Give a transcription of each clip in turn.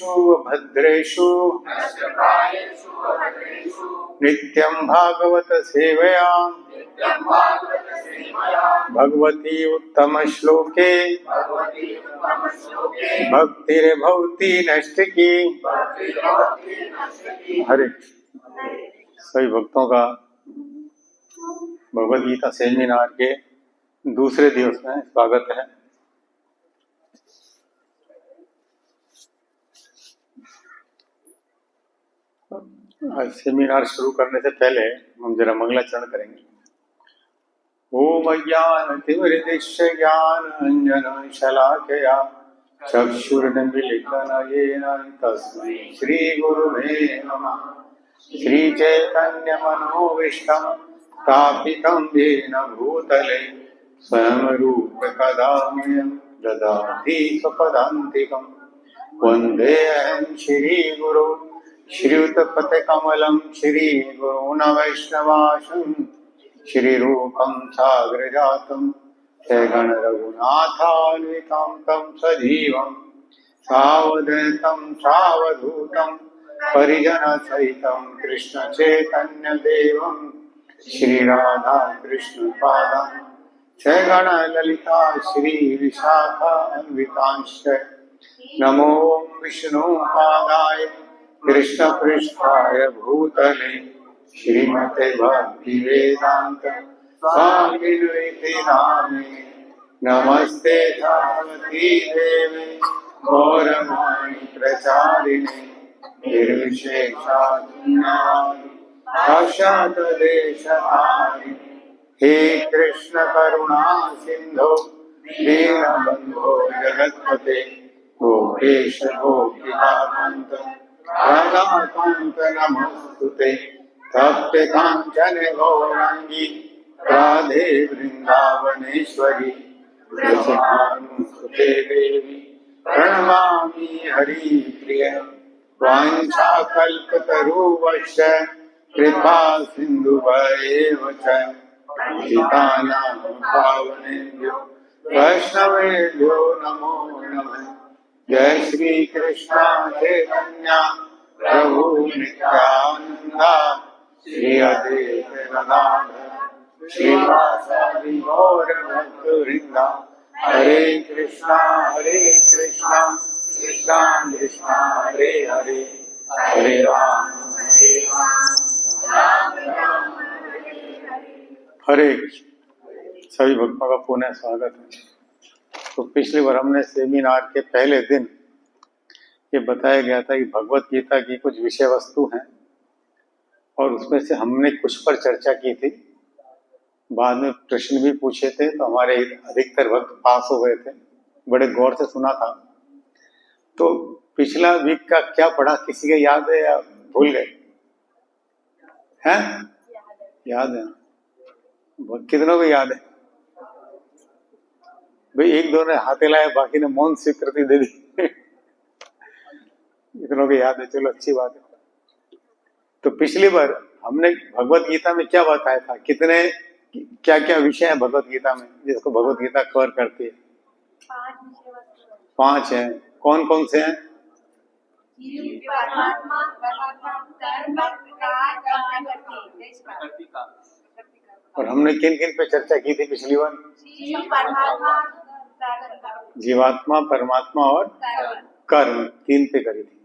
शुभायेषु भद्रेषु नित्यं भागवत सेवया भगवती उत्तम श्लोके भक्तिर्भवती नष्टकी। हरे सभी भक्तों का भगवद गीता सेमिनार के दूसरे दिवस में स्वागत है। आज सेमिनार शुरू करने से पहले हम जरा मंगलाचरण करेंगे। ओम अज्ञानतिमिरदिश्य ज्ञानाञ्जनं शलाकया चक्षुरुन्मीलितं येन तस्मै श्रीगुरुवे नमः। श्रीचैतन्यमनोभीष्टं स्थापितं येन भूतले स्वयं रूप कदा मह्यं ददाति स्वपदान्तिकं। वन्देऽहं श्रीगुरो श्रीयुतपथकमलं श्रीगुरून् वैष्णवांश्च श्रीरूपं साग्रजातं सगणरघुनाथान्वितं तं सजीवं सावधूतं सावधूतं परिजनसहितं कृष्णचैतन्यदेवं श्रीराधाकृष्णपादां सगणललिता श्रीविशाखान्वितांश्च नमो विष्णुपादाय कृष्णपृष्ठाय भूतले श्रीमते भक्तिवेदांत स्वामिनिति नामिने। नमस्ते सरस्वती देवे गौरवाणी प्रचारिणे निर्विशेषशून्यवादी पाश्चात्यदेशतारिणे। हे कृष्ण करुणा सिंधो दीनबंधो जगत्पते गोपेश गोपिकान्त राधाकान्त नमोस्तुते। तप्त कांचन गौरांगी राधे वृंदावनेश्वरी वृषभानुसुते देवी प्रणमामि हरिप्रिय। वाञ्छाकल्पतरुश्च कृपा सिन्धुभ्येव च पतितानां पावनेभ्यो वैष्णवेभ्यो नमो नमः। जय श्री कृष्ण चैतन्य प्रभु नित्यानंद श्री अद्वैत गदाधर श्रीवासादि गौर भक्तवृंद। हरे कृष्णा कृष्णा कृष्णा हरे हरे हरे राम राम हरे कृष्ण। सभी भक्तों का पुनः स्वागत है। तो पिछली बार हमने सेमिनार के पहले दिन ये बताया गया था कि भगवत गीता की कुछ विषय वस्तु हैं और उसमें से हमने कुछ पर चर्चा की थी। बाद में प्रश्न भी पूछे थे तो हमारे अधिकतर भक्त पास हो गए थे, बड़े गौर से सुना था। तो पिछला वीक का क्या पढ़ा, किसी का याद है या भूल गए हैं? याद है? कितनों को याद है भाई? एक दो ने हाथ हिलाया, बाकी ने मौन स्वीकृति दे दी। इतनों को याद है, चलो अच्छी बात है। तो पिछली बार हमने भगवत गीता में क्या बताया था, कितने क्या क्या विषय है भगवत गीता में जिसको भगवत गीता कवर करती है? 5 हैं। कौन कौन से हैं? और हमने किन किन पे चर्चा की थी पिछली बार? जीवात्मा, परमात्मा और कर्म, 3 पे करी थी।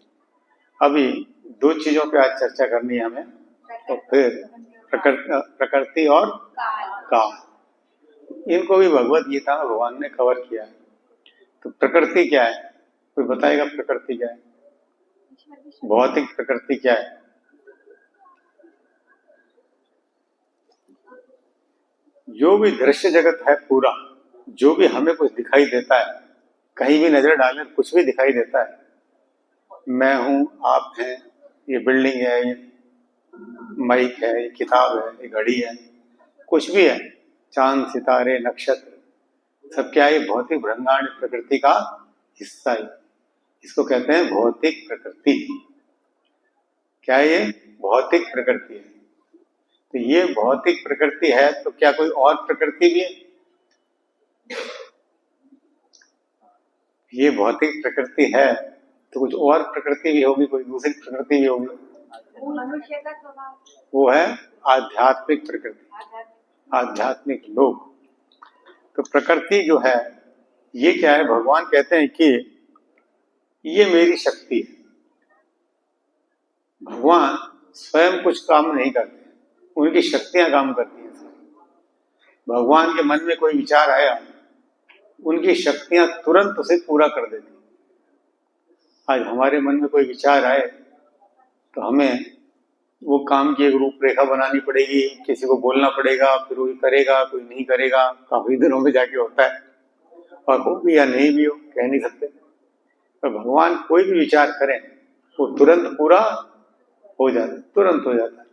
अभी 2 चीजों पे आज चर्चा करनी है हमें। तो फिर प्रकृति और काल, इनको भी भगवत गीता में भगवान ने कवर किया है। तो प्रकृति क्या है, कोई बताएगा? प्रकृति क्या है? भौतिक प्रकृति क्या है? जो भी दृश्य जगत है पूरा, जो भी हमें कुछ दिखाई देता है, कहीं भी नजर डालें कुछ भी दिखाई देता है। मैं हूं, आप हैं, ये बिल्डिंग है, ये माइक है, ये किताब है, ये घड़ी है, कुछ भी है, चांद सितारे नक्षत्र, सब क्या है? भौतिक ब्रह्मांड प्रकृति का हिस्सा है। इसको कहते हैं भौतिक प्रकृति। क्या है ये? भौतिक प्रकृति है। तो ये भौतिक प्रकृति है, तो क्या कोई और प्रकृति भी है? ये भौतिक प्रकृति है तो कुछ और प्रकृति भी होगी, कोई दूसरी प्रकृति भी होगी। मनुष्य का स्वभाव वो है आध्यात्मिक प्रकृति, आध्यात्मिक लोक। तो प्रकृति जो है ये क्या है, भगवान कहते हैं कि ये मेरी शक्ति है। भगवान स्वयं कुछ काम नहीं करते, उनकी शक्तियां काम करती हैं। भगवान के मन में कोई विचार आया, उनकी शक्तियां तुरंत उसे पूरा कर देती। आज हमारे मन में कोई विचार आए तो हमें वो काम की एक रूपरेखा बनानी पड़ेगी, किसी को बोलना पड़ेगा, फिर वो करेगा, कोई नहीं करेगा, काफी दिनों में जाके होता है, और हो भी या नहीं भी हो कह नहीं सकते। पर भगवान कोई भी विचार करें वो तुरंत पूरा हो जाता है, तुरंत हो जाता है।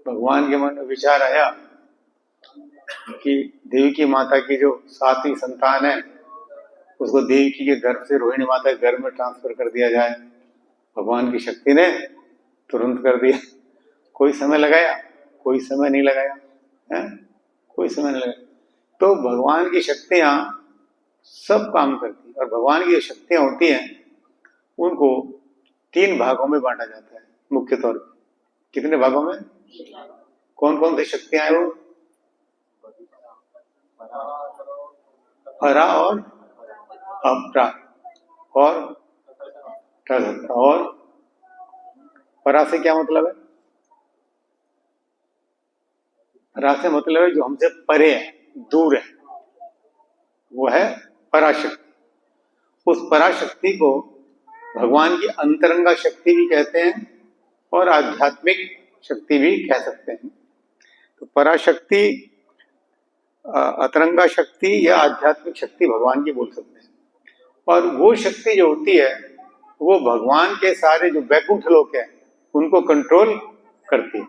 भगवान के मन में विचार आया कि देवकी माता की जो 7वीं संतान है उसको देवकी के गर्भ से रोहिणी माता के गर्भ में ट्रांसफर कर दिया जाए। भगवान की शक्ति ने तुरंत कर दिया। कोई समय लगाया? कोई समय नहीं लगाया है, कोई समय नहीं लगाया। तो भगवान की शक्तियां सब काम करती है। और भगवान की जो शक्तियां होती हैं उनको 3 भागों में बांटा जाता है मुख्य तौर पर। कितने भागों में? कौन कौन सी शक्तियां हैं वो? परा और अपरा और तदर्था। और परा से क्या मतलब है? परा से मतलब है जो हमसे परे है, दूर है, वो है पराशक्ति। उस पराशक्ति को भगवान की अंतरंगा शक्ति भी कहते हैं और आध्यात्मिक शक्ति भी कह सकते हैं। तो पराशक्ति, अंतरंगा शक्ति या आध्यात्मिक शक्ति भगवान की बोल सकते हैं। और वो शक्ति जो होती है वो भगवान के सारे जो वैकुंठ लोक है उनको कंट्रोल करती है।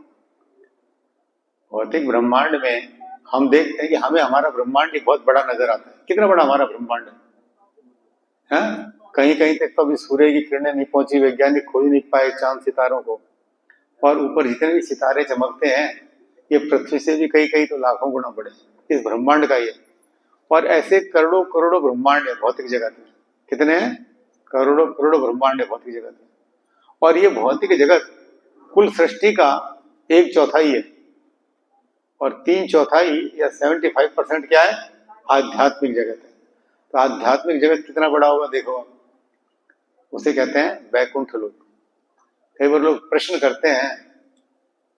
भौतिक ब्रह्मांड में हम देखते हैं कि हमें हमारा ब्रह्मांड बहुत बड़ा नजर आता है। कितना बड़ा हमारा ब्रह्मांड है? कहीं कहीं तक तो अभी सूर्य की किरणें नहीं पहुंची, वैज्ञानिक खोज नहीं पाए चांद सितारों को। और ऊपर जितने भी सितारे चमकते हैं ये पृथ्वी से भी कई कई तो लाखों गुना बड़े इस ब्रह्मांड का ये। और ऐसे करोड़ों करोड़ों ब्रह्मांड है भौतिक जगत में। कितने हैं? करोड़ों करोड़ों ब्रह्मांड है भौतिक जगत में। और ये भौतिक जगत कुल सृष्टि का 1/4 है। और 3/4 या 75% क्या है? आध्यात्मिक जगत है। तो आध्यात्मिक जगत कितना बड़ा होगा देखो आप। उसे कहते हैं वैकुंठ लोक। कई बार लोग प्रश्न करते हैं,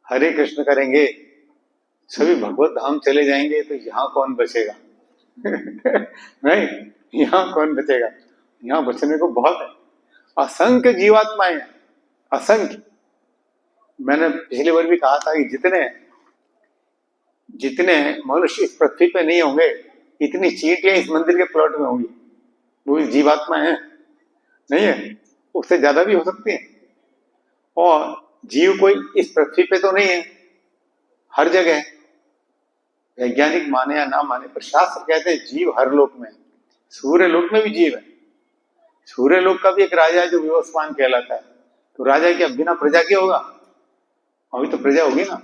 हरे कृष्ण करेंगे सभी भगवत धाम चले जाएंगे तो यहाँ कौन बचेगा? नहीं, यहाँ कौन बचेगा? यहाँ बचने को बहुत है। असंख्य जीवात्माएं हैं, असंख्य। मैंने पिछली बार भी कहा था कि जितने जितने मनुष्य इस पृथ्वी पे नहीं होंगे इतनी चींटियां इस मंदिर के प्लॉट में होंगी। वो जीवात्मा है, नहीं है, उससे ज्यादा भी हो सकती है। और जीव कोई इस पृथ्वी पे तो नहीं है, हर जगह। वैज्ञानिक माने या ना माने पर शास्त्र कहते हैं जीव हर लोक में। सूर्य लोक में भी जीव है। सूर्य लोक का भी एक राजा है जो विवस्वान कहलाता है। तो राजा क्या बिना प्रजा के होगा? अभी तो प्रजा होगी ना,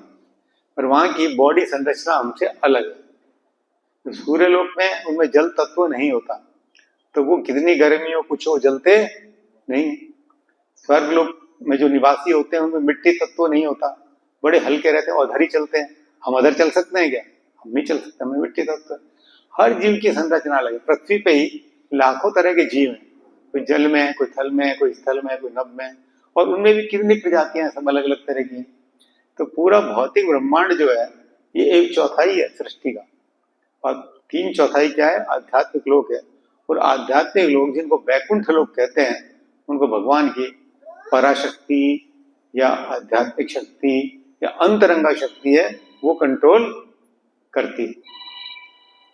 पर वहां की बॉडी संरचना हमसे अलग है। तो सूर्य लोक में उनमें जल तत्व नहीं होता, तो वो कितनी गर्मी हो कुछ हो जलते नहीं। स्वर्ग लोक में जो निवासी होते हैं उनमें मिट्टी तत्व नहीं होता, बड़े हल्के रहते हैं, अधर ही चलते हैं। हम अधर चल सकते हैं क्या? हम नहीं चल सकते, हमें मिट्टी तत्व। हर जीव की संरचना अलग है। पृथ्वी पे ही लाखों तरह के जीव हैं, कोई जल में है, कोई थल में है, कोई स्थल में है, कोई नभ में है। और उनमें भी कितनी प्रजातियां सब अलग अलग तरह की। तो पूरा भौतिक ब्रह्मांड जो है ये 1/4 है सृष्टि का। और 3/4 क्या है? आध्यात्मिक लोक है। और आध्यात्मिक लोक जिनको वैकुंठ लोक कहते हैं उनको भगवान की पराशक्ति या आध्यात्मिक शक्ति या अंतरंगा शक्ति है वो कंट्रोल करती है।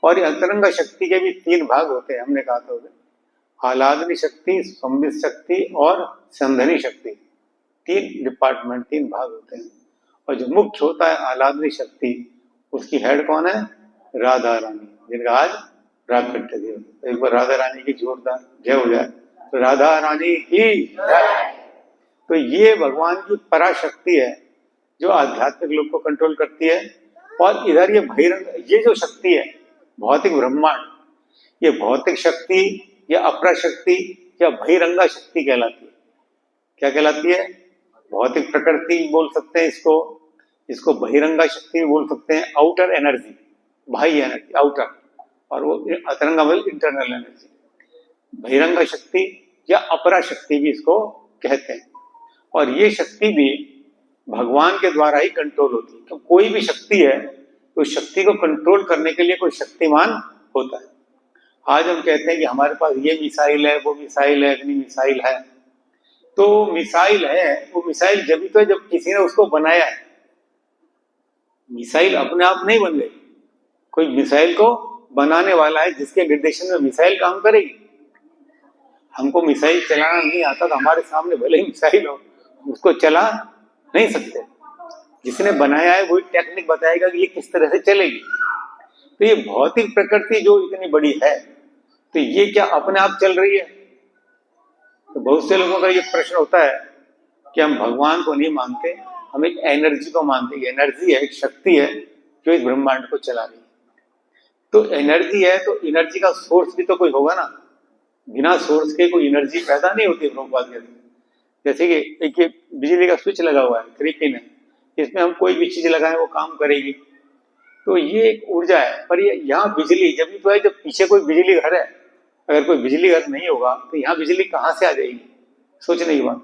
और ये अंतरंगा शक्ति के भी 3 भाग होते हैं, हमने कहा था उसे। आह्लादनी शक्ति, संबित शक्ति और संधनी शक्ति। 3 डिपार्टमेंट, 3 भाग होते हैं। और जो मुख्य होता है आह्लादनी शक्ति, उसकी हेड कौन है? राधा रानी, जिनका आज प्राकट्य दिवस। एक बार राधा रानी की जोरदार जय हो जाए। तो राधा रानी की जय। तो ये भगवान की पराशक्ति है जो आध्यात्मिक लोक को कंट्रोल करती है। और इधर ये बहिरंग, ये जो शक्ति है भौतिक ब्रह्मांड, ये भौतिक शक्ति या अपरा शक्ति या बहिरंगा शक्ति कहलाती है। क्या कहलाती है? भौतिक प्रकृति बोल सकते हैं इसको, इसको बहिरंगा शक्ति बोल सकते हैं, आउटर एनर्जी, बाह्य एनर्जी आउटर, और वो अतरंगा बल इंटरनल एनर्जी। बहिरंगा शक्ति या अपरा शक्ति भी इसको कहते हैं। और ये शक्ति भी भगवान के द्वारा ही कंट्रोल होती है। तो कोई भी शक्ति है तो शक्ति को कंट्रोल करने के लिए कोई शक्तिमान होता है। आज हम कहते हैं कि हमारे पास ये मिसाइल है, वो मिसाइल है, अग्नि मिसाइल है। तो मिसाइल है, वो मिसाइल जब तो जब किसी ने उसको बनाया है। मिसाइल अपने आप नहीं बन गई, कोई मिसाइल को बनाने वाला है जिसके निर्देशन में मिसाइल काम करेगी। हमको मिसाइल चलाना नहीं आता तो हमारे सामने भले ही मिसाइल हो, उसको चला नहीं सकते। जिसने बनाया है वही टेक्निक बताएगा कि ये किस तरह से चलेगी। तो ये भौतिक प्रकृति जो इतनी बड़ी है, तो ये क्या अपने आप चल रही है? तो बहुत से लोगों का ये प्रश्न होता है कि हम भगवान को नहीं मानते, हम एक एनर्जी को मानते हैं। एनर्जी है, एक शक्ति है जो इस ब्रह्मांड को चला रही है। तो एनर्जी है तो एनर्जी का सोर्स भी तो कोई होगा ना। बिना सोर्स के कोई एनर्जी पैदा नहीं होती। जैसे कि एक बिजली का स्विच लगा हुआ है, 3 पिन है, इसमें हम कोई भी चीज लगाएं वो काम करेगी। तो ये एक ऊर्जा है। पर ये यहाँ बिजली जब भी तो है जब पीछे कोई बिजली घर है। अगर कोई बिजली घर नहीं होगा तो यहाँ बिजली कहाँ से आ जाएगी? सोचने की बात।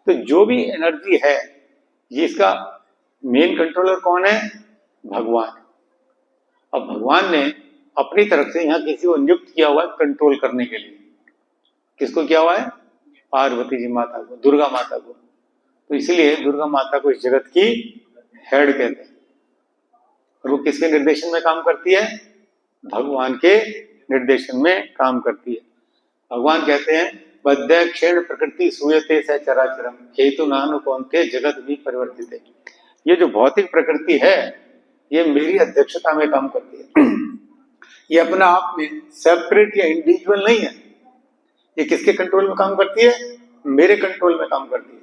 तो जो भी एनर्जी है, ये इसका मेन कंट्रोलर कौन है? भगवान। अब भगवान ने अपनी तरफ से यहाँ किसी को नियुक्त किया हुआ है कंट्रोल करने के लिए। किसको किया हुआ है? पार्वती जी माता को, दुर्गा माता को। तो इसलिए दुर्गा माता को इस जगत की हेड कहते हैं। और वो किसके निर्देशन में काम करती है? भगवान के निर्देशन में काम करती है। भगवान कहते हैं बद्ध क्षीण प्रकृति सूयते स चराचरम हेतु नानु कौन्ते जगत भी परिवर्तित है। ये जो भौतिक प्रकृति है ये मेरी अध्यक्षता में काम करती है। ये अपने आप में सेपरेट या इंडिविजुअल नहीं है। ये किसके कंट्रोल में काम करती है? मेरे कंट्रोल में काम करती है।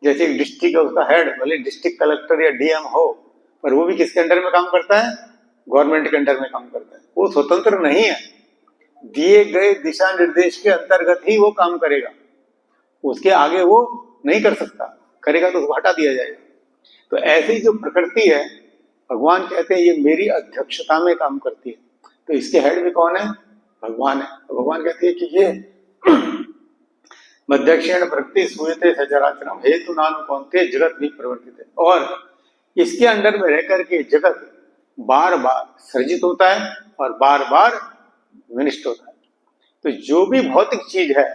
जैसे एक डिस्ट्रिक्ट है, उसका हेड भले डिस्ट्रिक्ट कलेक्टर या डीएम हो, पर वो भी किसके अंडर में काम करता है? गवर्नमेंट के अंडर में काम करता है। वो स्वतंत्र नहीं है, दिए गए दिशा निर्देश के अंतर्गत ही वो काम करेगा। उसके आगे वो नहीं कर सकता, करेगा तो उसको हटा दिया जाएगा। तो ऐसी जो प्रकृति है, भगवान कहते हैं ये मेरी अध्यक्षता में काम करती है। तो इसके हेड में कौन है? भगवान है। तो भगवान कहते हैं कि ये मध्यक्षेण प्रकृति सूयते सचराचरम हेतु नाम कौन्ते जगत भी परिवर्तित है। और इसके अंडर में रह करके जगत बार बार सृजित होता है और बार बार विनिष्ट होता है। तो जो भी भौतिक चीज है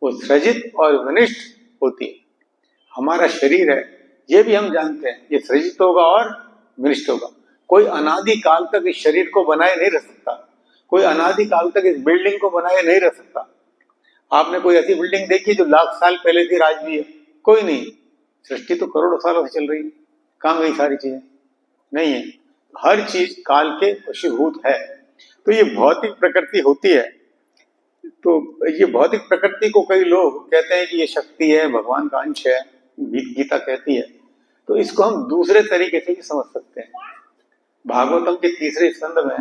वो सृजित और विनिष्ट होती है। हमारा शरीर है, ये भी हम जानते हैं ये सृजित होगा और विनिष्ट होगा। कोई अनादि काल तक इस शरीर को बनाए नहीं रह सकता, कोई अनादि काल तक इस बिल्डिंग को बनाए नहीं रह सकता। आपने कोई ऐसी बिल्डिंग देखी जो लाख साल पहले थी, आज भी है? कोई नहीं। सृष्टि तो करोड़ों सालों से चल रही है, कहाँ गई सारी चीजें? नहीं है। हर चीज काल के वशीभूत है। तो ये भौतिक प्रकृति होती है। तो ये भौतिक प्रकृति को कई लोग कहते हैं कि ये शक्ति है, भगवान का अंश है, गीता कहती है। तो इसको हम दूसरे तरीके से भी समझ सकते हैं। भागवतम के 3रे स्कंद में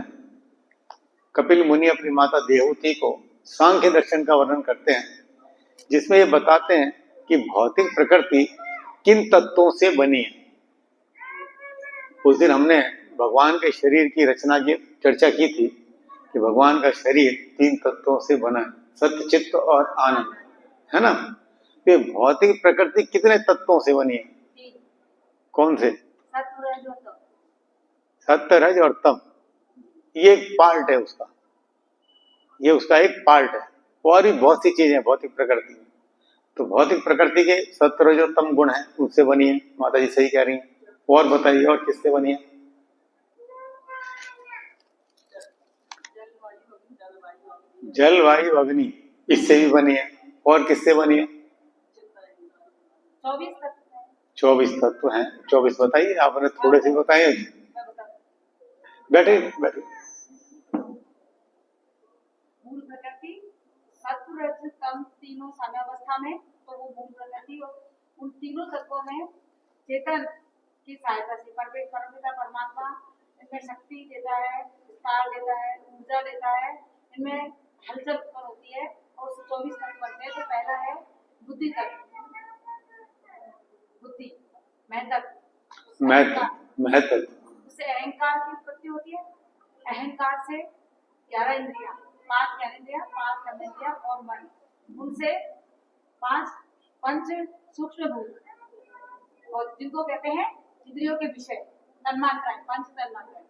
कपिल मुनि अपनी माता देवहूति को सांख्य दर्शन का वर्णन करते हैं, जिसमें ये बताते हैं कि भौतिक प्रकृति किन तत्वों से बनी है। उस दिन हमने भगवान के शरीर की रचना की चर्चा की थी कि भगवान का शरीर 3 तत्वों से बना है, सत्य, चित्त और आनंद, है ना? तो भौतिक प्रकृति कितने तत्वों से बनी है? कौन से? सत्य, रज और तम। ये एक पार्ट है उसका, ये उसका एक पार्ट है। और भी बहुत सी चीजें भौतिक प्रकृति में। तो भौतिक प्रकृति के सत्य, रज और तम गुण है, उससे बनी है। माता जी सही कह रही हैं। और बताइए और किससे बनी है? जल, वायु, अग्नि, इससे भी बनी है। और किससे बनी है? 24 तत्व हैं। 24 बताइए, आपने थोड़े से बताए। बैठे बैठे। मूल प्रकृति सत्व रज तम तीनों साम्यावस्था में, तो वो मूल प्रकृति। और उन तीनों तत्वों में चेतन की सहायता से परमपिता परमात्मा इनमें शक्ति देता है, विस्तार देता है, ऊर्जा देता है, इनमें हलचल उत्पन्न होती है और 24 तत्व बनते हैं। तो पहला है बुद्धि तत्व, बुद्धि, महत्व। उससे अहंकार की उत्पत्ति होती है। अहंकार से 11 इंद्रियां, 5 ज्ञानेंद्रियां, 5 कर्मेंद्रियां और मन, उनसे 5 पंच सूक्ष्म भूत, और जिनको कहते हैं इंद्रियों के विषय, तन्मात्राएं, पंच तन्मात्राएं,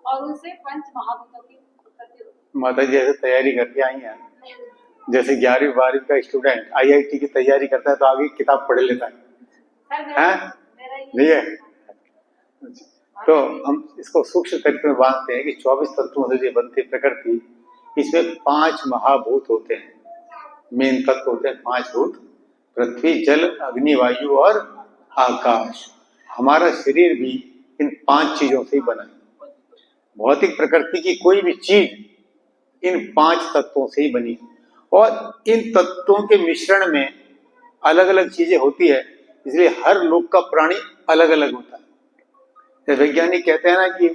और उनसे पंच महाभूतों की उत्पत्ति होती है। माता जी ऐसे तैयारी करके आई हैं, जैसे 11वीं 12वीं का स्टूडेंट आईआईटी की तैयारी करता है तो आगे किताब पढ़ लेता है। सर मेरा नहीं है? तो हम इसको सूक्ष्म तरीके में बांधते हैं कि 24 तत्वों से जो बनती प्रकृति, इसमें 5 महाभूत होते हैं, मेन तत्व होते हैं 5 भूत, पृथ्वी, जल, अग्नि, वायु और आकाश। हमारा शरीर भी इन 5 चीजों से ही बना है। भौतिक प्रकृति की कोई भी चीज इन 5 तत्वों से ही बनी है, और इन तत्वों के मिश्रण में अलग अलग चीजें होती है, इसलिए हर लोक का प्राणी अलग अलग होता है। वैज्ञानिक कहते हैं ना कि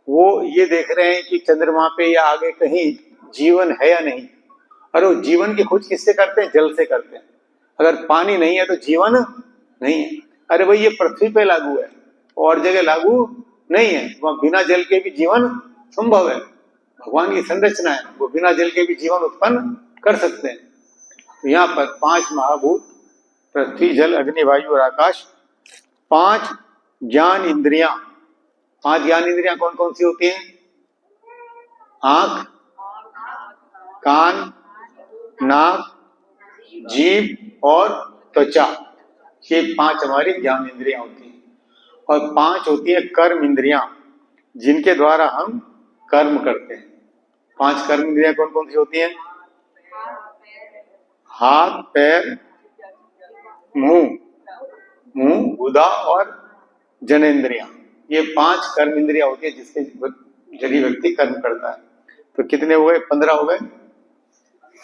वो ये देख रहे हैं कि चंद्रमा पे या आगे कहीं जीवन है या नहीं, और वो जीवन की खोज किससे करते हैं? जल से करते हैं। अगर पानी नहीं है तो जीवन नहीं है। अरे भाई ये पृथ्वी पे लागू है, और जगह लागू नहीं है, वहां बिना जल के भी जीवन संभव है। भगवान की संरचना है, वो बिना जल के भी जीवन उत्पन्न कर सकते हैं। तो यहाँ पर 5 महाभूत, पृथ्वी, जल, अग्नि, वायु और आकाश, 5 ज्ञान इंद्रियां। 5 ज्ञान इंद्रियां कौन कौन सी होती हैं? आंख, कान, नाक, जीभ और त्वचा, ये 5 हमारी ज्ञान इंद्रियां होती हैं। और 5 होती है कर्म इंद्रियां, जिनके द्वारा हम कर्म करते हैं। 5 कर्म इंद्रियां कौन कौन सी होती हैं? हाथ, पैर, मुंह, गुदा और जनेंद्रियां, ये 5 कर्म इंद्रियां होती है जिसके जरिए व्यक्ति कर्म करता है। तो कितने हो गए? 15 हो गए।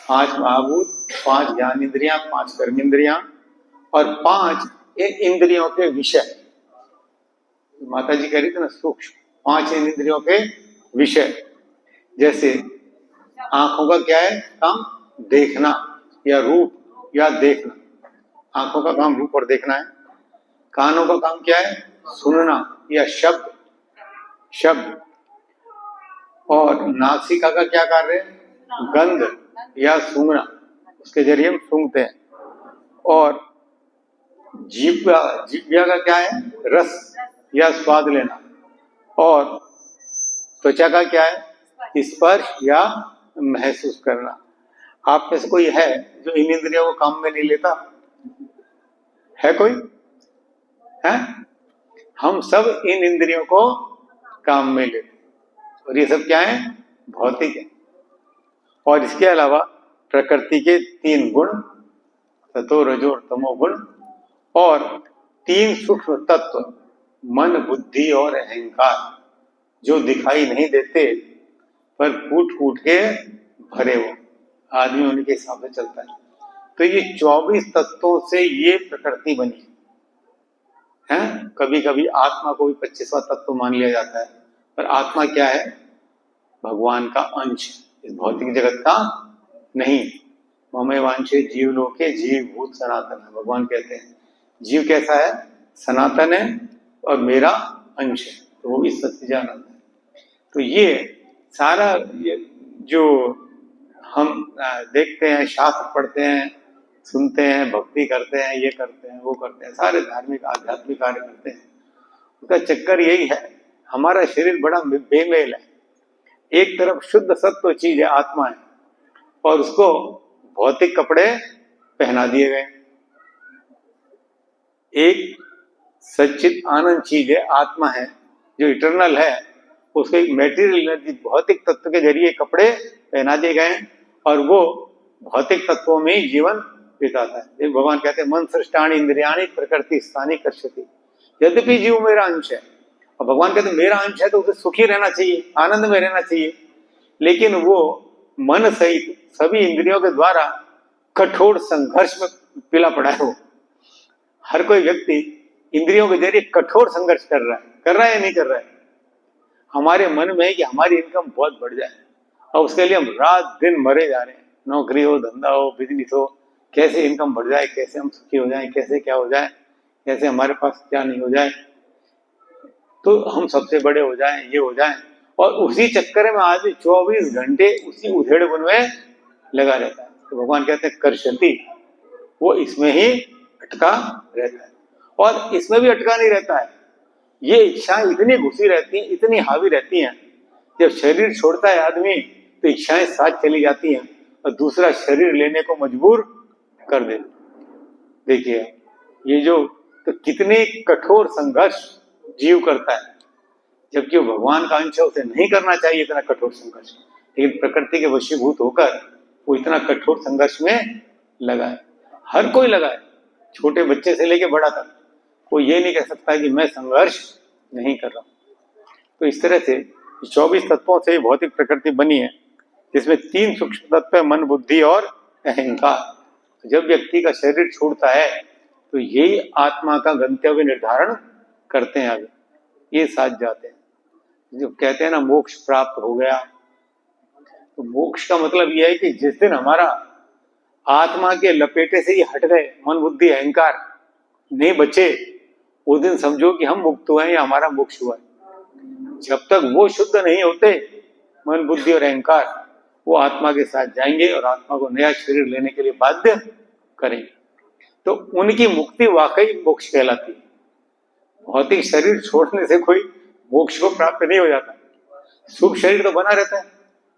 5 महाभूत, 5 ज्ञान इंद्रियां, 5 कर्म इंद्रियां और 5 इन इंद्रियों के विषय। माता जी कह रही थी ना सूक्ष्म, 5 इन इंद्रियों के विषय। जैसे आंखों का क्या है काम? देखना या रूप या देखना, आंखों का काम रूप और देखना है। कानों का काम क्या है? सुनना या शब्द। और नासिका का क्या कार्य है? गंध या सूंघना, उसके जरिए हम सूंघते हैं। और जीभ का क्या है? रस या स्वाद लेना। और त्वचा का क्या है? स्पर्श या महसूस करना। आप में से कोई है जो इन इंद्रियों को काम में नहीं लेता? है कोई? है? हम सब इन इंद्रियों को काम में लेते, और ये सब क्या है? भौतिक है। और इसके अलावा प्रकृति के 3 गुण, सतो, रजो और तमो गुण, और 3 सूक्ष्म तत्व, मन, बुद्धि और अहंकार, जो दिखाई नहीं देते पर कूट के भरे हो, आदमी उनके हिसाब से चलता है। तो ये 24 तत्वों से ये प्रकृति बनी है। कभी कभी आत्मा को भी 25वां तत्व मान लिया जाता है, पर आत्मा क्या है? भगवान का अंश, इस भौतिक जगत का नहीं। ममे वांछे जीव लोके जीव भूत सनातन है, भगवान कहते हैं जीव कैसा है? सनातन है और मेरा अंश है, तो वो भी सच्चिदानंद है। तो ये सारा ये जो हम देखते हैं, शास्त्र पढ़ते हैं, सुनते हैं, भक्ति करते हैं, ये करते हैं, वो करते हैं, सारे धार्मिक आध्यात्मिक कार्य करते हैं, उसका चक्कर यही है। हमारा शरीर बड़ा बेमेल है। एक तरफ शुद्ध सत्व चीज है, आत्मा है, और उसको भौतिक कपड़े पहना दिए गए। एक सच्चित आनंद चीज है, आत्मा है, जो इटरनल है, उसको एक मेटीरियल एनर्जी, भौतिक तत्व के जरिए कपड़े पहना दिए गए, और वो भौतिक तत्वों में ही जीवन बिताता है। भगवान कहते हैं मन सृष्टानि इंद्रियाणि प्रकृति स्थानी कर्षति, यद्यपि जीव मेरा अंश है, और भगवान कहते हैं मेरा अंश है तो उसे सुखी रहना चाहिए, आनंद में रहना चाहिए, लेकिन वो मन सहित सभी इंद्रियों के द्वारा कठोर संघर्ष में पिला पड़ा है। वो हर कोई व्यक्ति इंद्रियों के जरिए कठोर संघर्ष कर रहा है या नहीं कर रहा है? हमारे मन में है कि हमारी इनकम बहुत बढ़ जाए, और उसके लिए हम रात दिन मरे जा रहे हैं, नौकरी हो, धंधा हो, बिजनेस हो, कैसे इनकम बढ़ जाए, कैसे हम सुखी हो जाएं, कैसे क्या हो जाए, कैसे हमारे पास क्या नहीं हो जाए, तो हम सबसे बड़े हो जाएं, ये हो जाएं। और उसी चक्कर में आदमी 24 घंटे उसी उधेड़ बुन में लगा रहता है। तो भगवान कहते हैं कर्षति, वो इसमें ही अटका रहता है। और इसमें भी अटका नहीं रहता है, ये इच्छाएं इतनी घुसी रहती हैं, इतनी हावी रहती हैं, जब शरीर छोड़ता है आदमी तो इच्छाएं साथ चली जाती हैं और दूसरा शरीर लेने को मजबूर कर देती। देखिए ये जो तो कितने कठोर संघर्ष जीव करता है, जबकि वो भगवान का अंश है, उसे नहीं करना चाहिए इतना कठोर संघर्ष, लेकिन प्रकृति के वशीभूत होकर वो इतना कठोर संघर्ष में लगा है। हर कोई लगा है, छोटे बच्चे से लेके बड़ा तक, कोई ये नहीं कह सकता कि मैं संघर्ष नहीं कर रहा। तो इस तरह से 24 तत्वों से भौतिक प्रकृति बनी है, जिसमें 3 सूक्ष्म तत्व है, मन, बुद्धि और अहंकार। जब व्यक्ति का शरीर छूटता है तो यही आत्मा का गंतव्य निर्धारण करते हैं, आगे ये साथ जाते हैं। जो कहते हैं ना मोक्ष प्राप्त हो गया, तो मोक्ष का मतलब यह है कि जिस दिन हमारा आत्मा के लपेटे से ही हट गए, मन, बुद्धि, अहंकार नहीं बचे, उस दिन समझो कि हम मुक्त हुए हैं या हमारा मोक्ष हुआ है। जब तक वो शुद्ध नहीं होते मन, बुद्धि और अहंकार, वो आत्मा के साथ जाएंगे और आत्मा को नया शरीर लेने के लिए बाध्य करेंगे। तो उनकी मुक्ति वाकई मोक्ष कहलाती है। भौतिक शरीर छोड़ने से कोई मोक्ष को प्राप्त नहीं हो जाता। शुभ शरीर तो बना रहता है,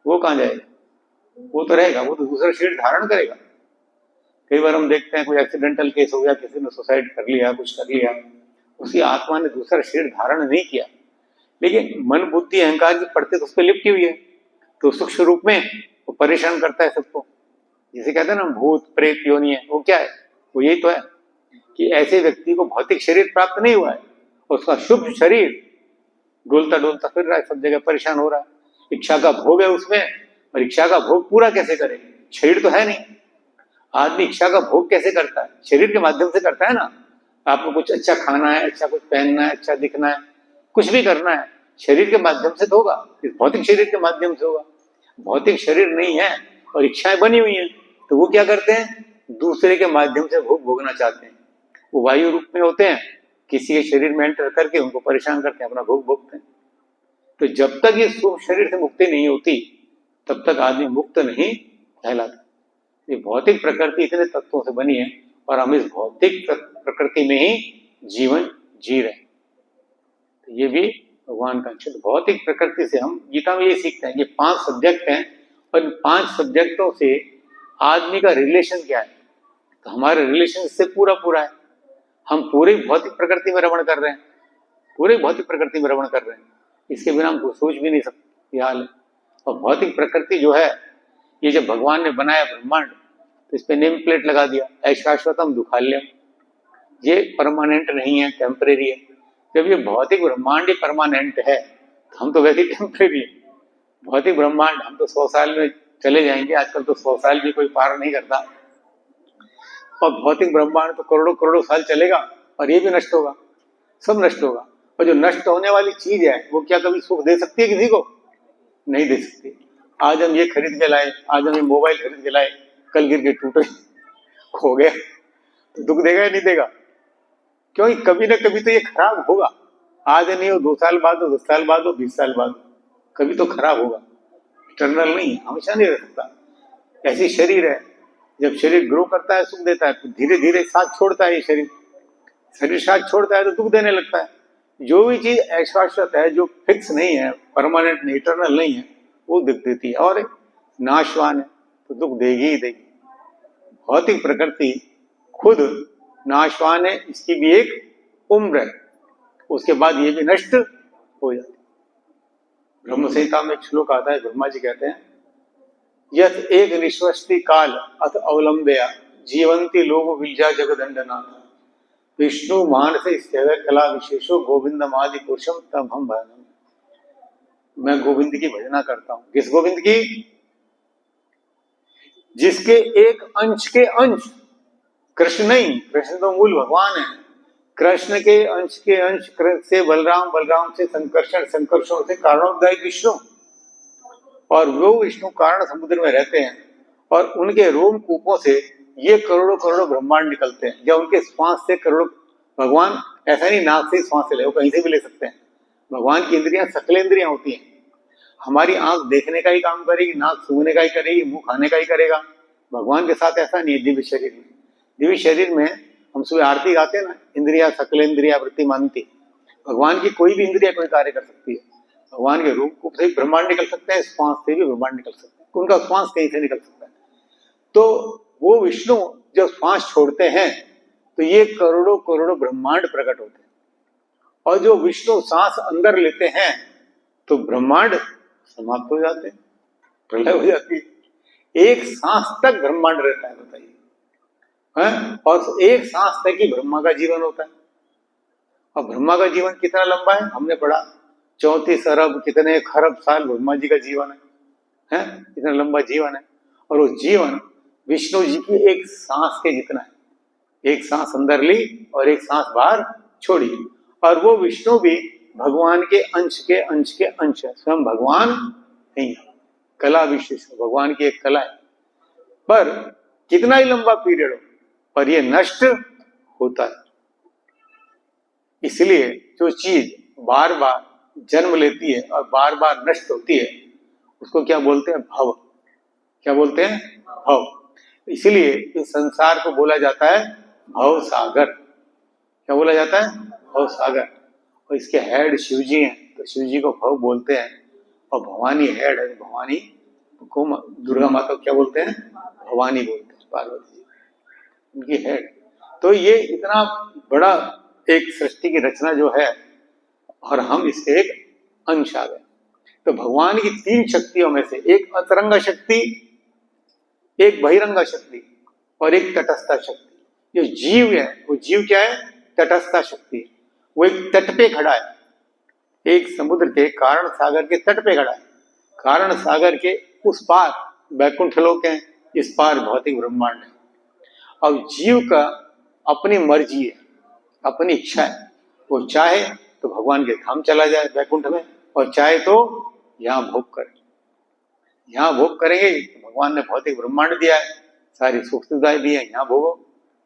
वो कहाँ जाएगा, वो तो रहेगा, वो तो दूसरा शरीर धारण करेगा। कई बार हम देखते हैं कोई एक्सीडेंटल केस हो गया, किसी ने सुसाइड कर लिया, कुछ कर लिया, उसकी आत्मा ने दूसरा शरीर धारण नहीं किया, लेकिन मन, बुद्धि, अहंकार की पड़ते तो उस पर लिपटी हुई है, तो सूक्ष्म रूप में वो परेशान करता है सबको। जिसे कहते हैं ना भूत प्रेत योनि है, वो क्या है, वो यही तो है कि ऐसे व्यक्ति को भौतिक शरीर प्राप्त नहीं हुआ है, उसका शुभ शरीर डोलता डोलता फिर रहा है, सब जगह परेशान हो रहा है, इच्छा का भोग है उसमें, और इच्छा का भोग पूरा कैसे करे, शरीर तो है नहीं। आदमी इच्छा का भोग कैसे करता है, शरीर के माध्यम से करता है ना। आपको कुछ अच्छा खाना है, अच्छा कुछ पहनना है, अच्छा दिखना है, कुछ भी करना है, शरीर के माध्यम से तो होगा, इस भौतिक शरीर के माध्यम से होगा। भौतिक शरीर नहीं है और इच्छाएं बनी हुई हैं, तो वो क्या करते हैं, दूसरे के माध्यम से भोग भोगना चाहते हैं। वो वायु रूप में होते हैं, किसी के शरीर में एंटर करके उनको परेशान करते हैं, अपना भोग भोगते हैं। तो जब तक ये सूक्ष्म शरीर से मुक्ति नहीं होती तब तक आदमी मुक्त नहीं कहलाता। ये भौतिक प्रकृति इतने तत्वों से बनी है और हम इस भौतिक प्रकृति में ही जीवन जी रहे हैं। तो ये भी भगवान का अंश। भौतिक प्रकृति से हम गीता में ये सीखते हैं कि 5 सब्जेक्ट हैं और इन 5 सब्जेक्टों से आदमी का रिलेशन क्या है। तो हमारा रिलेशन इससे पूरा पूरा है। हम पूरी भौतिक प्रकृति में रमण कर रहे हैं, पूरी भौतिक प्रकृति में रमण कर रहे हैं, इसके बिना हम सोच भी नहीं सकते, ये हाल है। और भौतिक प्रकृति जो है, ये जब भगवान ने बनाया ब्रह्मांड, तो इस पे नेम प्लेट लगा दिया, ऐशाश्वतम दुखाल्यम, ये परमानेंट नहीं है, टेम्परेरी है। जब ये भौतिक ब्रह्मांड ही परमानेंट है तो हम तो वैसे ही टेम्परेरी है। भौतिक ब्रह्मांड हम तो 100 साल में चले जाएंगे, आजकल तो 100 साल भी कोई पार नहीं करता, और भौतिक ब्रह्मांड तो करोड़ों करोड़ों साल चलेगा और ये भी नष्ट होगा, सब नष्ट होगा। और जो नष्ट होने वाली चीज है वो क्या कभी सुख दे सकती है किसी को? नहीं दे सकती। आज हम ये खरीद के लाए, आज हम ये मोबाइल खरीद के लाए, कल गिर के टूटे, खो गया, तो दुख देगा या नहीं देगा? क्योंकि कभी ना कभी तो ये खराब होगा। आज नहीं हो, 2 साल बाद हो, 10 साल बाद हो, 20 साल बाद हो, कभी तो खराब होगा। इटर्नल नहीं, हमेशा नहीं रह सकता। ऐसी शरीर है, जब शरीर ग्रो करता है सुख देता है, तो धीरे धीरे साथ छोड़ता है। ये शरीर साथ छोड़ता है तो दुख देने लगता है। जो भी चीज अशाश्वत है, जो फिक्स नहीं है, परमानेंट नहीं, इटर्नल नहीं है, वो दुख देती है, और नाशवान है तो दुख देगी ही देगी। भौतिक प्रकृति खुद नाशवान है, इसकी भी एक उम्र है, उसके बाद ये भी नष्ट हो जाती है। ब्रह्म संहिता में एक श्लोक आता है, ब्रह्मा जी कहते हैं, यत एक निश्वस्ति काल अथ अवलंबया जीवंती लोग विलजा जगदंडनाथ विष्णु मानस कला विशेषो गोविंदम आदि पुरुषम तम हम भजनम। मैं गोविंद की भजना करता हूं। किस गोविंद की? जिसके एक अंश के अंश कृष्ण नहीं, कृष्ण तो मूल भगवान है, कृष्ण के अंश से बलराम, बलराम से संकर्षण, संकर्षण से कारणोदय विष्णु, और वो विष्णु कारण समुद्र में रहते हैं, और उनके रोम कूपों से ये करोड़ों करोड़ों ब्रह्मांड निकलते हैं। या उनके श्वास से करोड़ों, भगवान ऐसा नहीं नाक से ही श्वास ले, वो कहीं से भी ले सकते हैं। भगवान की इंद्रियां सकल इंद्रियां होती हैं। हमारी आंख देखने का ही काम करेगी, नाक सूंघने का ही करेगी, मुंह खाने का ही करेगा। भगवान के साथ ऐसा नहीं है। दिव्य शरीर में, दिव्य शरीर में हम सुबह आरती गाते हैं ना, इंद्रिया सकल इंद्रिया वृत्ति मानती। भगवान की कोई भी इंद्रिया कोई कार्य कर सकती है। भगवान के रूप से ब्रह्मांड निकल सकते हैं, श्वास से भी ब्रह्मांड निकल सकते हैं, उनका श्वास कहीं से निकल सकता है। तो वो विष्णु जब श्वास छोड़ते हैं तो ये करोड़ों करोड़ों ब्रह्मांड प्रकट होते हैं। और जो विष्णु सांस अंदर लेते हैं तो ब्रह्मांड समाप्त हो जाते हैं, प्रलय हो जाती है। एक सांस तक ब्रह्मांड रहता है, बताइए। और एक सांस तक ही ब्रह्मा का जीवन होता है। और ब्रह्मा का जीवन कितना लंबा है हमने पढ़ा, 34 अरब कितने खरब साल ब्रह्मा जी का जीवन है, इतना लंबा जीवन है। और वो जीवन विष्णु जी की एक सांस के जितना है। एक सांस अंदर ली और एक सांस बाहर छोड़ी। और वो विष्णु भी भगवान के अंश के अंश के अंश है, स्वयं भगवान नहीं है। कला विशेष भगवान की एक कला है। पर कितना ही लंबा पीरियड हो, पर ये नष्ट होता है। इसलिए जो चीज बार बार जन्म लेती है और बार बार नष्ट होती है, उसको क्या बोलते हैं? भव। क्या बोलते हैं? भव। इसलिए इस संसार को बोला जाता है भव सागर। क्या बोला जाता है? भव सागर। और इसके हेड शिव जी हैं, तो शिव जी को भव बोलते हैं। और भवानी हेड है, भवानी को दुर्गा माता को क्या बोलते हैं? भवानी बोलते हैं, पार्वती जी उनकी हेड। तो ये इतना बड़ा एक सृष्टि की रचना जो है, और हम इसके एक अंश आ गए। तो भगवान की 3 शक्तियों में से एक अतरंग शक्ति, एक बहिरंग शक्ति और एक तटस्थ शक्ति। जो जीव है वो जीव क्या है? तटस्थ शक्ति। वो एक तट पे खड़ा है, एक समुद्र के कारण सागर के तट पे खड़ा है। कारण सागर के उस पार वैकुंठ लोक है, इस पार भौतिक ब्रह्मांड है। अब जीव का अपनी मर्जी है, अपनी इच्छा है। वो चाहे तो भगवान के धाम चला जाए वैकुंठ में, और चाहे तो यहाँ भोग करे। यहाँ भोग करेंगे तो भगवान ने भौतिक ब्रह्मांड दिया है, सारी सुख सुविधाएं दी है, यहाँ भोगो,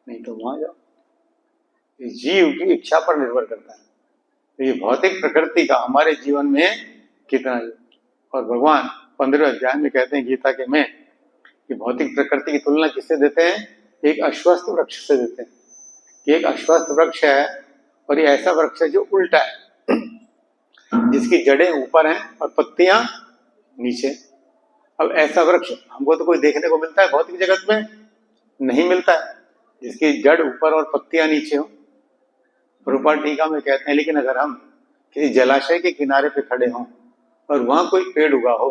नहीं तो वहां जाओ। ये जीव की इच्छा पर निर्भर करता है। तो ये भौतिक प्रकृति का हमारे जीवन में कितना है। और भगवान 15वें अध्याय में कहते हैं गीता के में कि भौतिक प्रकृति की तुलना किससे देते हैं? एक अश्वत्थ वृक्ष से देते हैं। एक अश्वत्थ वृक्ष है और ये ऐसा वृक्ष है जो उल्टा है, जिसकी जड़ें ऊपर हैं और पत्तियां नीचे। अब ऐसा वृक्ष हमको तो कोई देखने को मिलता है भौतिक जगत में? नहीं मिलता है, जिसकी जड़ ऊपर और पत्तियां नीचे हो। प्रभुपाद टीका में कहते हैं लेकिन अगर हम किसी जलाशय के किनारे पे खड़े हों और वहां कोई पेड़ उगा हो,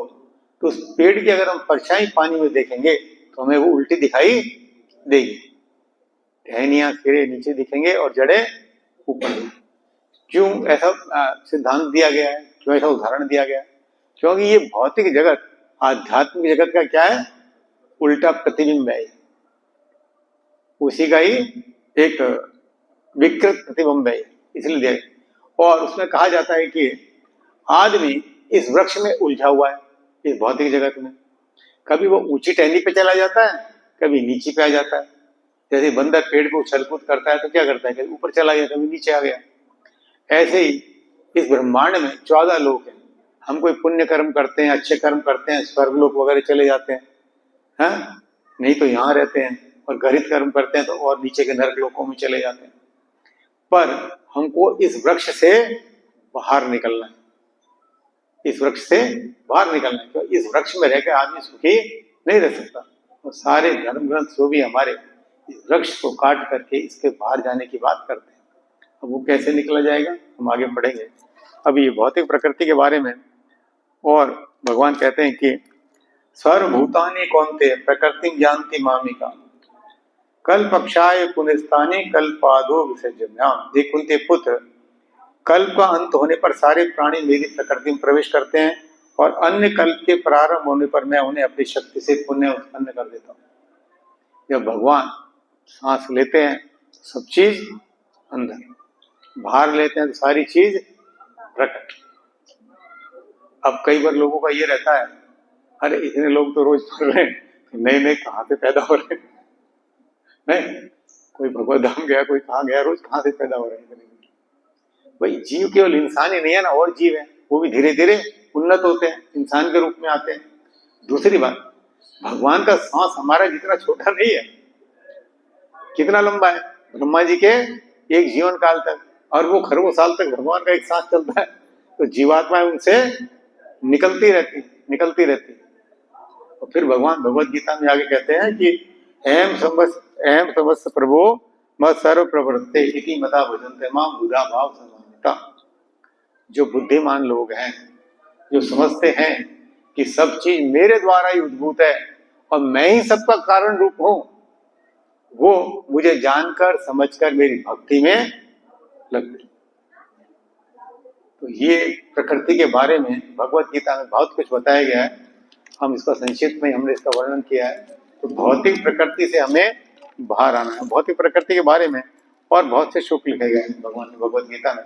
तो उस पेड़ की अगर हम परछाई पानी में देखेंगे तो हमें वो उल्टी दिखाई देगी। टहनियां सिरे नीचे दिखेंगे और जड़ें ऊपर। क्यों ऐसा सिद्धांत दिया गया है? क्यों ऐसा उदाहरण दिया गया है? क्योंकि ये भौतिक जगत आध्यात्मिक जगत का क्या है? उल्टा प्रतिबिंब है। उसी का ही एक विकृत प्रतिबिंब है, इसलिए दिया गया। और उसमें कहा जाता है कि आदमी इस वृक्ष में उलझा हुआ है, इस भौतिक जगत में। कभी वो ऊंची टहनी पे चला जाता है, कभी नीचे पे आ जाता है। जैसे बंदर पेड़ को उछल कूद करता है तो क्या करता है? कभी ऊपर चला गया, कभी नीचे आ गया। ऐसे ही इस ब्रह्मांड में 14 लोक हैं। हम कोई पुण्य कर्म करते हैं, अच्छे कर्म करते हैं, स्वर्ग लोक वगैरह चले जाते हैं, नहीं तो यहाँ रहते हैं। और घृत कर्म करते हैं तो और नीचे के नरक लोकों में चले जाते हैं। पर हमको इस वृक्ष से बाहर निकलना है, इस वृक्ष से बाहर निकलना है। तो इस वृक्ष में रहकर आदमी सुखी नहीं रह सकता। और सारे धर्म ग्रंथ जो भी हमारे इस वृक्ष को काट करके इसके बाहर जाने की बात करते हैं। अब वो कैसे निकला जाएगा हम आगे पढ़ेंगे। अभी भौतिक प्रकृति के बारे में और भगवान कहते हैं कि सर्वभूतानि कौन्तेय प्रकृति जानती मामिका कल्पक्षाय पुनस्तानि कल्पादो विसर्जम्याम। हे कुंती पुत्र, कल्प का अंत होने पर सारे प्राणी मेरी प्रकृति में प्रवेश करते हैं और अन्य कल्प के प्रारंभ होने पर मैं उन्हें अपनी शक्ति से पुण्य उत्पन्न कर देता हूँ। जब भगवान सांस लेते हैं सब चीज अंदर, बाहर लेते हैं तो सारी चीज प्रकट। अब कई बार लोगों का ये रहता है, अरे इतने लोग तो रोज पढ़ रहे हैं नए नए कहाँ से पैदा हो रहे हैं, नहीं कोई भगवत धाम गया, कोई कहाँ गया, रोज कहाँ से पैदा हो रहे हैं। भाई जीव केवल इंसान ही नहीं है ना, और जीव है, वो भी धीरे धीरे उन्नत होते हैं, इंसान के रूप में आते हैं। दूसरी बात, भगवान का सांस हमारा जितना छोटा नहीं है, कितना लंबा है, ब्रह्मा जी के एक जीवन काल तक, और वो खरबों साल तक भगवान का एक सांस चलता है। तो जीवात्माएं उनसे निकलती रहती। और फिर भगवान भगवत गीता में आगे कहते हैं कि एम समस्त प्रभो मत सर्व प्रवृत्ते इति मता भजन्ते माम बुधा भाव समानता। जो बुद्धिमान लोग हैं, जो समझते हैं कि सब चीज मेरे द्वारा ही उद्भूत है और मैं ही सबका कारण रूप हूं, वो मुझे जानकर समझकर मेरी भक्ति में लगते। तो ये प्रकृति के बारे में भगवत गीता में बहुत कुछ बताया गया है। हम इसका संक्षिप्त में हमने इसका वर्णन किया है। तो भौतिक प्रकृति से हमें बाहर आना है। भौतिक प्रकृति के बारे में और बहुत से श्लोक लिखे गए हैं भगवान ने भगवत गीता में।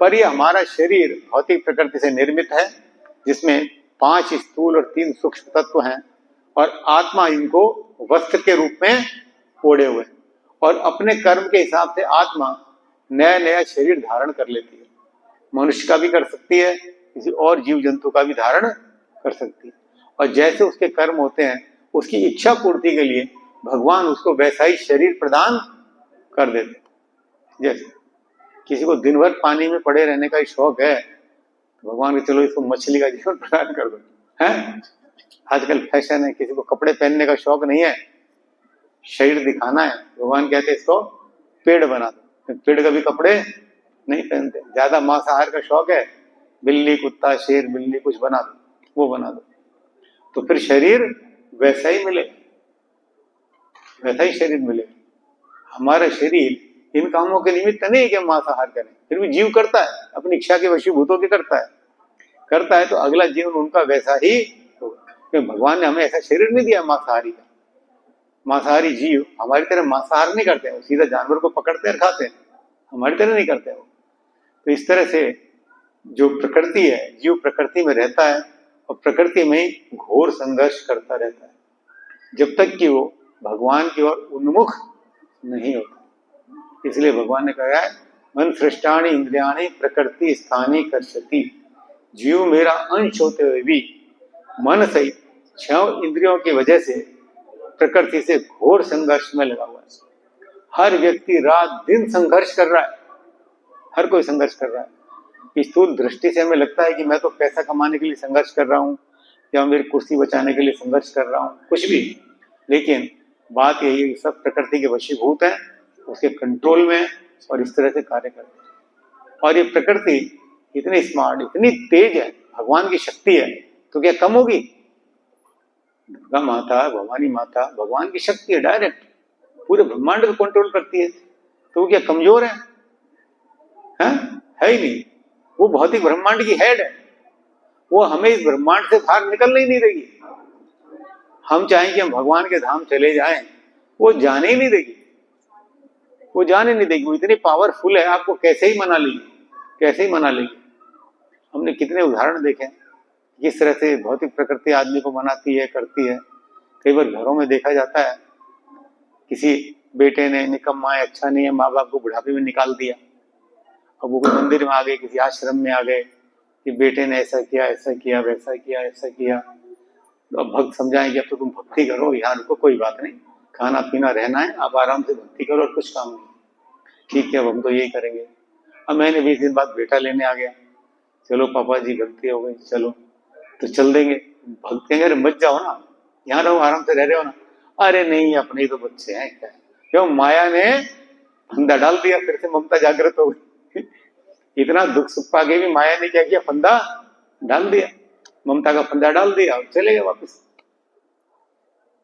पर ये हमारा शरीर भौतिक प्रकृति से निर्मित है, जिसमें 5 स्थूल और 3 सूक्ष्म तत्व हैं, और आत्मा इनको वस्त्र के रूप में ओढ़े हुए, और अपने कर्म के हिसाब से आत्मा नया नया शरीर धारण कर लेती है। मनुष्य का भी कर सकती है, किसी और जीव जंतु का भी धारण कर सकती है, और जैसे उसके कर्म होते हैं उसकी इच्छा पूर्ति के लिए भगवान उसको वैसा ही शरीर प्रदान कर देते। जैसे किसी को दिन भर पानी में पड़े रहने का शौक है, तो भगवान के चलो इसको मछली का जीवन प्रदान कर दो, है। आजकल फैशन है, किसी को कपड़े पहनने का शौक नहीं है, शरीर दिखाना है, भगवान कहते हैं इसको पेड़ बना दो। पेड़ कभी कपड़े नहीं पहनते। ज्यादा मांसाहार का शौक है, बिल्ली कुत्ता शेर बिल्ली कुछ बना दो, वो बना दो, तो फिर शरीर वैसा ही मिले, वैसा ही शरीर मिले। हमारा शरीर इन कामों के निमित्त नहीं है कि हम मांसाहार करें, फिर भी जीव करता है, अपनी इच्छा के वशीभूत होकर करता है, तो अगला जीवन उनका वैसा ही होगा। क्योंकि भगवान ने हमें ऐसा शरीर नहीं दिया मांसाहारी का। मांसाहारी जीव हमारी तरह मांसाहार नहीं करते हैं, सीधा जानवर को पकड़ते और खाते हैं, हमारी तरह नहीं करते वो। तो इस तरह से जो प्रकृति है, जीव प्रकृति में रहता है और प्रकृति में घोर संघर्ष करता रहता है, जब तक कि वो भगवान की ओर उन्मुख नहीं होता। इसलिए भगवान ने कहा है, मन सृष्टानि इंद्रियाणि प्रकृति स्थानी कर्षति। जीव मेरा अंश होते हुए भी मन सहित 6 इंद्रियों की वजह से प्रकृति से घोर संघर्ष में लगा हुआ है। हर व्यक्ति रात दिन संघर्ष कर रहा है, हर कोई संघर्ष कर रहा है। स्थूल दृष्टि से हमें लगता है कि मैं तो पैसा कमाने के लिए संघर्ष कर रहा हूँ, या मेरी कुर्सी बचाने के लिए संघर्ष कर रहा हूँ, कुछ भी। लेकिन बात यही है कि सब प्रकृति के वशीभूत है, उसके कंट्रोल में, और इस तरह से कार्य करते हैं। और ये प्रकृति इतनी स्मार्ट, इतनी तेज है, भगवान की शक्ति है, तो क्या कम होगी? दुर्गा माता, भवानी माता भगवान की शक्ति है, डायरेक्ट पूरे ब्रह्मांड को कंट्रोल करती है, तो वो क्या कमजोर है? है ही नहीं। वो भौतिक ब्रह्मांड की हेड है, वो हमें इस ब्रह्मांड से बाहर निकलने ही नहीं देगी। हम चाहें कि हम भगवान के धाम चले जाएं, वो जाने ही नहीं देगी, वो जाने नहीं देगी। वो इतनी पावरफुल है, आपको कैसे ही मना लेगी, कैसे ही मना लेगी। हमने कितने उदाहरण देखे किस तरह से भौतिक प्रकृति आदमी को मनाती है, करती है। कई बार घरों में देखा जाता है, किसी बेटे ने निकम्मा है, अच्छा नहीं है, माँ बाप को बुढ़ापे में निकाल दिया, अब वो कोई मंदिर में आ गए, किसी आश्रम में आ गए कि बेटे ने ऐसा किया, ऐसा किया, वैसा किया, ऐसा किया। तो अब भक्त समझाएंगे, अब तो तुम भक्ति करो, यहाँ रुको, कोई बात नहीं, खाना पीना रहना है, आप आराम से भक्ति करो और कुछ काम नहीं। ठीक है, अब हम तो यही करेंगे। अब महीने 20 दिन बाद बेटा लेने आ गया, चलो पापा जी गलती हो गई, चलो तो चल देंगे। भक्त कहेंगे अरे मत जाओ ना, यहाँ रहो, आराम से रह रहे हो ना। अरे नहीं, अपने ही तो बच्चे हैं, क्या क्यों? माया ने फंदा डाल दिया, फिर से ममता जागृत हो गई। इतना दुख सुख पाके भी माया ने क्या किया? फंदा डाल दिया, ममता का फंदा डाल दिया और चले गए वापस।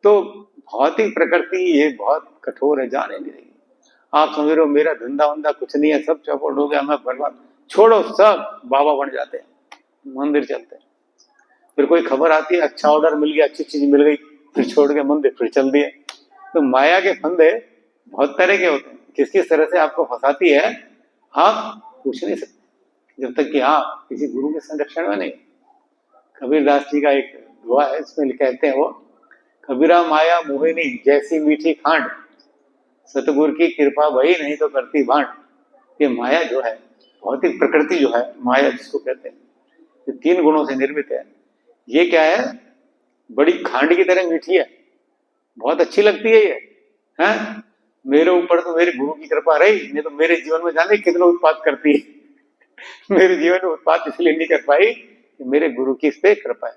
तो भौतिक प्रकृति ये बहुत कठोर है, जाने नहीं देगी। आप समझ रहे हो मेरा धंधा वंधा कुछ नहीं है, सब चौपट हो गया, मैं बर्बाद, छोड़ो, सब बाबा बन जाते हैं, मंदिर चलते हैं। फिर कोई खबर आती है, अच्छा ऑर्डर मिल गया, अच्छी चीज मिल गई, फिर छोड़ के मंदिर फिर चल दिए। तो माया के फंदे बहुत तरह के होते हैं, किस किस तरह से आपको फंसाती है आप पूछ नहीं सकते, जब तक कि आप किसी गुरु के संरक्षण में नहीं। कबीरदास जी का एक दुआ है, इसमें कहते हैं वो, कबीरा माया मोहिनी जैसी मीठी खांड, सतगुरु की कृपा वही नहीं तो करती भांड। ये माया जो है, भौतिक प्रकृति जो है, माया जिसको कहते हैं, ये 3 गुणों से निर्मित है। ये क्या है? बड़ी खांड की तरह मीठी है, बहुत अच्छी लगती है ये, हैं? मेरे ऊपर तो मेरे गुरु की कृपा रही, नहीं तो मेरे जीवन में जाने कितना उत्पाद करती है। मेरे जीवन में उत्पाद इसलिए नहीं कर पाई कि मेरे गुरु की इस पे कृपा है।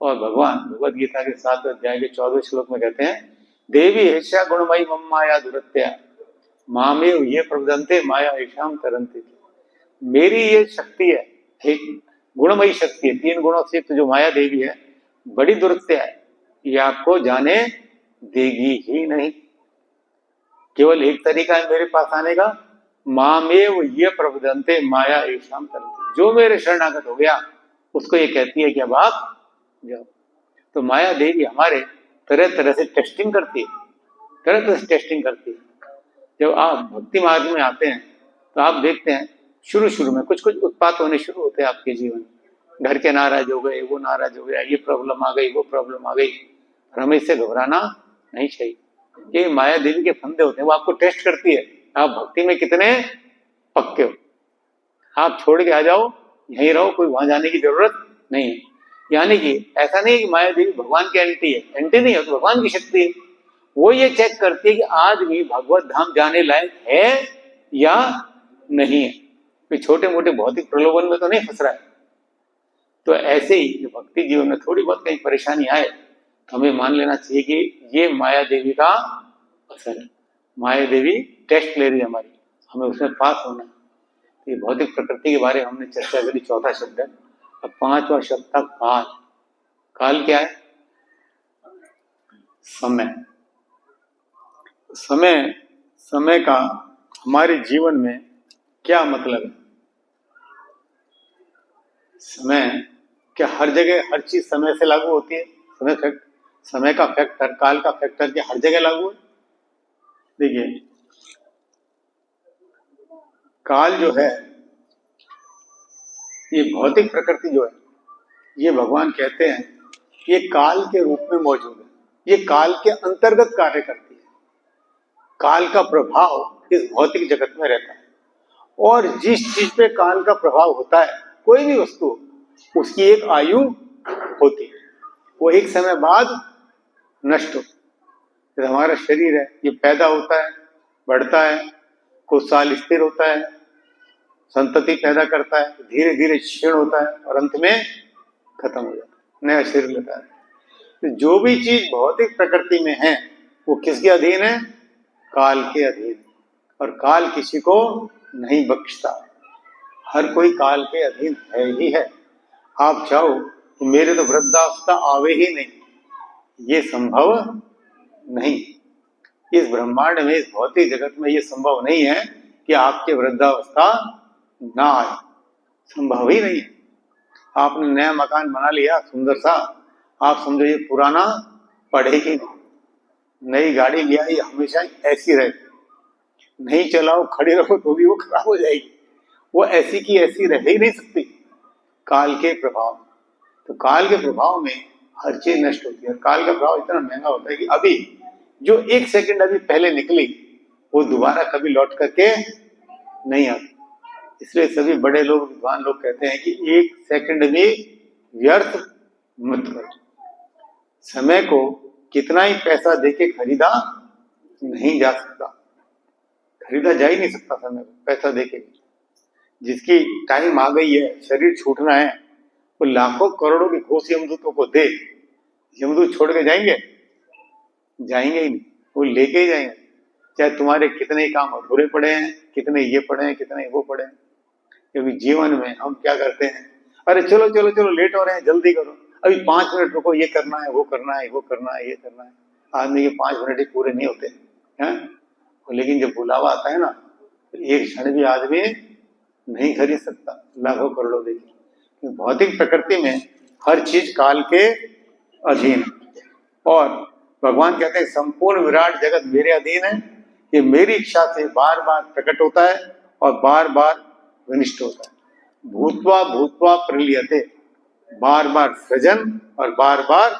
और भगवान भगवद गीता के 7 अध्याय के 14 श्लोक में कहते हैं, देवी ऐसा गुणमयी मम माया दुरत्या मामेव ये प्रवदन्ते माया ऐशाम तरन्ति। मेरी ये शक्ति है, एक गुणमयी शक्ति है, 3 गुणों से युक्त जो माया देवी है, बड़ी दुरत्या है, ये आपको जाने देगी ही नहीं। केवल एक तरीका है मेरे पास आने का, मामेव ये प्रवदन्ते माया ऐशाम तरन्ति। जो मेरे शरणागत हो गया उसको ये कहती है कि अब आप जाओ। तो माया देवी हमारे तरह तरह से टेस्टिंग करती है, तरह तरह से टेस्टिंग करती है। जब आप भक्ति मार्ग में आते हैं तो आप देखते हैं शुरू शुरू में कुछ कुछ उत्पात होने शुरू होते हैं आपके जीवन में। घर के नाराज हो गए, वो नाराज हो गया, ये प्रॉब्लम आ गई, वो प्रॉब्लम आ गई। और हमें इससे घबराना नहीं चाहिए। ये माया देवी के फंदे होते हैं, वो आपको टेस्ट करती है, आप भक्ति में कितने पक्के हो। आप छोड़ के आ जाओ, यहीं रहो, कोई वहां जाने की जरूरत नहीं है। यानी कि ऐसा नहीं है कि माया देवी भगवान की एंटी है, एंटी नहीं है, तो भगवान की शक्ति है। वो ये चेक करती है कि आदमी भगवत धाम जाने लायक है या नहीं है, कोई छोटे मोटे भौतिक प्रलोभन में तो नहीं फंस रहा है। तो ऐसे ही भक्ति जीवन में थोड़ी बहुत कहीं परेशानी आए तो हमें मान लेना चाहिए कि ये माया देवी का असर है, माया देवी टेस्ट ले रही है हमारी, हमें उसमें पास होना है। तो ये भौतिक प्रकृति के बारे में हमने चर्चा करी, 4था शब्द है। अब 5वां शब्द था काल। काल क्या है? समय। समय, समय का हमारे जीवन में क्या मतलब है? समय क्या हर जगह हर चीज समय से लागू होती है? समय का फैक्टर, काल का फैक्टर क्या हर जगह लागू है? देखिए, काल जो है, ये भौतिक प्रकृति जो है, ये भगवान कहते हैं ये काल के रूप में मौजूद है, ये काल के अंतर्गत कार्य करती है। काल का प्रभाव इस भौतिक जगत में रहता है, और जिस चीज पे काल का प्रभाव होता है, कोई भी वस्तु, उसकी एक आयु होती है, वो एक समय बाद नष्ट होता है। हमारा शरीर है, ये पैदा होता है, बढ़ता है, कुछ साल स्थिर होता है, संतति पैदा करता है, धीरे धीरे क्षीण होता है और अंत में खत्म हो जाता है, नया शरीर लेता है। तो जो भी चीज भौतिक प्रकृति में है वो किसके अधीन है? काल के अधीन। और काल किसी को नहीं बख्शता, हर कोई काल के अधीन है ही है। आप चाहो तो मेरे तो वृद्धावस्था आवे ही नहीं, ये संभव नहीं। इस ब्रह्मांड में, इस भौतिक जगत में ये संभव नहीं है कि आपके वृद्धावस्था ना आए, संभव ही नहीं है। आपने नया मकान बना लिया सुंदर सा, आप समझो ये पुराना पड़ेगी नहीं। नई गाड़ी लिया, ये हमेशा ऐसी रहे, नहीं चलाओ, खड़ी रहो तो भी वो खराब हो जाएगी, वो ऐसी की ऐसी रह ही नहीं सकती, काल के प्रभाव। तो काल के प्रभाव में हर चीज नष्ट होती है। काल का प्रभाव इतना महंगा होता है कि अभी जो 1 सेकंड अभी पहले निकली वो दोबारा कभी लौट करके नहीं आती। इसलिए सभी बड़े लोग, विद्वान लोग कहते हैं कि 1 सेकंड भी व्यर्थ मत करो। समय को कितना ही पैसा देके खरीदा नहीं जा सकता, खरीदा जा ही नहीं सकता समय को पैसा देके। जिसकी टाइम आ गई है, शरीर छूटना है, वो लाखों करोड़ों की घूस यमदूतों को दे, यमदूत छोड़ के जाएंगे? जाएंगे ही नहीं, वो लेके ही जाएंगे, चाहे तुम्हारे कितने काम अधूरे पड़े हैं, कितने ये पड़े हैं, कितने वो पड़े हैं। क्योंकि जीवन में हम क्या करते हैं, अरे चलो चलो चलो लेट हो रहे हैं, जल्दी करो, अभी 5 मिनट रुको, ये करना है, वो करना है, वो करना है, ये करना है। आदमी के 5 मिनट ही पूरे नहीं होते हैं। लेकिन जब बुलावा आता है ना, तो एक क्षण भी आदमी नहीं खरीद सकता लाखों करोड़ों देके। भौतिक प्रकृति में हर चीज काल के अधीन है। और भगवान कहते हैं संपूर्ण विराट जगत मेरे अधीन है, ये मेरी इच्छा से बार बार प्रकट होता है और बार बार विनिष्ट होता है। भूत्वा भूत्वा प्रलीयते, बार बार सृजन और बार बार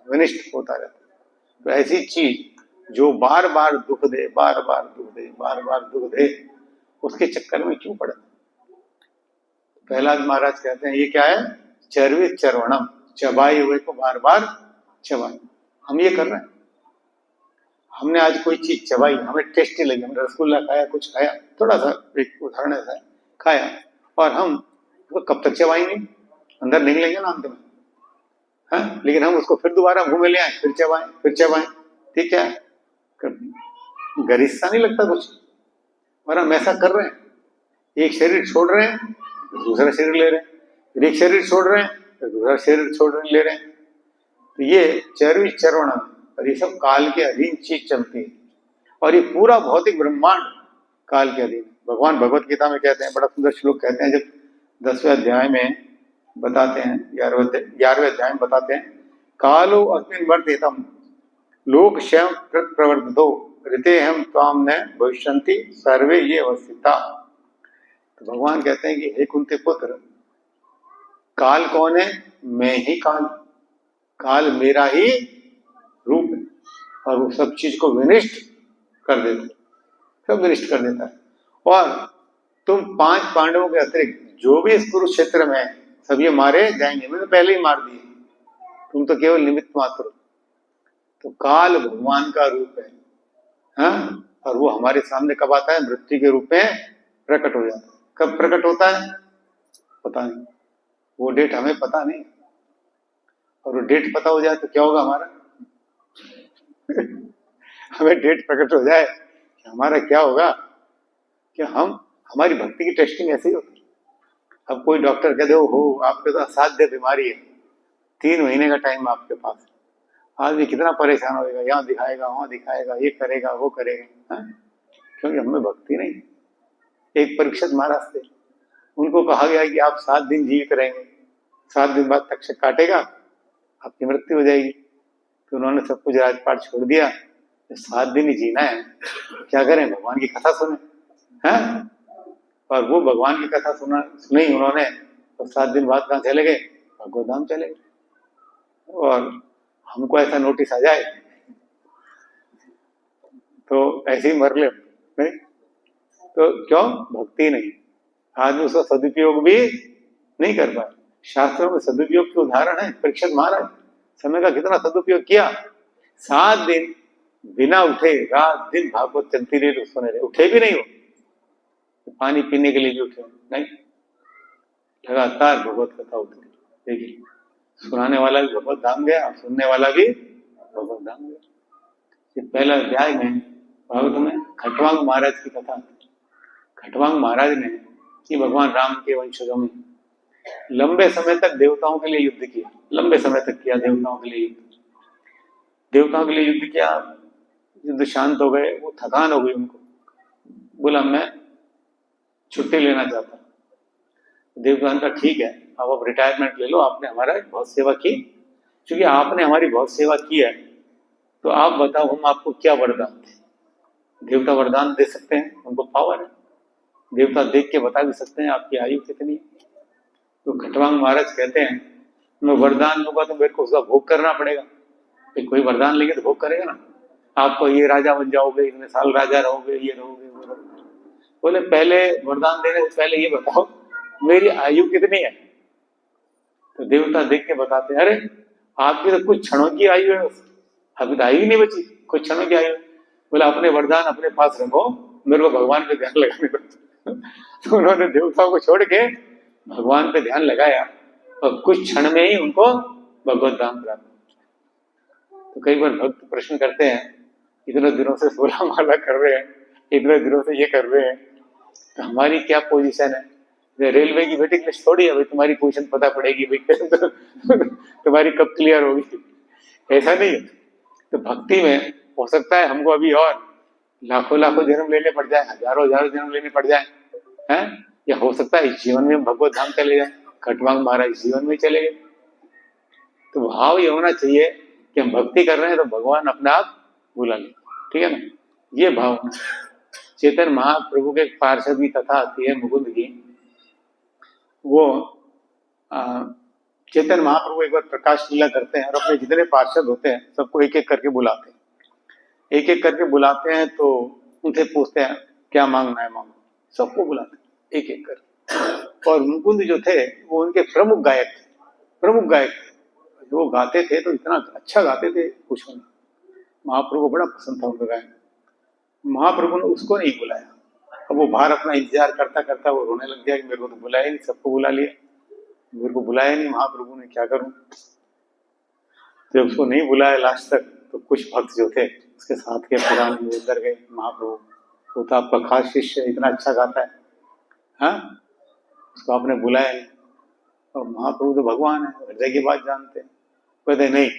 विनिष्ट होता रहता है। तो ऐसी चीज जो बार बार दुख दे, बार बार दुख दे, बार बार दुख दे, उसके चक्कर में क्यों पड़े? प्रहलाद महाराज कहते हैं ये क्या है? चर्वित चर्वणम, चबाए हुए को बार बार चबाए। हम ये कर रहे हैं। हमने आज कोई चीज चबाई, हमें टेस्टी लगी, हमने रसगुल्ला खाया, कुछ खाया, थोड़ा सा एक उदाहरण ऐसा है, खाया, और हम तो कब तक चबाएंगे? अंदर निकलेंगे ना अंत में, हाँ? लेकिन हम उसको फिर दोबारा मुंह में ले आए, फिर चबाएं, फिर चबाएं, ठीक है? गरिस्सा नहीं लगता कुछ, और हम ऐसा कर रहे हैं। एक शरीर छोड़ रहे हैं, दूसरा शरीर ले रहे हैं, फिर एक शरीर छोड़ रहे हैं, फिर दूसरा शरीर ले रहे हैं। तो ये चर्वी चरवण, और ये सब काल के अधीन चीज चलती है, और ये पूरा भौतिक ब्रह्मांड काल के अधीन। भगवान भगवत गीता में कहते हैं, बड़ा सुंदर श्लोक कहते हैं, जब 10वें अध्याय में बताते हैं, 11वें अध्याय में बताते हैं, कालो अस्मिन् वर्तेतम लोक क्षय प्रवर्तितो ऋते हम त्वाम न भविष्यन्ति सर्वे ये अवस्थिता। तो भगवान कहते हैं कि हे कुंती पुत्र, काल कौन है? मैं ही काल, काल मेरा ही रूप है, और वो सब चीज को विनिष्ट कर देता है, सब विनिष्ट कर देता है। और तुम 5 पांडवों के अतिरिक्त जो भी इस कुरुक्षेत्र में है, सब ये मारे जाएंगे, मैंने पहले ही मार दिए, तुम तो केवल निमित्त मात्र हो। तो काल भगवान का रूप है, हाँ? और वो हमारे सामने कब आता है? मृत्यु के रूप में प्रकट हो जाता है। कब प्रकट होता है पता नहीं, वो डेट हमें पता नहीं, और वो डेट पता हो जाए तो क्या होगा हमारा? हमें डेट प्रकट हो जाए, हमारा क्या होगा? कि हमारी भक्ति की टेस्टिंग ऐसी होती है। अब कोई डॉक्टर कह दे, हो आपके तो असाध्य बीमारी है, 3 महीने का टाइम आपके पास, आदमी कितना परेशान होगा, यहाँ दिखाएगा, वहां दिखाएगा, ये करेगा, वो करेगा, हाँ? क्योंकि हमें भक्ति नहीं। एक परीक्षित महाराज थे, उनको कहा गया कि आप 7 दिन जीवित रहेंगे, 7 दिन बाद तक्षक काटेगा, आपकी मृत्यु हो जाएगी। तो उन्होंने सब कुछ राजपाट छोड़ दिया, 7 दिन ही जीना है, क्या करें? भगवान की कथा सुने, हैं? और वो भगवान की कथा सुनी उन्होंने, तो 7 दिन बाद कहाँ चले गए? भगवत धाम चले गए। और हमको ऐसा नोटिस आ जाए तो ऐसे ही मर ले, नहीं? तो क्यों? भक्ति नहीं, आदमी उसका सदुपयोग भी नहीं कर पाए। शास्त्रों में सदुपयोग के उदाहरण है। परीक्षित महाराज समय का कितना सदुपयोग किया, 7 दिन बिना उठे, रात दिन भागवत चलती रही, तो सुने रहे, उठे भी नहीं हो, पानी पीने के लिए भी उठे नहीं, लगातार भगवत कथा होती। देखिए, सुनाने वाला भी भगवत धाम गया, सुनने वाला भी भगवत धाम गया। पहला अध्याय में भागवत में खटवांग महाराज की कथा। खटवांग महाराज ने कि भगवान राम के वंशजों में लंबे समय तक देवताओं के लिए युद्ध किया, लंबे समय तक किया देवताओं के लिए युद्ध, देवताओं के लिए युद्ध किया, युद्ध शांत हो गए, वो थकान हो गई उनको, बोला मैं छुट्टी लेना चाहता हूँ। देवता का ठीक है, अब रिटायरमेंट ले लो, आपने हमारा बहुत सेवा की, क्योंकि आपने हमारी बहुत सेवा की है, तो आप बताओ हम आपको क्या वरदान दें? देवता वरदान दे सकते हैं, उनको पावर है, देवता देख के बता भी सकते हैं आपकी आयु कितनी है। तो खटवांग महाराज कहते हैं मैं वरदान लूंगा तो मेरे को उसका भोग करना पड़ेगा। फिर कोई वरदान लेंगे तो भोग करेगा ना, आपको ये राजा बन जाओगे, इतने साल राजा रहोगे, ये रहोगे, वो रहोगे। बोले पहले वरदान देने से पहले ये बताओ मेरी आयु कितनी है? तो देवता देख के बताते हैं, अरे आपकी तो कुछ क्षणों की आयु है, अभी तो आयु नहीं बची, कुछ क्षणों की आयु। बोला अपने वरदान अपने पास रखो, मेरे को भगवान पे ध्यान लगाने दो। तो उन्होंने देवताओं को छोड़ के भगवान पे ध्यान लगाया, और कुछ क्षण में ही उनको भगवत धाम प्राप्त। तो कई बार भक्त प्रश्न करते हैं, इतने दिनों से 16 माला कर रहे हैं, इतने दिनों से ये कर रहे हैं, तो हमारी क्या पोजीशन है? रेलवे की वेटिंग लिस्ट थोड़ी है भाई, तुम्हारी पोजीशन पता पड़ेगी भाई, तुम्हारी कब क्लियर होगी, ऐसा नहीं है। तो भक्ति में हो सकता है हमको अभी और लाखों लाखों जन्म लेने पड़ जाए, हजारों हजारों जन्म लेने पड़ जाए, हैं? या हो सकता है इस जीवन में हम भगवत धाम चले जाए। खटवांग महाराज इस जीवन में चले गए। तो भाव ये होना चाहिए कि हम भक्ति कर रहे हैं तो भगवान अपने आप बुला ले, ठीक है ना? ये भाव। चेतन महाप्रभु के पार्षद की कथा आती है मुकुंद की, वो चैतन्य महाप्रभु एक बार प्रकाश लीला करते हैं और अपने जितने पार्षद होते हैं सबको एक एक करके बुलाते हैं। एक एक करके बुलाते हैं तो उनसे पूछते हैं क्या मांगना है मांगो। सबको बुलाते हैं एक एक कर। और मुकुंद जो थे वो उनके प्रमुख गायक थे, प्रमुख गायक थे। जो गाते थे तो इतना अच्छा गाते थे कुछ नहीं। महाप्रभु को बड़ा पसंद था उनका गायन। महाप्रभु ने उसको नहीं बुलाया। अब वो बाहर अपना इंतजार करता करता वो रोने लग गया कि मेरे को तो बुलाया नहीं, सबको बुला लिया, मेरे को बुलाया नहीं महाप्रभु ने, क्या करूं। जब उसको नहीं बुलाया लास्ट तक तो कुछ भक्त जो थे उसके साथ के पुराने वो अंदर गए, महाप्रभु वो तो आपका खास शिष्य इतना अच्छा गाता है, हाँ उसको आपने बुलाया नहीं। और महाप्रभु तो भगवान है, हृदय की बात जानते हैं। कहते नहीं,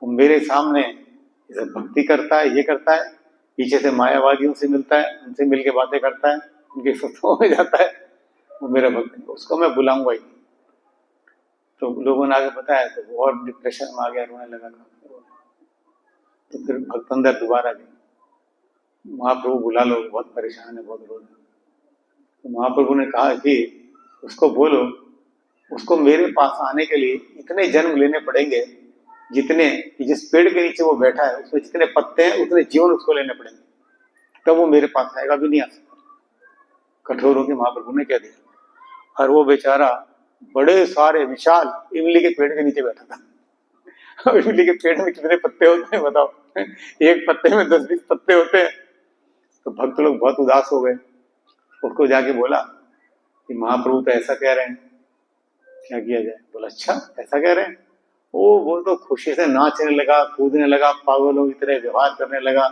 वो मेरे सामने ये भक्ति करता है, ये करता है, पीछे से मायावादियों से मिलता है, उनसे मिलके बातें करता है, उनके सत्संगों में जाता है, वो मेरा भक्त है, उसको मैं बुलाऊंगा ही। तो लोगों ने आगे बताया तो वो और डिप्रेशन में आ गया, रोने लगा। तो फिर भक्त अंदर दोबारा गए, महाप्रभु बुला लो, बहुत परेशान है, बहुत रो रहे। तो महाप्रभु ने कहा कि उसको बोलो, उसको मेरे पास आने के लिए इतने जन्म लेने पड़ेंगे जितने कि जिस पेड़ के नीचे वो बैठा है उसमें जितने पत्ते हैं उतने जीवन उसको लेने पड़ेंगे, तब वो मेरे पास आएगा, भी नहीं आ सकता। कठोर होकर महाप्रभु ने कह दिया। और वो बेचारा बड़े सारे विशाल इमली के पेड़ के नीचे बैठा था। इमली के पेड़ में कितने पत्ते होते हैं बताओ, एक पत्ते में 10-20 पत्ते होते हैं। तो भक्त लोग बहुत उदास हो गए। उसको जाके बोला कि महाप्रभु तो ऐसा कह रहे हैं, क्या किया जाए। बोला अच्छा ऐसा कह रहे हैं। वो तो खुशी से नाचने लगा, कूदने लगा, पागलों की तरह व्यवहार करने लगा।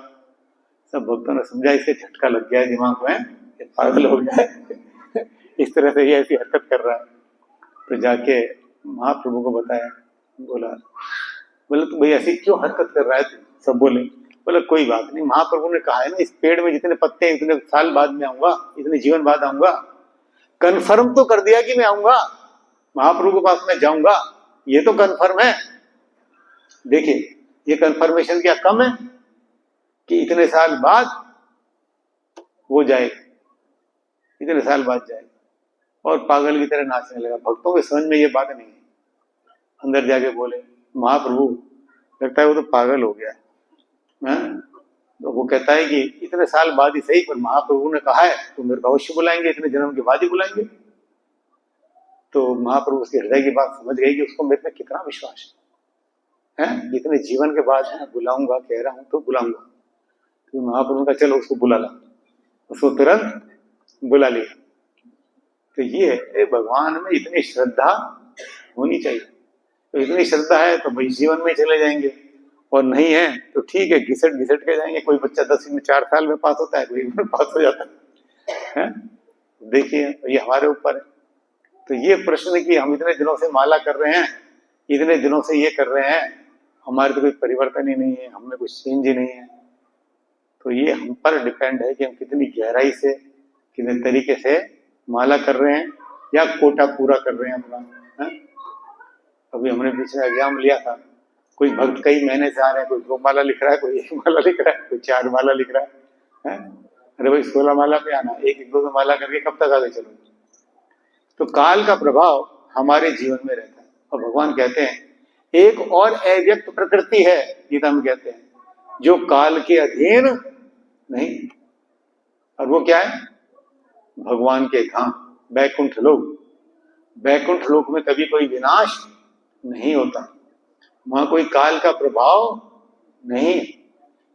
सब भक्तों ने समझा इसके झटका लग गया है दिमाग में, पागल हो गया है, इस तरह से ये ऐसी हरकत कर रहा है। तो जाके महाप्रभु को बताया। बोला तो भाई ऐसी क्यों हरकत कर रहा है तू। सब बोले। बोला कोई बात नहीं, महाप्रभु ने कहा है ना इस पेड़ में जितने पत्ते हैं इतने साल बाद में आऊंगा, इतने जीवन बाद आऊंगा। कन्फर्म तो कर दिया कि मैं आऊंगा, महाप्रभु के पास मैं जाऊंगा, ये तो कन्फर्म है। देखिए ये कन्फर्मेशन क्या कम है कि इतने साल बाद वो जाएगा, इतने साल बाद जाएगा। और पागल की तरह नाचने लगा। भक्तों के समझ में ये बात नहीं है। अंदर जाके बोले महाप्रभु लगता है वो तो पागल हो गया है। तो वो कहता है कि इतने साल बाद ही सही, पर महाप्रभु ने कहा है तो मेरे को अवश्य बुलाएंगे, इतने जन्म के बाद ही बुलाएंगे। तो महाप्रभु उसके हृदय की बात समझ गई कि उसको मेरे पे कितना विश्वास है, इतने जीवन के बाद मैं बुलाऊंगा, कह रहा हूं तो बुलाऊंगा। तो महाप्रभु का चलो उसको बुला ला, उसको तुरंत बुला लिया। तो ये भगवान में इतनी श्रद्धा होनी चाहिए। तो इतनी श्रद्धा है तो भाई जीवन में चले जाएंगे, और नहीं है तो ठीक है घिसट घिसट के जाएंगे। कोई बच्चा 10 में 4 साल में पास होता है, कोई में पास हो जाता है। देखिए ये हमारे ऊपर है। तो ये प्रश्न कि हम इतने दिनों से माला कर रहे हैं, इतने दिनों से ये कर रहे हैं, हमारे तो कोई परिवर्तन ही नहीं है, हमें कुछ चेंज ही नहीं है। तो ये हम पर डिपेंड है कि हम कितनी गहराई से, कितने तरीके से माला कर रहे हैं या कोटा पूरा कर रहे हैं अपना। अभी हमने पिछले एग्जाम लिया था, कोई भक्त कई महीने से आ रहे हैं, कोई 2 माला लिख रहा है, कोई 1 माला लिख रहा है, कोई 4 माला लिख रहा है। अरे भाई 16 माला पे आना, 1-2 माला करके कब तक आगे चलोगे। तो काल का प्रभाव हमारे जीवन में रहता है। और भगवान कहते हैं एक और अव्यक्त प्रकृति है, गीता में कहते हैं, जो काल के अधीन नहीं। और वो क्या है? भगवान के धाम, बैकुंठ लोक। बैकुंठ लोक में कभी कोई विनाश नहीं होता, वहां कोई काल का प्रभाव नहीं।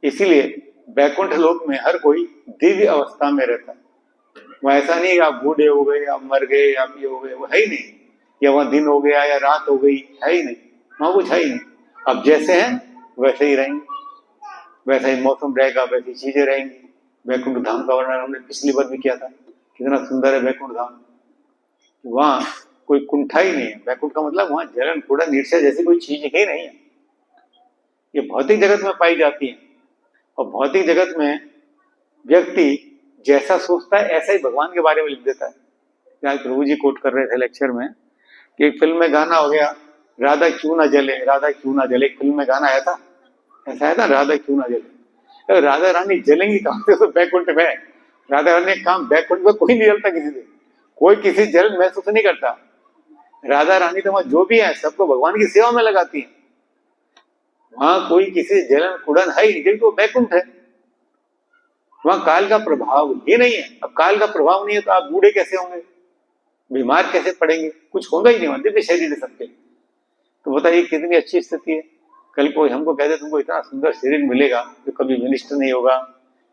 इसीलिए बैकुंठ लोक में हर कोई दिव्य अवस्था में रहता है। वहां ऐसा नहीं आप बूढ़े हो गए, आप मर गए, आप ये हो गए, वो है ही नहीं। या वहां दिन हो गया या रात हो गई, है ही नहीं, वहां कुछ है ही नहीं। अब जैसे हैं वैसे ही रहेंगे, वैसा ही मौसम रहेगा, वैसी चीजें रहेंगी। बैकुंठ धाम का वर्णन हमने पिछली बार भी किया था, कितना सुंदर है बैकुंठ धाम। वहां कोई कुंठा ही नहीं है। बैकुंठ का मतलब वहां जलन कूड़ा निरसा जैसी कोई चीज ही नहीं है। ये भौतिक जगत में पाई जाती है, और भौतिक जगत में व्यक्ति जैसा सोचता है ऐसा ही भगवान के बारे में लिख देता है। आज प्रभु जी कोट कर रहे थे लेक्चर में कि एक फिल्म में गाना हो गया, राधा क्यों ना जले, राधा क्यों ना जले। एक फिल्म में गाना आया था, ऐसा है ना, राधा क्यों ना जले। राधा रानी जलेंगी कहां से? तो बैकुंठ में। राधा रानी काम बैकुंठ में कोई नहीं जलता किसी से, कोई किसी जल महसूस नहीं करता। राधा रानी तो वहां जो भी है सबको भगवान की सेवा में लगाती है। वहां कोई किसी जलन कुड़न है ही नहीं, क्योंकि वो बैकुंठ है। वहां काल का प्रभाव ही नहीं है। अब काल का प्रभाव नहीं है तो आप बूढ़े कैसे होंगे, बीमार कैसे पड़ेंगे, कुछ होगा ही नहीं। वहां दिव्य शरीर है सबके। तो बताइए कितनी अच्छी स्थिति है। कल कोई हमको कहते तुमको इतना सुंदर शरीर मिलेगा जो कभी विनिष्ट नहीं होगा,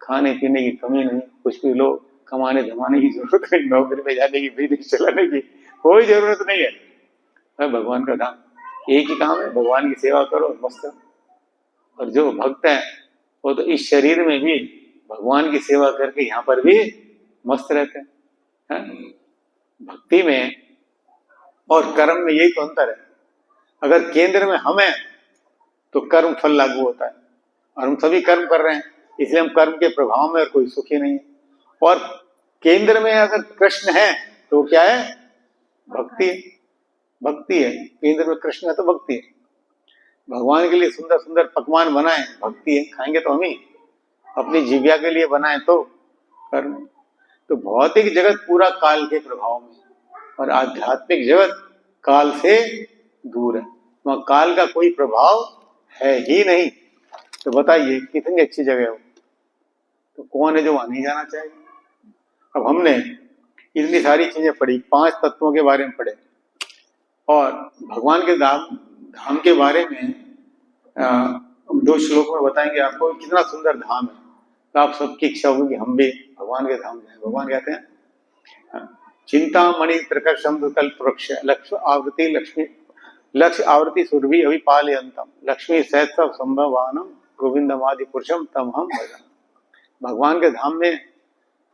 खाने पीने की कमी नहीं, कुछ भी लो, कमाने धमाने की जरूरत नहीं, नौकरी पे जाने की, बिजनेस चलाने की कोई जरूरत नहीं है। भगवान का धाम एक ही काम है, भगवान की सेवा करो मस्त। और जो भक्त है वो तो इस शरीर में भी भगवान की सेवा करके यहाँ पर भी मस्त रहते हैं। भक्ति में और कर्म में यही तो अंतर है। अगर केंद्र में हम हैं तो कर्म फल लागू होता है, और हम सभी कर्म कर रहे हैं, इसलिए हम कर्म के प्रभाव में और कोई सुखी नहीं है। और केंद्र में अगर कृष्ण है तो क्या है, भक्ति है। भक्ति है, केंद्र में कृष्ण है तो भक्ति है। भगवान के लिए सुंदर सुंदर पकवान बनाए, भक्ति है। खाएंगे तो हम ही, अपनी जीविया के लिए बनाए तो कर्म। तो भौतिक जगत पूरा काल के प्रभाव में, और आध्यात्मिक जगत काल से दूर है। वहां काल का कोई प्रभाव है ही नहीं। तो बताइए कितनी अच्छी जगह हो। तो कौन है जो वहां नहीं जाना चाहेगा। अब हमने इतनी सारी चीजें पढ़ी, 5 तत्वों के बारे में पढ़े, और भगवान के धाम के बारे में 2 श्लोक में बताएंगे आपको कितना सुंदर धाम है। तो आप सबकी इच्छा होगी कि हम भी भगवान के धाम जाए। भगवान कहते हैं चिंतामणि प्रकर्षम कल्प वृक्ष लक्ष्य आवृत्ति लक्ष्मी लक्ष्य आवृत्ति सुरभि अभिपालयंतम लक्ष्मी सहस्र संभवानम गोविंदमादि पुरुषम तम हम भजन। भगवान के धाम में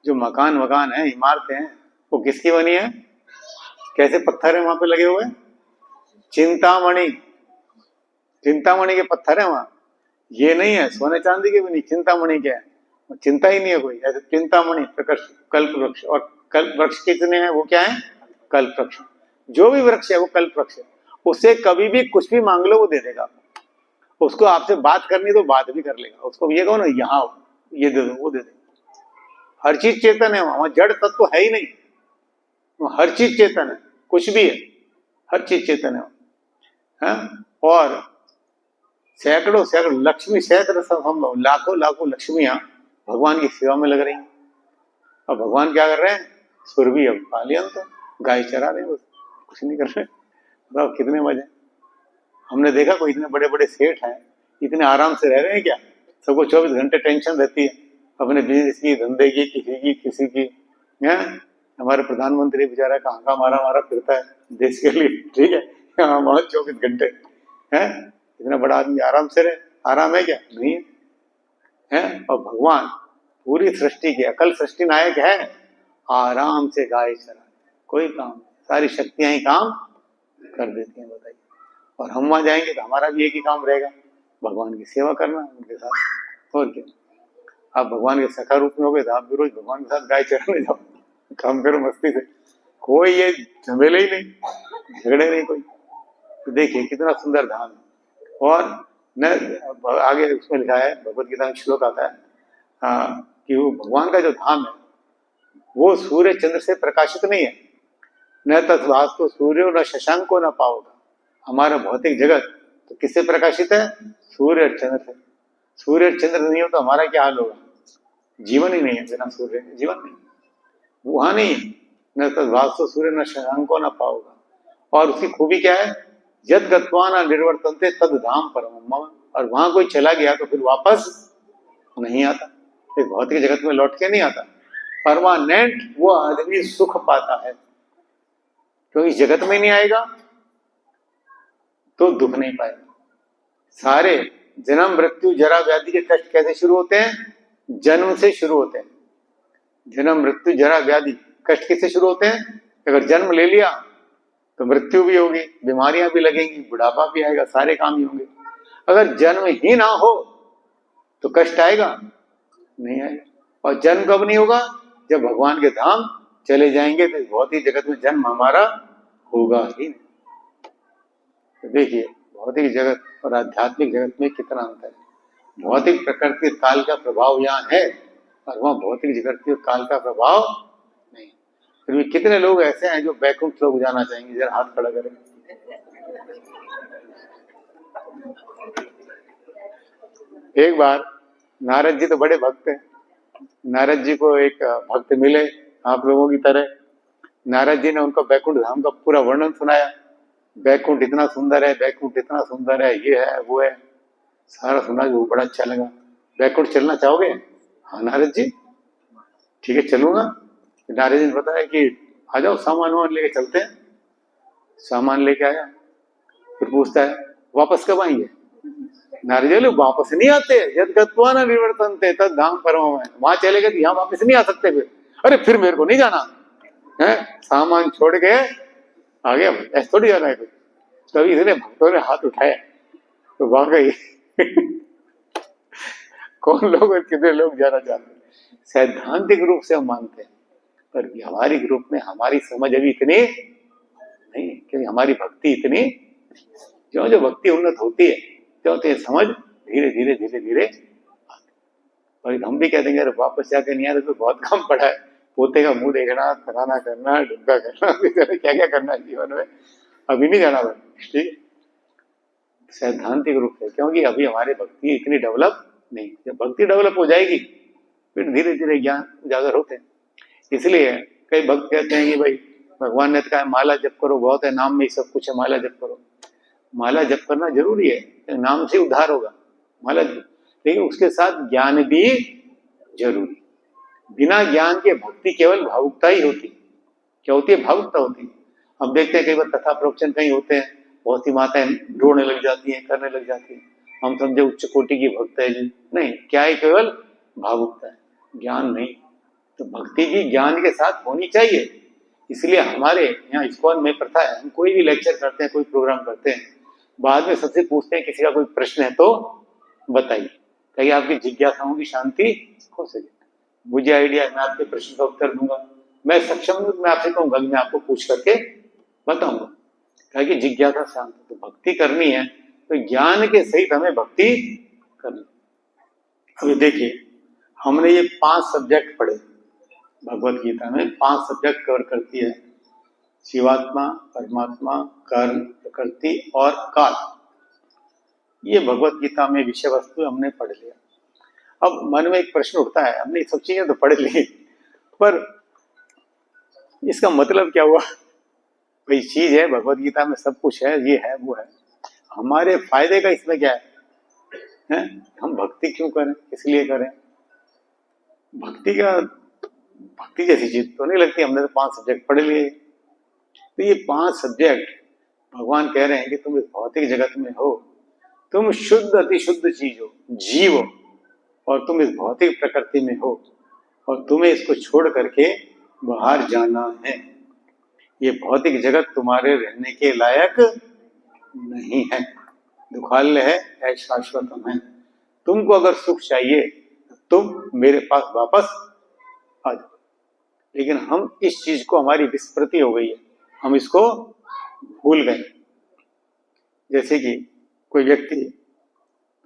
जो मकान वकान है, इमारतें हैं, वो किसकी बनी है, कैसे पत्थर है वहां पे लगे हुए, चिंतामणि, चिंतामणि के पत्थर है वहां। ये नहीं है सोने चांदी के भी नहीं, चिंतामणि क्या है, चिंता ही नहीं है कोई। ऐसे चिंतामणि प्रकर्ष कल्प वृक्ष, और कल्प वृक्ष कितने हैं, वो क्या है, कल्प वृक्ष। जो भी वृक्ष है वो कल्प वृक्ष है। उससे कभी भी कुछ भी मांग लो वो दे देगा। उसको आपसे बात करनी तो बात भी कर लेगा। उसको ये कहो ना, यहाँ ये दे दो, वो दे देगा। हर चीज चेतन है वहां, जड़ तत्व तो है ही नहीं। हर चीज चेतन है, कुछ भी है, हर चीज चेतन है। और सैकड़ों सैकड़ों लक्ष्मी सहस्त्र संभव, लाखों लाखों लक्ष्मियां भगवान की सेवा में लग रही हैं। और भगवान क्या कर रहे हैं, सुरभि अब पालियन, तो गाय चरा रहे हैं, कुछ नहीं कर रहे। बताओ कितने मजे। हमने देखा कोई इतने बड़े बड़े सेठ हैं, इतने आराम से रह रहे हैं क्या। सबको 24 घंटे टेंशन रहती है अपने बिजनेस की, धंधे की, किसी की है। हमारे प्रधानमंत्री बेचारा कहाँ का मारा मारा फिरता है देश के लिए, ठीक है, वहां 24 घंटे है। इतना बड़ा आदमी आराम से रहे, आराम है क्या, नहीं है। और भगवान पूरी सृष्टि के अकल सृष्टि नायक है, आराम से गाय चरा, कोई काम, सारी शक्तियां ही काम कर देती हैं। बताइए, और हम वहां जाएंगे तो हमारा भी एक ही काम रहेगा, भगवान की सेवा करना उनके साथ, और क्या। आप भगवान के सखा रूप में हो गए तो आप भी रोज भगवान के साथ गाय चराने जाओ, काम करो मस्ती से, कोई ये झमेले ही नहीं, झगड़े नहीं कोई। तो देखिए कितना सुंदर धाम है। और न आगे उसमें लिखा है, भगवत गीता में श्लोक आता है कि वो भगवान का जो धाम है वो सूर्य चंद्र से प्रकाशित नहीं है। न तत्वास्तु सूर्यो न शशांको न पाओगा। हमारा भौतिक जगत तो किससे प्रकाशित है, सूर्य और चंद्र से। सूर्य और चंद्र नहीं हो तो हमारा क्या हाल होगा, जीवन ही नहीं है, बिना सूर्य के जीवन नहीं, वहां नहीं है। न तत्वास्तु सूर्य न शशांको न पाओगा। और उसकी खूबी क्या है, यद गत्वा न निर्वर्तन्ते तद धाम परम मम। और वहां कोई चला गया तो फिर वापस नहीं आता, फिर भौतिक जगत में लौट के नहीं आता। परमानेंट वो आदमी सुख पाता है, क्योंकि इस जगत में नहीं आएगा तो दुख नहीं पाएगा। सारे जन्म मृत्यु जरा व्याधि के कष्ट कैसे शुरू होते हैं, जन्म से शुरू होते हैं। जन्म मृत्यु जरा व्याधि कष्ट किससे शुरू होते हैं, अगर जन्म ले लिया तो मृत्यु भी होगी, बीमारियां भी लगेंगी, बुढ़ापा भी आएगा, सारे काम ही होंगे। अगर जन्म ही ना हो तो कष्ट आएगा, नहीं आएगा। और जन्म कब नहीं होगा, जब भगवान के धाम चले जाएंगे तो भौतिक जगत में जन्म हमारा होगा ही नहीं। तो देखिए भौतिक जगत और आध्यात्मिक जगत में कितना अंतर है। भौतिक प्रकृति काल का प्रभाव यहाँ है, और वहां भौतिक जगत के काल का प्रभाव नहीं। फिर भी कितने लोग ऐसे हैं जो बैकुंठ लोग जाना चाहेंगे? जरा हाथ खड़ा करें। एक बार नारद जी तो बड़े भक्त हैं। नारद जी को एक भक्त मिले आप लोगों की तरह। नारद जी ने उनको बैकुंठ धाम का पूरा वर्णन सुनाया। बैकुंठ इतना सुंदर है, बैकुंठ इतना सुंदर है, ये है वो है, सारा सुना। वो बड़ा अच्छा लगा। बैकुंठ चलना चाहोगे? हाँ नारद जी, ठीक है चलूंगा। नारद जी ने बताया कि आ जाओ, सामान वामान लेके चलते हैं। सामान लेके आया। फिर पूछता है वापस कब आएंगे? नारद जी लोग वापस नहीं आते। यद गत्वा न निवर्तन्ते तद धाम परमम है। वहां चले गए तो यहाँ वापस नहीं आ सकते। फिर अरे फिर मेरे को नहीं जाना है, सामान छोड़ के आ गया, ऐसे थोड़ी जाना है। फिर तभी इसने भक्तों ने हाथ उठाया। तो वाकई कौन लोग और कितने लोग जाना चाहते हैं? सैद्धांतिक रूप से हम मानते हैं, पर व्यवहारिक रूप में हमारी समझ अभी इतनी नहीं, क्योंकि हमारी भक्ति इतनी, जो जो भक्ति उन्नत होती है तो ये समझ धीरे धीरे धीरे धीरे आती। और हम भी कह देंगे अरे वापस जाकर नहीं आ रहे तो बहुत काम पड़ा है, पोते का मुंह देखना, फलाना करना, डुबका करना, क्या क्या करना है जीवन में, अभी नहीं जाना भाई। ठीक है, सैद्धांतिक रूप से, क्योंकि अभी हमारी भक्ति इतनी डेवलप नहीं। जब भक्ति डेवलप हो जाएगी फिर धीरे धीरे ज्ञान उजागर होते हैं। इसलिए कई भक्त कहते हैं कि भाई भगवान ने तो कहा माला जप करो, बहुत है, नाम में ही सब कुछ है, माला जप करो। माला जप करना जरूरी है, नाम से उद्धार होगा, माला जप, लेकिन उसके साथ ज्ञान भी जरूरी। बिना ज्ञान के भक्ति केवल भावुकता ही होती। क्या होती है? भावुकता होती है। हम देखते हैं कई बार कथा प्रवचन कहीं होते हैं, बहुत सी माताएं रोने लग जाती हैं, करने लग जाती हैं, हम समझे उच्च कोटि की भक्त है जी। नहीं, क्या है? केवल भावुकता है, ज्ञान नहीं। तो भक्ति भी ज्ञान के साथ होनी चाहिए। इसलिए हमारे यहाँ इस्कॉन में प्रथा है, हम कोई भी लेक्चर करते हैं, कोई प्रोग्राम करते हैं, बाद में सबसे पूछते हैं किसी का कोई प्रश्न है तो बताइए, ताकि आपकी जिज्ञासाओं की शांति हो सके। मुझे आइडिया है, मैं आपके प्रश्न का उत्तर दूंगा, मैं सक्षम हूं, मैं आपसे कहूंगा कि मैं आपको पूछ करके बताऊंगा, ताकि जिज्ञासा शांत। तो भक्ति करनी है तो ज्ञान के सहित हमें भक्ति करनी। अभी देखिए, हमने ये 5 सब्जेक्ट पढ़े भगवत गीता में, 5 सब्जेक्ट कवर करती है, शिवात्मा, परमात्मा, कर्म, प्रकृति और काल। ये भगवत गीता में विषय वस्तु हमने पढ़ लिया। अब मन में एक प्रश्न उठता है, हमने सब चीजें तो पढ़ ली, पर इसका मतलब क्या हुआ? कोई चीज है भगवत गीता में, सब कुछ है, ये है वो है, हमारे फायदे का इसमें क्या है? हम भक्ति क्यों करें, इसलिए करें। भक्ति जैसी चीज तो नहीं लगती, हमने तो 5 सब्जेक्ट पढ़ लिए। तो ये 5 सब्जेक्ट भगवान कह रहे हैं कि तुम इस भौतिक जगत में हो, तुम शुद्ध अति शुद्ध चीज हो, जीव हो, और तुम इस भौतिक प्रकृति में हो, और तुम्हें इसको छोड़ करके बाहर जाना है। ये भौतिक जगत तुम्हारे रहने के लायक नहीं है, दुखालय है, शाश्वतम है। तुमको अगर सुख चाहिए तो तुम मेरे पास वापस आ जाओ। लेकिन हम इस चीज को, हमारी विस्मृति हो गई है, हम इसको भूल गए। जैसे कि कोई व्यक्ति,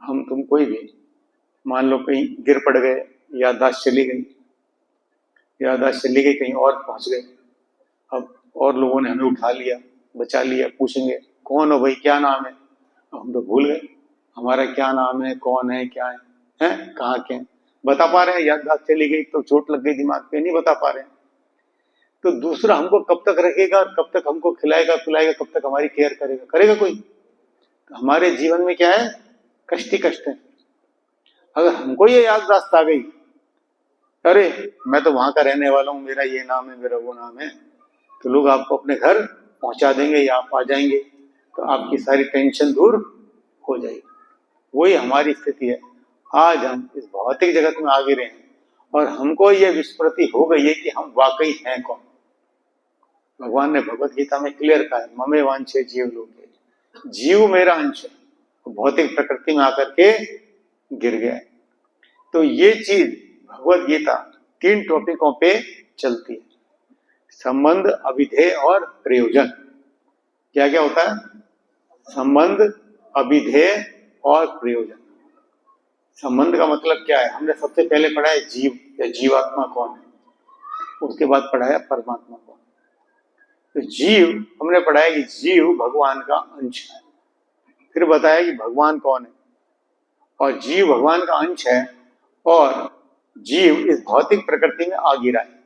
हम तुम कोई भी, मान लो कहीं गिर पड़ गए, याददाश्त चली गई, कहीं और पहुंच गए, अब और लोगों ने हमें उठा लिया, बचा लिया, पूछेंगे कौन हो भाई, क्या नाम है? हम तो भूल गए हमारा क्या नाम है, कौन है, क्या है, कहाँ के हैं, बता पा रहे हैं? याददाश्त चली गई तो चोट लग गई दिमाग पे, नहीं बता पा रहे हैं। तो दूसरा हमको कब तक रखेगा, कब तक हमको खिलाएगा पिलाएगा, कब तक हमारी केयर करेगा? करेगा कोई? तो हमारे जीवन में क्या है? कष्ट ही कष्ट है। अगर हमको ये याददाश्त आ गई, अरे मैं तो वहां का रहने वाला हूं, मेरा ये नाम है, मेरा वो नाम है, तो लोग आपको अपने घर पहुंचा देंगे या आप आ जाएंगे, तो आपकी सारी टेंशन दूर हो जाएगी। वही हमारी स्थिति है। आज हम इस भौतिक जगत में आ गिरे हैं और हमको ये विस्मृति हो गई है कि हम वाकई हैं कौन। भगवान ने भगवत गीता में क्लियर कहा है, ममे वांछे जीव लोके, जीव मेरा अंश है, भौतिक प्रकृति में आकर के गिर गया है। तो ये चीज भगवत गीता 3 टॉपिकों पे चलती है, संबंध, अभिधेय और प्रयोजन। क्या क्या होता है? संबंध, अभिधेय और प्रयोजन। संबंध का मतलब क्या है? हमने सबसे पहले पढ़ा है जीव या जीवात्मा कौन है। उसके बाद पढ़ाया परमात्मा को। तो जीव हमने पढ़ाया कि जीव भगवान का अंश है। फिर बताया कि भगवान कौन है, और जीव भगवान का अंश है, और जीव इस भौतिक प्रकृति में आ गिरा है,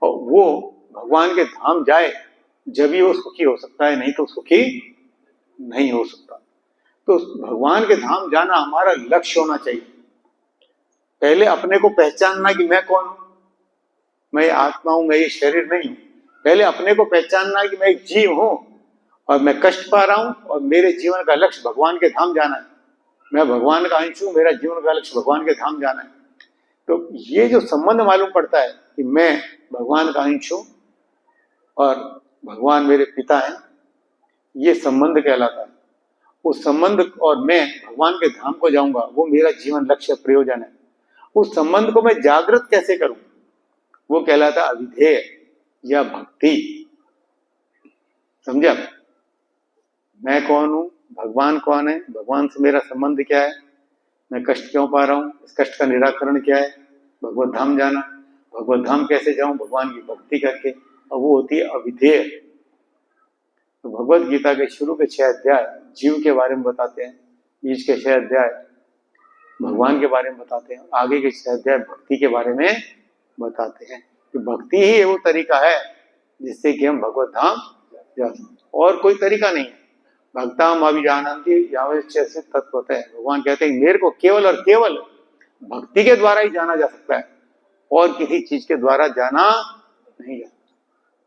और वो भगवान के धाम जाए जब ही वो सुखी हो सकता है, नहीं तो सुखी नहीं हो सकता। तो भगवान के धाम जाना हमारा लक्ष्य होना चाहिए। पहले अपने को पहचानना कि मैं कौन हूं, मैं आत्मा हूं, मैं ये शरीर नहीं हूं। पहले अपने को पहचानना कि मैं एक जीव हूं और मैं कष्ट पा रहा हूं, और मेरे जीवन का लक्ष्य भगवान के धाम जाना है। मैं भगवान का अंश हूं, मेरा जीवन का लक्ष्य भगवान के धाम जाना है। तो ये जो संबंध मालूम पड़ता है कि मैं भगवान का अंश हूं और भगवान मेरे पिता हैं, ये संबंध कहलाता है। उस संबंध, और मैं भगवान के धाम को जाऊंगा, वो मेरा जीवन लक्ष्य प्रयोजन है। उस संबंध को मैं जागृत कैसे करूं, वो कहलाता अविधेय या भक्ति। समझा? मैं कौन हूं, भगवान कौन है, भगवान से मेरा संबंध क्या है, मैं कष्ट क्यों पा रहा हूं, इस कष्ट का निराकरण क्या है, भगवत धाम जाना। भगवत धाम कैसे जाऊं, भगवान की भक्ति करके, और वो होती है अविधेय। तो भगवत गीता के शुरू के 6 अध्याय जीव के बारे में बताते हैं, बीच के 6 अध्याय भगवान के बारे में बताते हैं, आगे के 6 अध्याय भक्ति के बारे में बताते हैं कि भक्ति ही वो तरीका है जिससे कि हम भगवत धाम जा सकते, और कोई तरीका नहीं है। भक्ताम अभिजानन्ति यावच्चैसे तत्वतः है। भगवान कहते हैं मेरे को केवल और केवल भक्ति के द्वारा ही जाना जा सकता है, और किसी चीज के द्वारा जाना नहीं जाता।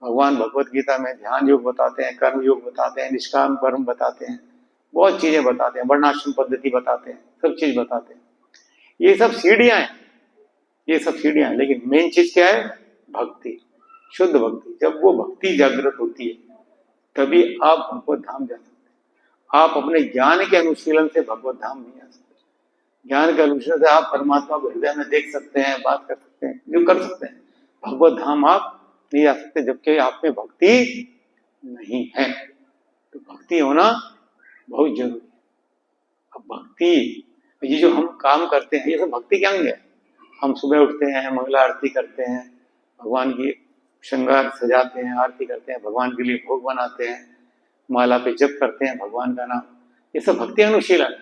भगवान भगवत गीता में ध्यान योग बताते हैं, कर्म योग बताते हैं, निष्काम कर्म बताते हैं, बहुत चीजें बताते हैं, वर्णाश्रम पद्धति बताते हैं, सब चीज बताते हैं। ये सब सीढ़ियां हैं, ये सब सीढ़ियां हैं, लेकिन मेन चीज क्या है, भक्ति, शुद्ध भक्ति। जब वो भक्ति जागृत होती है तभी आप भगवत धाम जा सकते हैं। आप अपने ज्ञान के अनुशीलन से भगवत धाम नहीं आ सकते। ज्ञान के अनुशीलन से आप परमात्मा को हृदय में देख सकते हैं, बात कर सकते हैं, जो कर सकते हैं। भगवत धाम आप नहीं आ सकते जबकि आप में भक्ति नहीं है। तो भक्ति होना बहुत जरूरी है। अब भक्ति, ये जो हम काम करते हैं, ये सब भक्ति के अंग है। हम सुबह उठते हैं, मंगला आरती करते हैं, भगवान की श्रृंगार सजाते हैं, आरती करते हैं, भगवान के लिए भोग बनाते हैं, माला पे जप करते हैं भगवान का नाम, ये सब भक्ति अनुशीलन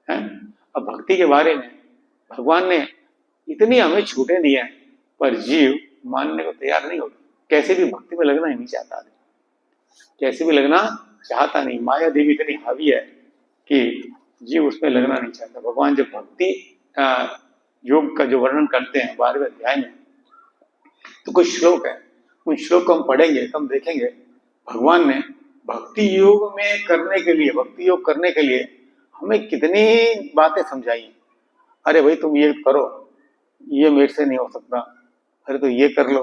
है। अब भक्ति के बारे में भगवान ने इतनी हमें छूटें दी हैं, पर जीव मानने को तैयार नहीं होता। कैसे भी भक्ति में लगना ही नहीं चाहता, कैसे भी लगना चाहता नहीं। माया देवी इतनी हावी है कि जीव उसमें लगना नहीं चाहता। भगवान जब भक्ति योग का जो वर्णन करते हैं 12वें अध्याय में, तो कुछ श्लोक है, उन श्लोक को हम पढ़ेंगे तो हम देखेंगे भगवान ने भक्ति योग में करने के लिए, भक्ति योग करने के लिए हमें कितनी बातें समझाई। अरे भाई तुम ये करो, ये मेरे से नहीं हो सकता, अरे तो ये कर लो,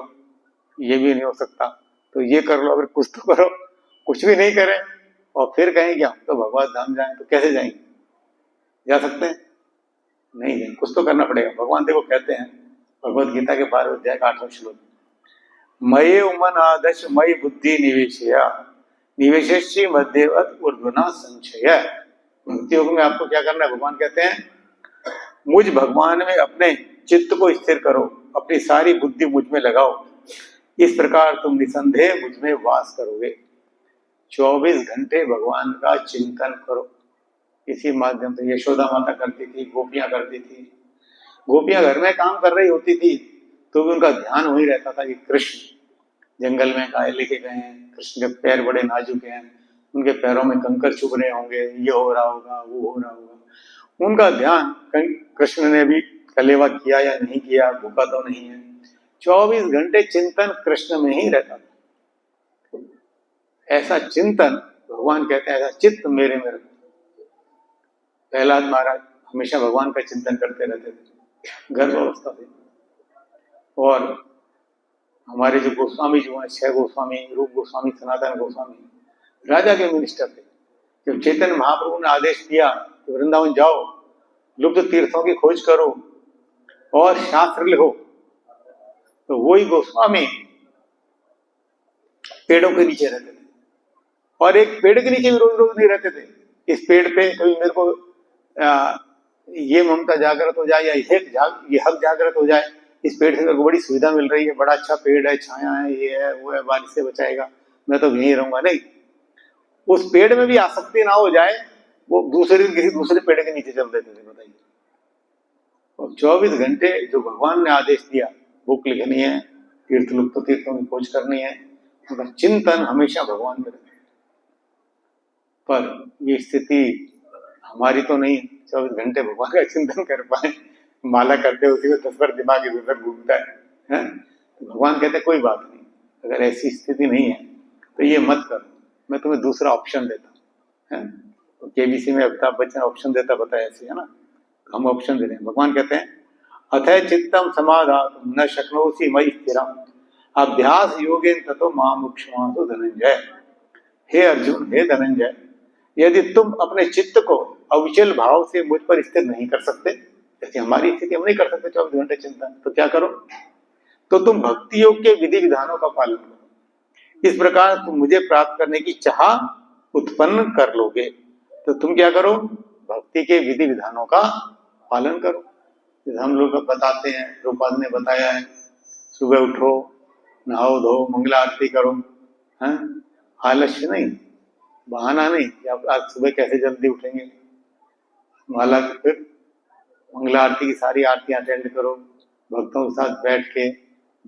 ये भी नहीं हो सकता, तो ये कर लो, अगर कुछ तो करो। कुछ भी नहीं करें और फिर कहें कि हम तो भगवत धाम जाएं, तो कैसे जाएंगे? जा सकते हैं? नहीं जाएंगे, कुछ तो करना पड़ेगा। भगवान देखो कहते हैं भगवत गीता के 12वें अध्याय का 8वां श्लोक, मये उमन आदश मई बुद्धि निवेशया निवेशेषी मध्यवत ऊर्ध्वना संशय। भक्ति योग में आपको क्या करना है? भगवान कहते हैं मुझ भगवान में अपने चित्त को स्थिर करो, अपनी सारी बुद्धि मुझ में लगाओ, इस प्रकार तुम निसंदेह मुझ में वास करोगे। 24 घंटे भगवान का चिंतन करो। इसी माध्यम से यशोदा माता करती थी, गोपियां करती थी। गोपियां घर में काम कर रही होती थी तो भी उनका ध्यान वही रहता था कि कृष्ण जंगल में गाय लेके गए हैं, कृष्ण के पैर बड़े नाजुक हैं, उनके पैरों में कंकर चुभ रहे होंगे, ये हो रहा होगा, वो हो रहा होगा। उनका ध्यान कृष्ण ने भी कलेवा किया या नहीं किया, भूखा तो नहीं है। 24 घंटे चिंतन कृष्ण में ही रहता था। ऐसा चिंतन भगवान कहते हैं, ऐसा चित्त मेरे में रखो। प्रहलाद महाराज हमेशा भगवान का चिंतन करते रहते थे गर्भावस्था से। और हमारे जो गोस्वामी जो हैं, 6 गोस्वामी, रूप गोस्वामी, सनातन गोस्वामी, राजा के मिनिस्टर थे। जब चैतन्य महाप्रभु ने आदेश दिया कि वृंदावन जाओ, लुप्त तीर्थों की खोज करो और शास्त्र लिखो, तो वही गोस्वामी पेड़ों के नीचे रहते थे। और एक पेड़ के नीचे भी रोज रोज नहीं रहते थे। इस पेड़ पे कभी मेरे को ये ममता जागृत हो जाए या ये हक जागृत हो जाए, इस पेड़ से मेरे को बड़ी सुविधा मिल रही है, बड़ा अच्छा पेड़ है, छाया है, ये है वो है, बारिश से बचाएगा, मैं तो यहीं रहूंगा। नहीं, उस पेड़ में भी आसक्ति ना हो जाए, वो किसी दूसरे पेड़ के नीचे चल देते थे, बताइए। और 24 घंटे जो भगवान ने आदेश दिया, बुक लिखनी है, तीर्थ लुप्त तीर्थों की खोज करनी है, उनका चिंतन हमेशा भगवान में रहे। पर ये स्थिति हमारी तो नहीं, 24 घंटे भगवान का चिंतन कर पाए, माला करते उसी को 10 बार दिमाग इधर उधर घूमता है? तो भगवान कहते कोई बात नहीं, अगर ऐसी स्थिति नहीं है तो ये मत करो, मैं तुम्हें दूसरा ऑप्शन देता हूँ। तो केबीसी में अमिताभ बच्चन ऑप्शन देता, बताया ऐसे, है ना? हम ऑप्शन दे रहे हैं। भगवान कहते हैं अथय चित्तम समाधातुं न शक्नोषि मयि स्थिरम् अभ्यास योगेन ततो मामुक्षमासु धनंजय। हे अर्जुन, हे धनंजय, यदि तुम अपने चित्त को अविचल भाव से मुझ पर स्थिर नहीं कर सकते, जैसे हमारी स्थिति हम नहीं कर सकते 24 घंटे चिंतन, तो क्या करो? तो तुम भक्ति योग के विधि विधानों का पालन करो। इस प्रकार तुम मुझे प्राप्त करने की चाह उत्पन्न कर लोगे। तो तुम क्या करो? भक्ति के विधि विधानों का पालन करो। जैसे हम लोग बताते हैं, प्रभुपाद ने बताया है, सुबह उठो, नहाओ धो, मंगला आरती करो, हैं? आलस्य नहीं, बहाना नहीं कि आप आज सुबह कैसे जल्दी उठेंगे, माला फिर मंगला आरती की सारी आरतियां अटेंड करो, भक्तों के साथ बैठ के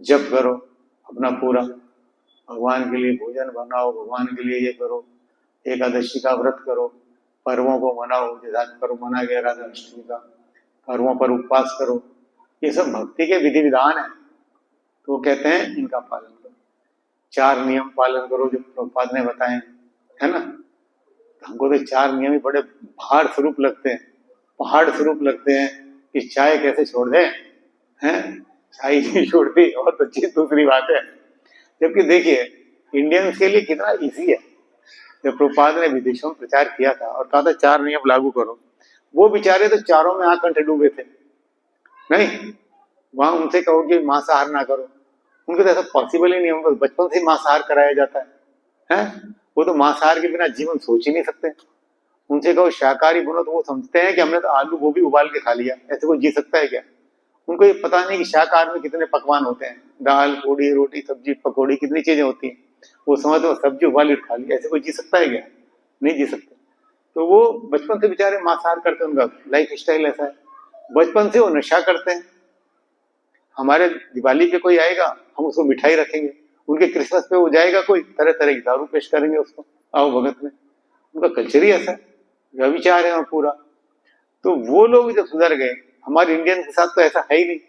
जप करो अपना पूरा, भगवान के लिए भोजन बनाओ, भगवान के लिए ये करो, एकादशी का व्रत करो, पर्वों को मनाओ, जैसा पर्व मना गया राधा अष्टमी का, पर्वों पर उपवास करो। ये सब भक्ति के विधि विधान है, तो वो कहते हैं इनका पालन करो। 4 नियम पालन करो जो प्रभुपाद ने बताए, है ना? हमको तो 4 नियम ही बड़े पहाड़ स्वरूप लगते हैं, पहाड़ स्वरूप लगते हैं कि चाय कैसे छोड़ दें, हैं? चाय नहीं छोड़ती, और तो चीज दूसरी बात है। जबकि देखिए इंडियंस के लिए कितना इजी है। जब प्रभुपाद ने विदेशों में प्रचार किया था और कहा था 4 नियम लागू करो, वो बेचारे तो चारों में आंख कंठे डूबे थे। नहीं, वहां उनसे कहो कि मांसाहार ना करो, उनको तो ऐसा पॉसिबल ही नहीं, उनको बचपन से मांसाहार कराया जाता है? वो तो मांसाहार के बिना जीवन सोच ही नहीं सकते। उनसे कहो शाकाहारी बनो, तो वो समझते हैं कि हमने तो आलू गोभी उबाल के खा लिया, ऐसे कोई जी सकता है क्या? उनको ये पता नहीं कि शाकाहार में कितने पकवान होते हैं, दाल, पूड़ी, रोटी, सब्जी, पकौड़ी, कितनी चीजें होती हैं। वो समझते हो सब्जी उबाल के खा ली, ऐसे कोई जी सकता है क्या? नहीं जी सकते। तो वो बचपन से बेचारे मांसाहार करते हैं, उनका लाइफ स्टाइल ऐसा है। बचपन से वो नशा करते हैं। हमारे दिवाली पे कोई आएगा, हम उसको मिठाई रखेंगे, उनके क्रिसमस पे वो जाएगा, कोई तरह तरह की दारू पेश करेंगे उसको, आओ भगत में। उनका कल्चर ही ऐसा है, व्यभिचार है पूरा। तो वो लोग जब सुधर गए, हमारे इंडियन के साथ तो ऐसा है ही नहीं।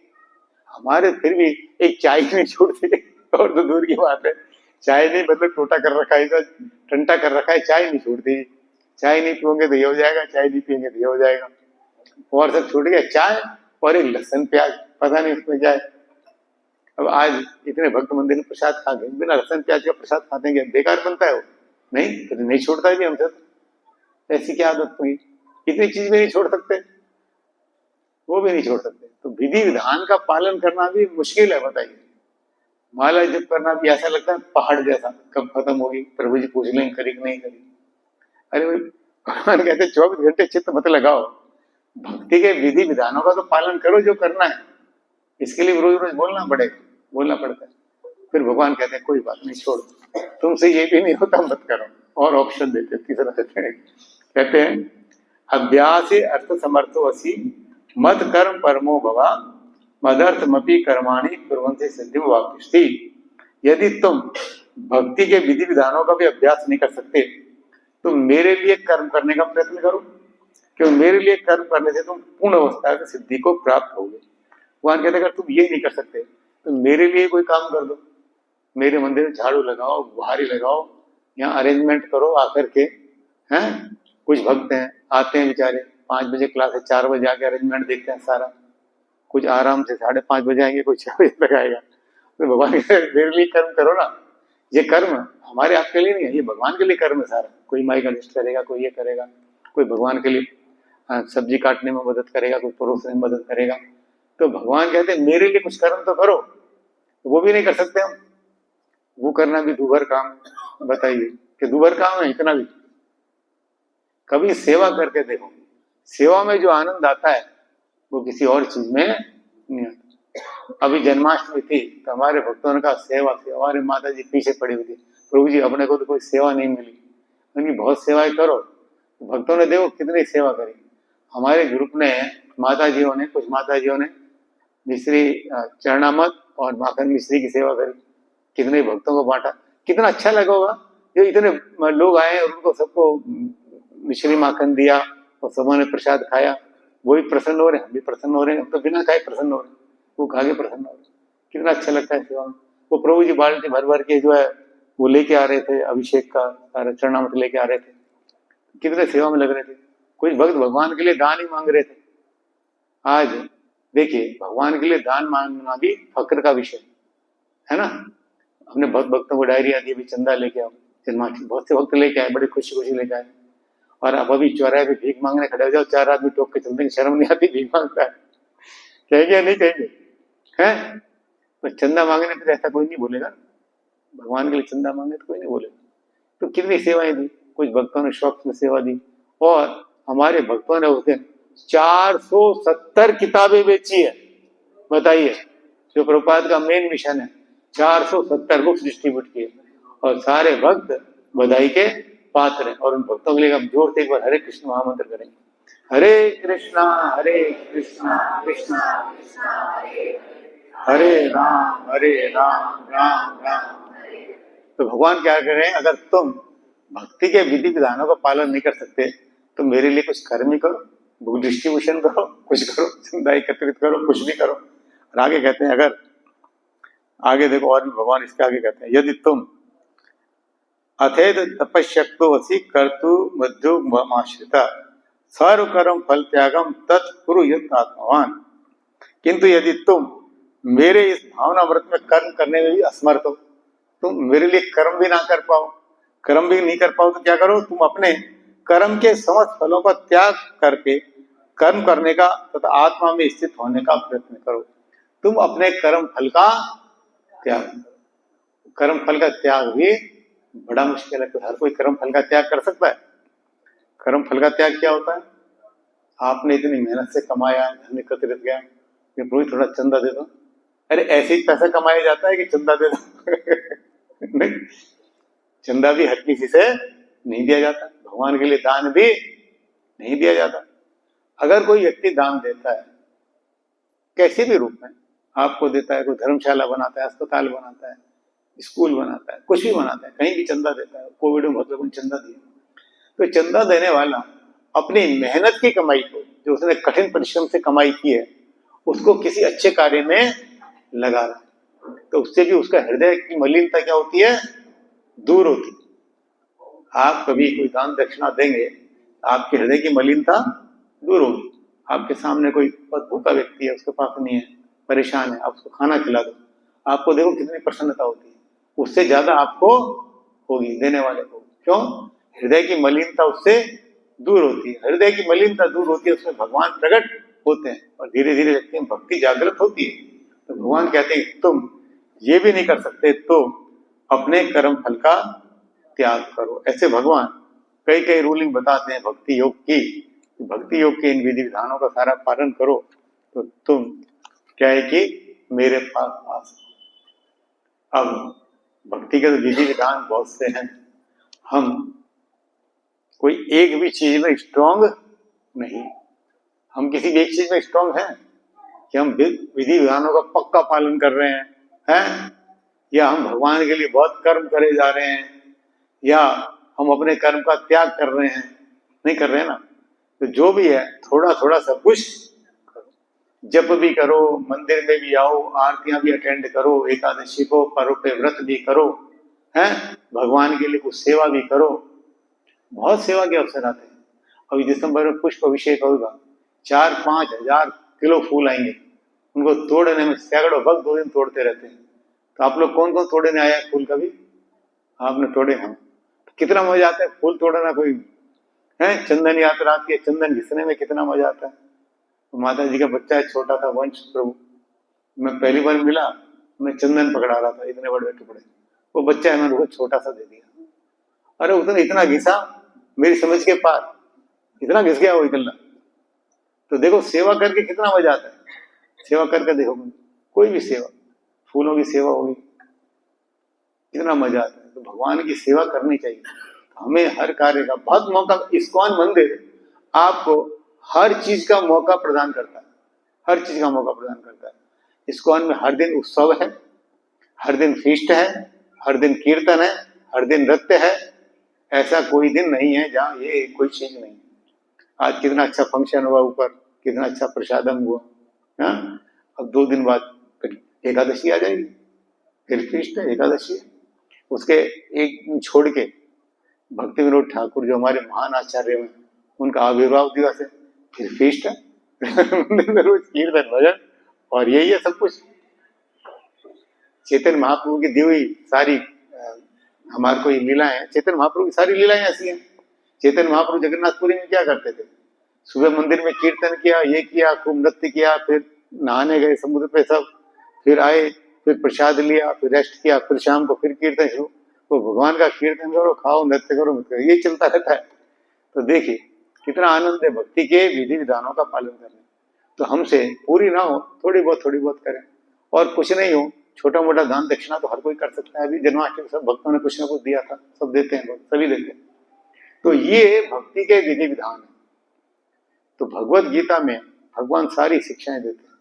हमारे फिर भी एक चाय नहीं छोड़ते, और तो दूर की बात है, चाय नहीं मतलब टोटा कर रखा है, टंटा कर रखा है, चाय नहीं छोड़ती। चाय नहीं पियोगे तो ये हो जाएगा, चाय नहीं पियेंगे तो ये हो जाएगा, और सब छूट गया। चाय और एक लहसुन प्याज, पता नहीं उसमें क्या है। अब आज इतने भक्त मंदिर में प्रसाद खा गए, बिना लहसुन प्याज का प्रसाद खाते हैं, बेकार बनता है वो? नहीं, तो नहीं छोड़ता भी हमसे। तो ऐसी क्या आदत हुई? इतनी चीज भी नहीं छोड़ सकते, वो भी नहीं छोड़ सकते। तो विधि विधान का पालन करना भी मुश्किल है, बताइए। माला जप करना भी ऐसा लगता है पहाड़ जैसा, कब खत्म होगी, प्रभु जी पूछ लें करी कि नहीं करी। अरे भाई, भगवान कहते 24 घंटे चित्त मत लगाओ, भक्ति के विधि विधानों का तो पालन करो जो करना है। इसके लिए रोज रोज बोलना पड़ता है। फिर भगवान कहते हैं कोई बात नहीं, छोड़, तुमसे ये भी नहीं होता मत करो। और ऑप्शन देते, तीसरा देते हैं, कहते हैं अभ्यास अर्थ समर्थो असी मत कर्म परमो भवा मदर्थमपि कर्माणि कुर्वन्ति सिद्धिं वाप्स्यति। यदि तुम भक्ति के विधि विधानों का भी अभ्यास नहीं कर सकते, तो मेरे लिए कर्म करने का प्रयत्न करो, क्योंकि मेरे लिए कर्म करने से तुम पूर्ण अवस्था की सिद्धि को प्राप्त होगे। भगवान कहते अगर तुम ये नहीं कर सकते तो मेरे लिए कोई काम कर दो, मेरे मंदिर में झाड़ू लगाओ, बुहारी लगाओ, यहाँ अरेंजमेंट करो आकर के, हैं? कुछ भक्त हैं आते हैं बेचारे 5 बजे क्लास है, 4 बजे आके अरेंजमेंट देखते हैं सारा कुछ, आराम से 5:30 बजे आएंगे, कोई 6 बजे तक आएगा। तो भगवान मेरे लिए कर्म करो ना। ये कर्म हमारे आपके लिए नहीं है, ये भगवान के लिए कर्म है सारा। कोई माइक अडजस्ट करेगा, कोई ये करेगा, कोई भगवान के लिए सब्जी काटने में मदद करेगा, कोई परोसने में मदद करेगा। तो भगवान कहते हैं मेरे लिए कुछ कर्म तो करो, वो भी नहीं कर सकते हम। वो करना भी दूभर काम, बताइए कि दूभर काम है इतना भी। कभी सेवा करके देखो, सेवा में जो आनंद आता है वो किसी और चीज में नहीं आता। अभी जन्माष्टमी थी तो हमारे भक्तों ने कहा सेवा सेवा, हमारी माता जी पीछे पड़ी हुई थी, प्रभु जी अपने को तो कोई सेवा नहीं मिली, उनकी बहुत सेवाएं करो। भक्तों ने देखो कितनी सेवा करी। हमारे ग्रुप ने कुछ माता जीओ ने मिश्री चरणामत और माखन मिश्री की सेवा करी, कितने भक्तों को बांटा, कितना अच्छा लगा होगा। जो इतने लोग आए और उनको सबको मिश्री माखन दिया और सबों ने प्रसाद खाया, वो भी प्रसन्न हो रहे, हम भी प्रसन्न हो रहे हैं, हम तो बिना खाए प्रसन्न हो रहे, वो खा के प्रसन्न हो रहे, कितना अच्छा लगता है सेवा में। वो प्रभु जी बाल्टी भर भर के जो है वो लेके आ रहे थे, अभिषेक का सारा चरणामृत लेके आ रहे थे, कितने सेवा में लग रहे थे। कुछ भक्त भगवान के लिए दान ही मांग रहे थे। आज देखिए भगवान के लिए दान मांगना भी फक्र का विषय है ना। हमने बहुत भक्तों को डायरिया दी, अभी चंदा लेके आओ जन्माष्टमी, बहुत से भक्त लेके आए, बड़ी खुशी खुशी लेके आए। और अब अभी चौराहे पे भीख मांगने खड़े हो जाओ, 4 आदमी टोक के चलते, शर्म नहीं आती, भीख मांगता है, कहेंगे नहीं कहेंगे हैं। तो चंदा मांगने पे ऐसा कोई नहीं बोलेगा, भगवान के लिए चंदा मांगे तो कोई नहीं बोलेगा। तो कितनी सेवाएं दी, कुछ भक्तों ने शौक से सेवा दी। और हमारे भक्तों ने उस दिन 470 किताबें बेची है, बताइए, जो प्रभुपाद का मेन मिशन है, 470 बुक्स डिस्ट्रीब्यूट किए, और सारे भक्त बधाई के पात्र हैं। और उन भक्तों के लिए हम जोर से एक बार हरे कृष्ण महामंत्र करेंगे, हरे कृष्णा कृष्णा कृष्णा हरे राम राम राम। तो भगवान क्या कर रहे हैं, अगर तुम भक्ति के विधि विधानों का पालन नहीं कर सकते तो मेरे लिए कुछ कर्म ही करो, बुक डिस्ट्रीब्यूशन करो, कुछ करो, चंदा एकत्रित करो, कुछ भी करो। और आगे कहते हैं, अगर आगे देखो और भी भगवान इसके आगे कहते हैं, यदि तुम अथेद तपस्यक्तो वसी कर्तु मध्युमाश्रिता सर्व कर्म फल त्यागम तत्कुरु यत् आत्मवान। किंतु यदि तुम मेरे इस भावना व्रत में कर्म करने में भी असमर्थ हो, तुम मेरे लिए कर्म भी ना कर पाओ, कर्म भी नहीं कर पाओ, तो क्या करो, तुम अपने कर्म के समस्त फलों का त्याग करके कर्म करने का तथा आत्मा में स्थित होने का प्रयत्न करो। तुम अपने कर्म फल का त्याग, कर्म फल का त्याग भी बड़ा मुश्किल है। तो हर कोई कर्म फल का त्याग कर सकता है? कर्म फल का त्याग क्या होता है? आपने इतनी मेहनत से कमाया, धन एकत्रित किया, प्रभु थोड़ा चंदा दे दो, अरे ऐसे ही पैसा कमाया जाता है कि चंदा दे दो नहीं, चंदा भी हर किसी से नहीं दिया जाता, भगवान के लिए दान भी नहीं दिया जाता। अगर कोई व्यक्ति दान देता है कैसे भी रूप में, आपको देता है, कोई धर्मशाला बनाता है, अस्पताल बनाता है, स्कूल बनाता है, कुछ भी बनाता है, कहीं भी चंदा देता है, कोविड में बहुत लोगों ने चंदा दिया, तो चंदा देने वाला अपनी मेहनत की कमाई को, जो उसने कठिन परिश्रम से कमाई की है, उसको किसी अच्छे कार्य में लगा रहा है, तो उससे भी उसका हृदय की मलिनता क्या होती है, दूर होती है। आप कभी कोई दान दक्षिणा देंगे, आपके हृदय की मलिनता दूर होगी। आपके सामने कोई बहुत भूखा व्यक्ति है, उसके पास नहीं है, परेशान है, आप उसको खाना खिला दो, आपको देखो कितनी प्रसन्नता होती है, उससे ज्यादा आपको होगी देने वाले को। क्यों? हृदय की मलिनता उससे दूर होती है, हृदय की मलिनता दूर होती है, उसमें भगवान प्रकट होते हैं और धीरे धीरे व्यक्ति में भक्ति जागृत होती है। तो भगवान कहते हैं तुम ये भी नहीं कर सकते तो अपने कर्म फल का त्याग करो। ऐसे भगवान कई कई रूलिंग बताते हैं भक्ति योग की, भक्ति योग के इन विधि विधानों का सारा पालन करो तो तुम क्या है कि मेरे पास आ सकते। अब भक्ति के तो विधि विधान बहुत से हैं, हम कोई एक भी चीज में स्ट्रांग नहीं, हम किसी भी एक चीज में स्ट्रांग हैं कि हम विधि विधानों का पक्का पालन कर रहे हैं, या हम भगवान के लिए बहुत कर्म करे जा रहे हैं, या हम अपने कर्म का त्याग कर रहे हैं, नहीं कर रहे हैं ना। तो जो भी है थोड़ा थोड़ा सब कुछ करो, जप भी करो, मंदिर में भी आओ, आरतियां भी अटेंड करो, एकादशी को पर्व पे व्रत भी करो, हैं, भगवान के लिए कुछ सेवा भी करो। बहुत सेवा के अवसर आते हैं। अभी दिसंबर में पुष्प अभिषेक होगा, 4-5 हजार किलो फूल आएंगे, उनको तोड़ने में सैकड़ों भक्त 2 दिन तोड़ते रहते हैं। तो आप लोग कौन कौन तोड़ने आया फूल? कभी आपने तोड़े? हम कितना मजा आता है फूल तोड़ना। कोई है चंदन यात्रा आती है, चंदन घिसने में कितना मजा आता है। तो माता जी का बच्चा है, छोटा था वंश प्रभु, मैं पहली बार मिला, मैं चंदन पकड़ा रहा था, इतने बड़े टुकड़े, वो बच्चा है, मैंने उसको छोटा सा दे दिया, अरे उसने इतना घिसा मेरी समझ के पार, इतना घिस गया वो इतना। तो देखो सेवा करके कितना मजा आता है, सेवा करके देखो। कोई भी सेवा, फूलों की सेवा होगी, कितना मजा आता है। तो भगवान की सेवा करनी चाहिए। हमें हर कार्य का बहुत मौका, इस्कॉन मंदिर आपको हर चीज का मौका प्रदान करता है, हर चीज का मौका प्रदान करता है। इस्कॉन में हर दिन उत्सव है, हर दिन फीस्ट है, हर दिन कीर्तन है, हर दिन नृत्य है। ऐसा कोई दिन नहीं है जहाँ ये कोई चीज नहीं। आज कितना अच्छा फंक्शन हुआ ऊपर, कितना अच्छा प्रसादम हुआ। हाँ, अब 2 दिन बाद फिर एकादशी आ जाएगी, फिर फीस्ट है, एकादशी है। उसके एक दिन छोड़ के भक्ति विनोद ठाकुर जो हमारे महान आचार्य हैं, उनका आविर्भाव दिवस है, फिर फीस्ट है। रोज कीर्तन भजन और यही है सब कुछ। चैतन्य महाप्रभु की दी हुई सारी हमारे को ये लीलाएं, चैतन्य महाप्रभु की सारी लीलाएं ऐसी हैं। चैतन्य महाप्रभु जगन्नाथपुरी में क्या करते थे? सुबह मंदिर में कीर्तन किया, ये किया, खूब नृत्य किया, फिर नहाने गए समुद्र पे सब, फिर आए, फिर प्रसाद लिया, फिर रेस्ट किया, फिर शाम को फिर कीर्तन शुरू। तो भगवान का कीर्तन करो, खाओ, नृत्य करो, मत करो, ये चलता रहता है। तो देखिए कितना आनंद है भक्ति के विधि विधानों का पालन करने। तो हमसे पूरी ना हो, थोड़ी बहुत करें, और कुछ नहीं हो, छोटा मोटा दान दक्षिणा तो हर कोई कर सकता है। अभी जन्माष्टमी सब भक्तों ने कुछ ना कुछ दिया था, सब देते हैं, सभी देते हैं। तो ये भक्ति के विधि विधान है। तो भगवत गीता में भगवान सारी शिक्षाएं देते हैं।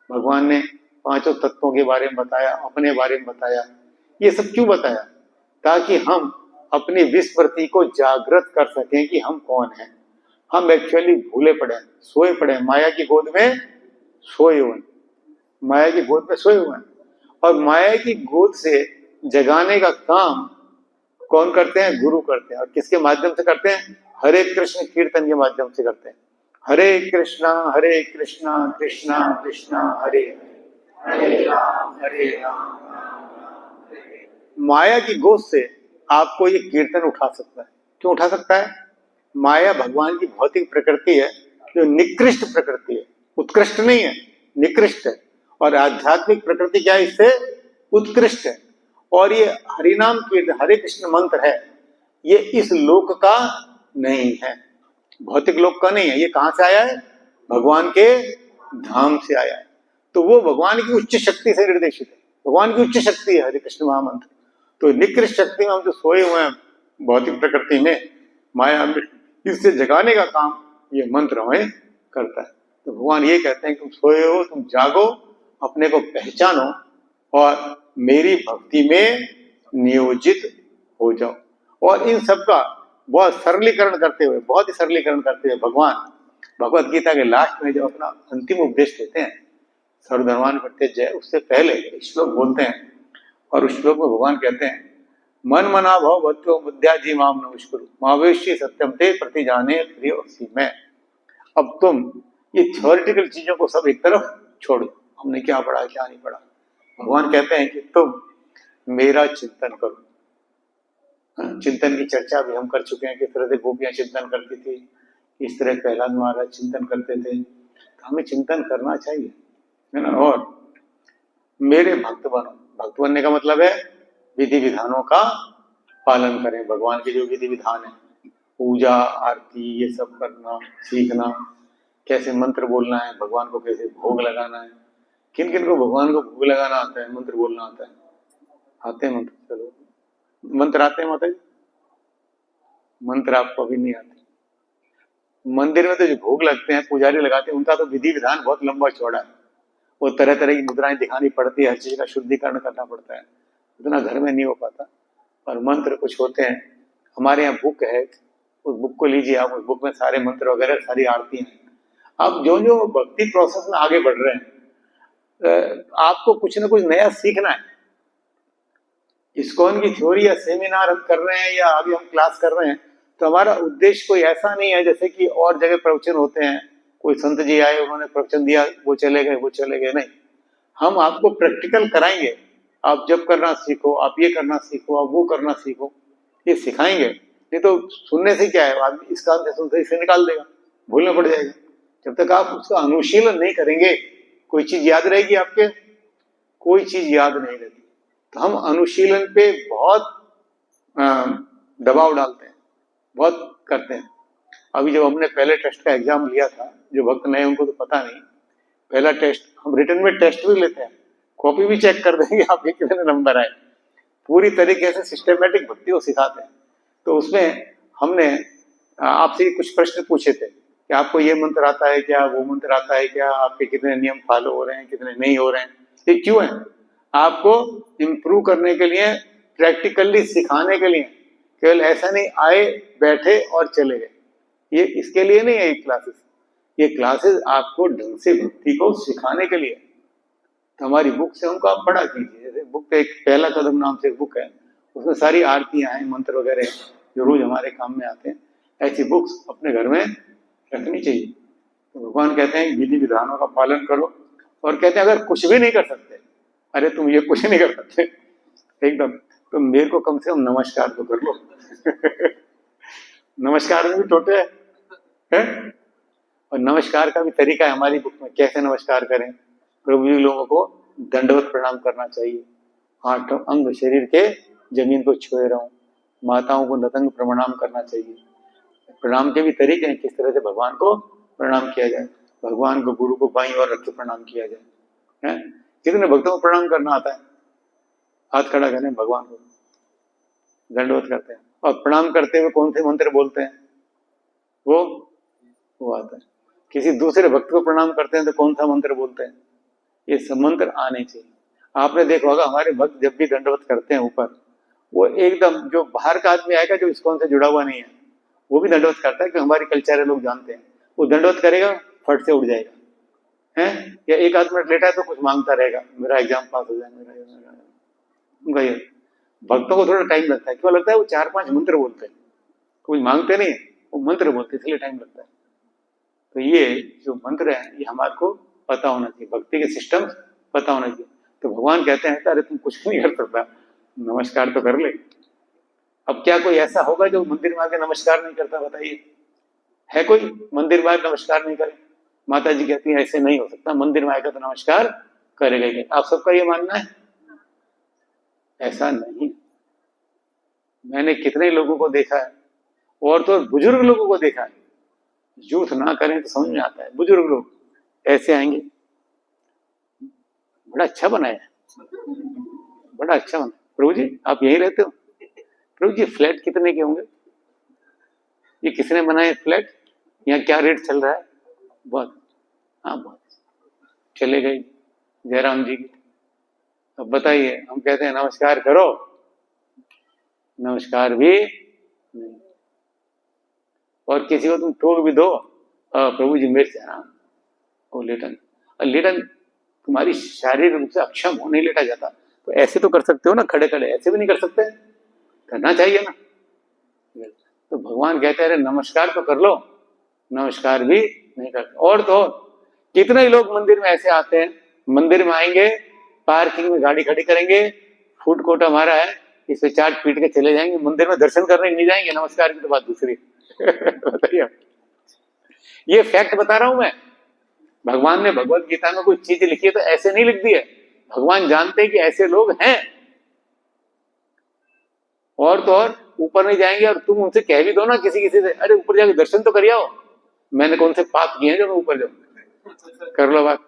भगवान ने 5 तत्वों के बारे में बताया, अपने बारे में बताया। ये सब क्यों बताया? ताकि हम अपनी विस्मृति को जागृत कर सकें कि हम कौन हैं। हम एक्चुअली भूले पड़े, सोए पड़े, माया की गोद में सोए हुए, माया की गोद में सोए हुए हैं। और माया की गोद से जगाने का काम कौन करते हैं? गुरु करते हैं। और किसके माध्यम से करते हैं? हरे कृष्ण कीर्तन के माध्यम से करते हैं। हरे कृष्णा कृष्णा कृष्णा हरे हरे राम। माया की गोद से आपको ये कीर्तन उठा सकता है। क्यों उठा सकता है? माया भगवान की भौतिक प्रकृति है, जो निकृष्ट प्रकृति है, उत्कृष्ट नहीं है, निकृष्ट है। और आध्यात्मिक प्रकृति क्या है? इससे उत्कृष्ट है। और ये हरिनाम कीर्तन, हरे कृष्ण मंत्र है, ये इस लोक का नहीं है, भौतिक लोक का नहीं है। ये कहां से आया है? भगवान के धाम से आया है। तो वो भगवान की उच्च शक्ति से निर्देशित है। भगवान की उच्च शक्ति है हरे कृष्ण महामंत्र। तो निकृष्ट शक्ति में हम जो सोए हुए हैं भौतिक प्रकृति में, माया में, इससे जगाने का काम ये मंत्र हमें करता है। तो भगवान ये कहते हैं कि तुम सोए हो, तुम जागो, अपने को पहचानो और मेरी भक्ति में नियोजित हो जाओ। और इन सब का बहुत सरलीकरण करते हुए, बहुत ही सरलीकरण करते हुए भगवान भगवत गीता के लास्ट में जो अपना अंतिम उपदेश देते हैं, सर्वधर्मान् परित्यज्य, उससे पहले श्लोक बोलते हैं। और उस श्लोक में भगवान कहते हैं, मन मना भव भक्तो बुद्ध्या जी माम नमस्कुरु महावेशी सत्यम ते प्रतिजाने प्रियोऽसि मैं। अब तुम ये थ्योरेटिकल चीजों को सब एक तरफ छोड़ दो, हमने क्या पढ़ा क्या नहीं पढ़ा। भगवान कहते हैं कि तुम मेरा चिंतन करो। चिंतन की चर्चा भी हम कर चुके हैं, किस तरह से गोपियां चिंतन करती थी, इस तरह प्रहलाद महाराज चिंतन करते थे। तो हमें चिंतन करना चाहिए, है ना। और मेरे भक्त बनो। भक्त बनने का मतलब है विधि विधानों का पालन करें। भगवान के जो विधि विधान है, पूजा आरती, ये सब करना सीखना, कैसे मंत्र बोलना है, भगवान को कैसे भोग लगाना है। किन किन को भगवान को भोग लगाना आता है, मंत्र बोलना आता है? आते हैं मंत्र? चलो, मंत्र आते हैं माता जी? मंत्र आपको अभी नहीं आते। मंदिर में तो जो भोग लगते हैं, पुजारी लगाते हैं, उनका तो विधि विधान बहुत लंबा चौड़ा है। वो तरह तरह की मुद्राएं दिखानी पड़ती है, हर चीज का शुद्धिकरण करना पड़ता है, इतना घर में नहीं हो पाता। और मंत्र कुछ होते हैं, हमारे यहाँ बुक है, उस बुक को लीजिए आप, उस बुक में सारे मंत्र वगैरह, सारी आरती हैं। अब जो जो भक्ति प्रोसेस में आगे बढ़ रहे हैं, आपको कुछ ना कुछ नया सीखना है। इस्कॉन की थ्योरी या सेमिनार हम कर रहे हैं या अभी हम क्लास कर रहे हैं, तो हमारा उद्देश्य कोई ऐसा नहीं है जैसे कि और जगह प्रवचन होते हैं, कोई संत जी आए, उन्होंने प्रवचन दिया, वो चले गए, नहीं। हम आपको प्रैक्टिकल कराएंगे। आप जब करना सीखो, आप ये करना सीखो, आप वो करना सीखो, ये सिखाएंगे। नहीं तो सुनने से क्या है, आदमी इस कान से सुनते इसे निकाल देगा, भूलना पड़ जाएगा। जब तक आप उसका अनुशीलन नहीं करेंगे, कोई चीज याद रहेगी आपके? कोई चीज याद नहीं रहती। तो हम अनुशीलन पे बहुत दबाव डालते हैं, बहुत करते हैं। अभी जब हमने पहले टेस्ट का एग्जाम लिया था, जो भक्त नए उनको तो पता नहीं, पहला टेस्ट हम रिटर्न में टेस्ट भी लेते हैं, कॉपी भी चेक कर देंगे आपके कितने नंबर आए। पूरी तरीके से सिस्टमेटिक भक्ति को सिखाते हैं। तो उसमें हमने आपसे कुछ प्रश्न पूछे थे कि आपको ये मंत्र आता है क्या, वो मंत्र आता है क्या, आपके कितने नियम फॉलो हो रहे हैं, कितने नहीं हो रहे हैं। ये क्यों है? आपको इम्प्रूव करने के लिए, प्रैक्टिकली सिखाने के लिए। केवल ऐसा नहीं आए बैठे और चले गए, ये इसके लिए नहीं है ये क्लासेस। ये क्लासेस आपको ढंग से भक्ति को सिखाने के लिए। तो हमारी बुक से उनको आप पढ़ा कीजिए। जैसे बुक एक पहला कदम नाम से एक बुक है, उसमें सारी आरतियां हैं, मंत्र वगैरह हैं, जो रोज हमारे काम में आते हैं। ऐसी बुक्स अपने घर में रखनी चाहिए। तो भगवान कहते हैं विधि विधानों का पालन करो, और कहते हैं अगर कुछ भी नहीं कर सकते, अरे तुम ये कुछ नहीं कर सकते एकदम, तो मेरे को कम से कम नमस्कार तो कर लो नमस्कार में भी टोटे है? और नमस्कार का भी तरीका है हमारी बुक में, कैसे नमस्कार करें। प्रभु जी लोगों को दंडवत प्रणाम करना चाहिए, 8 अंग शरीर के जमीन को छुए रहूं। माताओं को नतंग प्रणाम करना चाहिए। प्रणाम के भी तरीके हैं, किस तरह से भगवान को प्रणाम किया जाए। भगवान को, गुरु को बाईं ओर रख के प्रणाम किया जाए। है कितने भक्तों को प्रणाम करना आता है? हाथ खड़ा करें, भगवान को दंडवत करते हैं। और प्रणाम करते हुए कौन से मंत्र बोलते हैं? वो आता है। किसी दूसरे भक्त को प्रणाम करते हैं तो कौन सा मंत्र बोलते हैं? ये सब मंत्र आने चाहिए। आपने देखा होगा हमारे भक्त जब भी दंडवत करते हैं ऊपर, वो एकदम, जो बाहर का आदमी आएगा जो इस्कॉन से जुड़ा हुआ नहीं है, वो भी दंडवत करता है, कि हमारी कल्चर लोग जानते हैं। वो दंडवत करेगा, फट से उठ जाएगा, है या 1 आध मिनट लेटा है तो कुछ मांगता रहेगा, मेरा एग्जाम पास हो जाए, उनका ये। भक्तों को थोड़ा टाइम लगता है। क्यों लगता है? वो 4-5 मंत्र बोलते हैं, कुछ मांगते नहीं, वो मंत्र बोलते, इसलिए टाइम लगता है। तो ये जो मंत्र है ये हमारे को पता होना चाहिए, भक्ति के सिस्टम पता होना चाहिए। तो भगवान कहते हैं अरे तुम कुछ नहीं कर सकता, नमस्कार तो कर ले। अब क्या कोई ऐसा होगा जो मंदिर में आके नमस्कार नहीं करता? बताइए, है कोई मंदिर में आके नमस्कार नहीं करे? माता जी कहती है ऐसे नहीं हो सकता, मंदिर में आएगा तो नमस्कार करेगा। आप सबका ये मानना है? ऐसा नहीं। मैंने कितने लोगों को देखा है, और तो बुजुर्ग लोगों को देखा है, झूठ ना करें तो समझ में आता है। बुजुर्ग लोग ऐसे आएंगे, बड़ा अच्छा बनाया है, बड़ा अच्छा बनाया। प्रभु जी आप यहीं रहते हो? प्रभु जी फ्लैट कितने के होंगे? ये किसने बनाए फ्लैट? यहाँ क्या रेट चल रहा है? बहुत, हाँ बहुत। चले गए जयराम जी की। अब बताइए, हम कहते हैं नमस्कार करो, नमस्कार भी नहीं। और किसी को तुम टोक भी दो, प्रभु जी मेरे से, हाँ वो लेटन। और लेटन तुम्हारी शारीरिक रूप से अक्षम हो, नहीं लेटा जाता, तो ऐसे तो कर सकते हो ना, खड़े खड़े, ऐसे भी नहीं कर सकते? करना चाहिए ना। तो भगवान कहते हैं नमस्कार तो कर लो, नमस्कार भी नहीं करते। और तो कितने ही लोग मंदिर में ऐसे आते हैं, मंदिर में आएंगे, पार्किंग में गाड़ी खड़ी करेंगे, फूड कोर्ट हमारा है, इस पे चाट पीट के चले जाएंगे, मंदिर में दर्शन करने नहीं जाएंगे। नमस्कार की तो बात दूसरी बताइए। ये फैक्ट बता रहा हूं मैं। भगवान ने भगवत गीता में कोई चीज लिखी है तो ऐसे नहीं लिख दी है, भगवान जानते हैं कि ऐसे लोग हैं। और तो और ऊपर नहीं जाएंगे, और तुम उनसे कह भी दो ना किसी किसी से, अरे ऊपर जाके दर्शन तो करिए, मैंने कौन से पाप किए हैं जो मैं ऊपर जाऊं, कर लो बात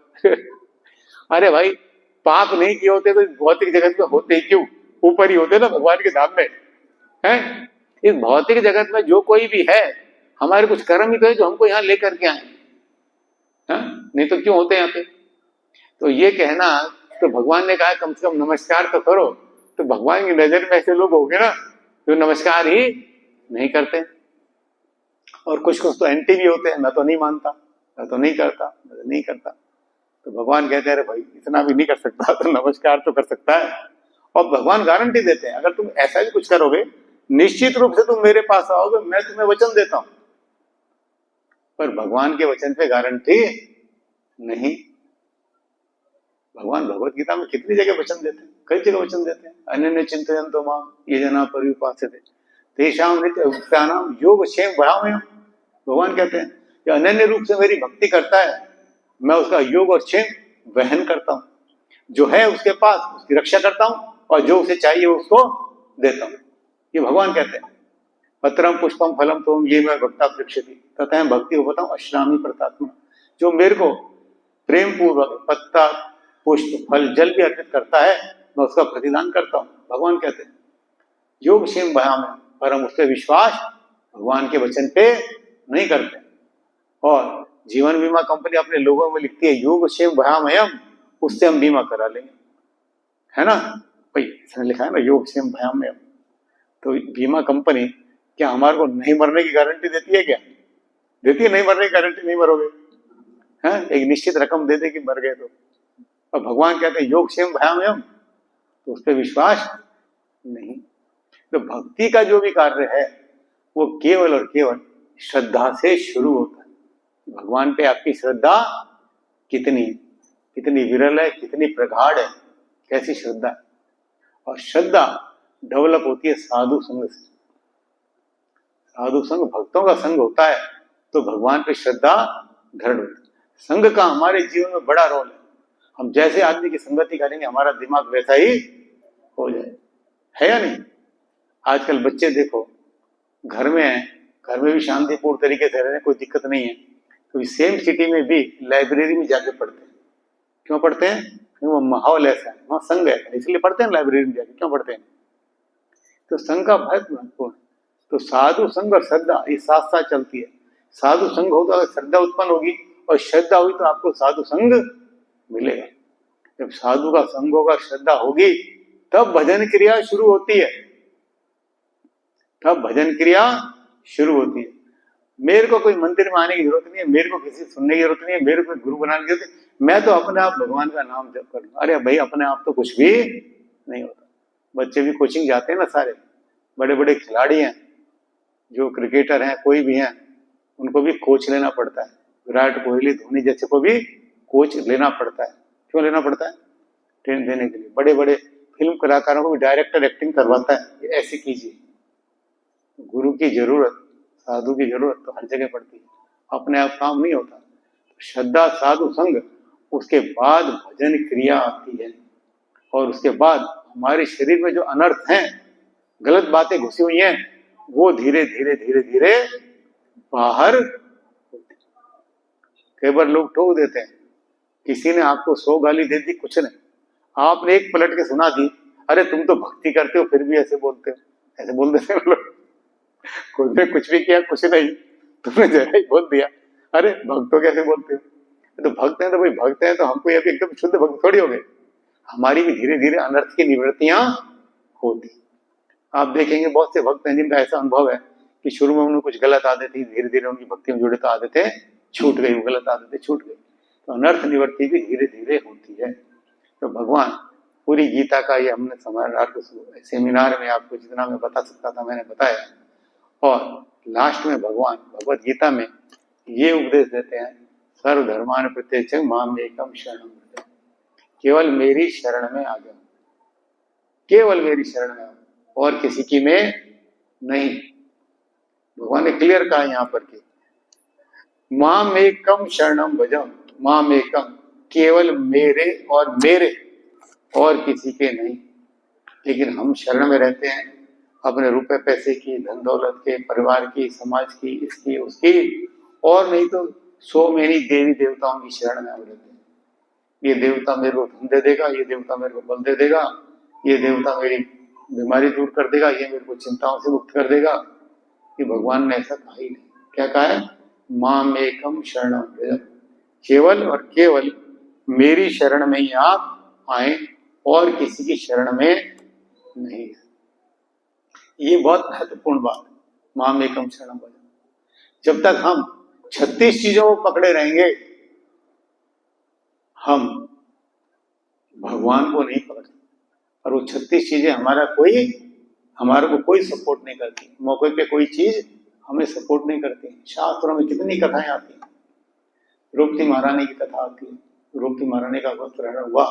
अरे भाई पाप नहीं किए होते तो भौतिक जगत में होते ही क्यों? ऊपर ही होते ना भगवान के धाम में। है इस भौतिक जगत में जो कोई भी है, हमारे कुछ कर्म ही तो है जो हमको यहाँ लेकर के आए, नहीं तो क्यों होते यहाँ पे? तो ये कहना, तो भगवान ने कहा कम से कम नमस्कार तो करो। तो भगवान की नजर में ऐसे लोग होंगे ना जो नमस्कार ही नहीं करते। और कुछ कुछ तो एंटी भी होते हैं, मैं तो नहीं मानता, मैं तो नहीं करता, मैं तो नहीं करता। तो भगवान कहते हैं अरे भाई इतना भी नहीं कर सकता तो नमस्कार तो कर सकता है। और भगवान गारंटी देते हैं अगर तुम ऐसा भी कुछ करोगे निश्चित रूप से तुम मेरे पास आओगे, मैं तुम्हें वचन देता हूं। पर भगवान के वचन पे गारंटी नहीं। भगवान भगवत गीता में कितनी जगह वचन देते हैं, कई जगह वचन देते हैं। अनन्य चिंतयन्तो मां ये जना पर्युपास्यते तेषां नित्यानाम योग क्षेम बढ़ाओ। भगवान कहते हैं कि अनन्य रूप से मेरी भक्ति करता है, मैं उसका योग और क्षेम वहन करता हूं। जो है उसके पास उसकी रक्षा करता हूं, और जो उसे चाहिए उसको देता हूं। ये भगवान कहते हैं। पत्रम पुष्पम फलम तुम ये मैं भक्ता पृक्षति तथा मैं भक्ति को बताऊं अश्रामी प्रतात्मा। जो मेरे को प्रेम पूर्वक पत्ता पुष्प फल जल भी अर्पित करता है, मैं उसका प्रतिदान करता हूँ। भगवान कहते हैं योग क्षेम भयाम, पर हम उस पर विश्वास भगवान के वचन पे नहीं करते। और जीवन बीमा कंपनी अपने लोगों में लिखती है योग क्षेम भयामयम, उससे हम बीमा करा लेंगे, है ना भाई, इसने लिखा है ना योग क्षेम भयामयम। तो बीमा कंपनी क्या हमारे को नहीं मरने की गारंटी देती है? क्या देती है? नहीं मरने की गारंटी, नहीं मरोगे, है एक निश्चित रकम दे दे कि मर गए तो। और भगवान कहते हैं योग क्षेम भयामयम, तो उस पर विश्वास नहीं। तो भक्ति का जो भी कार्य है वो केवल और केवल श्रद्धा से शुरू होता है। भगवान पे आपकी श्रद्धा कितनी कितनी विरल है, कितनी प्रगाढ़ है, कैसी श्रद्धा है। और श्रद्धा डेवलप होती है साधु संग से। साधु संग भक्तों का संग होता है तो भगवान पे श्रद्धा दृढ़ होती है। संग का हमारे जीवन में बड़ा रोल है। हम जैसे आदमी की संगति करेंगे हमारा दिमाग वैसा ही हो जाए, है या नहीं? आजकल बच्चे देखो घर में हैं, घर में भी शांतिपूर्ण तरीके से रह रहे हैं, कोई दिक्कत नहीं है, तो सेम सिटी में भी लाइब्रेरी में जाके पढ़ते हैं। क्यों पढ़ते हैं? क्योंकि वो माहौल ऐसा है, वहाँ संग है, इसलिए पढ़ते हैं लाइब्रेरी में जाके। क्यों पढ़ते हैं? तो संग का बहुत महत्वपूर्ण। तो साधु संग और श्रद्धा ये साथ साथ चलती है। साधु संग होगा तो श्रद्धा उत्पन्न होगी, और श्रद्धा हुई तो आपको साधु संग मिलेगा। जब साधु का संग होगा, श्रद्धा होगी, तब भजन क्रिया शुरू होती है, तब भजन क्रिया शुरू होती है। मेरे को कोई मंदिर में आने की जरूरत नहीं है, मेरे को किसी सुनने की जरूरत नहीं है, मेरे को गुरु बनाने की जरूरत नहीं, मैं तो अपने आप भगवान का नाम जप कर लूं। अरे भाई अपने आप तो कुछ भी नहीं होता। बच्चे भी कोचिंग जाते हैं ना, सारे बड़े बड़े खिलाड़ी हैं, जो क्रिकेटर हैं, कोई भी हैं, उनको भी कोच लेना पड़ता है। विराट कोहली, धोनी जैसे को भी कोच लेना पड़ता है। क्यों लेना पड़ता है? ट्रेन देने के लिए। बड़े बड़े फिल्म कलाकारों को भी डायरेक्टर एक्टिंग करवाता है, ऐसे कीजिए। गुरु की जरूरत, साधु की जरूरत तो हर जगह पड़ती है, अपने आप काम नहीं होता। श्रद्धा, साधु संग, उसके बाद भजन क्रिया आती है, और उसके बाद हमारे शरीर में जो अनर्थ हैं, गलत बातें घुसी हुई हैं, वो धीरे धीरे धीरे धीरे बाहर। कई बार लोग ठोक देते हैं, किसी ने आपको 100 गाली दे दी, कुछ नहीं, आपने एक पलट के सुना दी, अरे तुम तो भक्ति करते हो फिर भी ऐसे बोलते हो, ऐसे बोल देते हैं लोग। खुद ने कुछ भी किया, कुछ नहीं, तुमने जरा ही बोल दिया, अरे भक्त तो कैसे बोलते हो? तो भक्त हैं तो भाई भक्त हैं, तो हमको ये एकदम शुद्ध भक्त थोड़ी हो गए। हमारी भी धीरे धीरे अनर्थ की निवृत्तियां होती। आप देखेंगे बहुत से भक्त हैं जिनका ऐसा अनुभव है कि शुरू में उन्हें कुछ गलत आदत थी, धीरे धीरे उनकी भक्ति में जुड़े तो आदतें छूट गई, वो गलत आदतें छूट गई। तो अनर्थ निवृत्ति भी धीरे धीरे होती है। तो भगवान पूरी गीता का ये हमने सेमिनार में आपको जितना मैं बता सकता था मैंने बताया। और लास्ट में भगवान भगवत गीता में ये उपदेश देते हैं, सर्वधर्मान प्रत्यक्षं माम एकम शरणं व्रज। केवल मेरी शरण में आ जाओ, केवल मेरी शरण में आओ, और किसी की में नहीं। भगवान ने क्लियर कहा यहाँ पर कि माम एकम शरणं व्रजम, माम एकम, केवल मेरे और किसी के नहीं। लेकिन हम शरण में रहते हैं अपने रुपए पैसे की, धन दौलत के, परिवार की, समाज की, इसकी उसकी, और नहीं तो 100 मेरी देवी देवताओं की शरण में हम रहते हैं। ये देवता मेरे को धन दे देगा, ये देवता मेरे को बल दे देगा, ये देवता मेरी बीमारी दूर कर देगा, ये मेरे को चिंताओं से मुक्त कर देगा। कि भगवान ने ऐसा कहा ही नहीं। क्या कहा है? माम एकम शरणं व्रज, केवल और केवल मेरी शरण में ही आप आए, और किसी की शरण में नहीं। ये बहुत महत्वपूर्ण बात है, माम एकम शरणं व्रज। जब तक हम 36 चीजों को पकड़े रहेंगे, हम भगवान को नहीं पकड़ सकते। और वो 36 चीजें हमारे को कोई सपोर्ट नहीं करती। मौके पे कोई चीज हमें सपोर्ट नहीं करती। शास्त्रों में कितनी कथाएं आती हैं। द्रौपदी महारानी की कथा आती है। द्रौपदी महारानी का वस्त्र हुआ,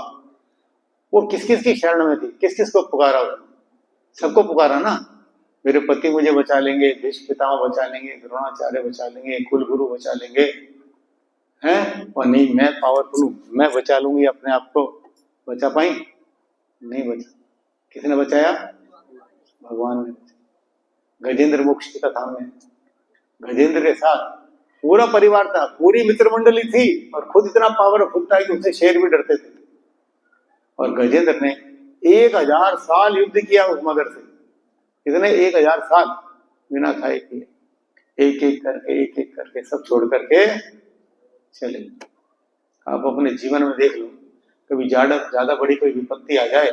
वो किस किस की शरण में थी, किस किस को पुकारा? सबको पुकारा ना, मेरे पति मुझे बचा लेंगे, भीष्म पितामह बचा लेंगे, द्रोणाचार्य बचा लेंगे, कुल गुरु बचा लेंगे, हैं? और नहीं, मैं पावरफुल हूं, मैं बचा लूंगी अपने आप को। बचा पाई? नहीं बचा। किसने बचाया? भगवान ने बचाया। गजेंद्र मोक्ष की कथा में गजेंद्र के साथ पूरा परिवार था, पूरी मित्र मंडली थी, और खुद इतना पावरफुल था कि उससे शेर भी डरते थे। और गजेंद्र ने 1000 साल युद्ध किया उस मगर से। कितने? 1000 साल बिना खाए पिए, एक एक करके सब छोड़ करके चले। आप अपने जीवन में देख लो, कभी ज्यादा बड़ी कोई विपत्ति आ जाए,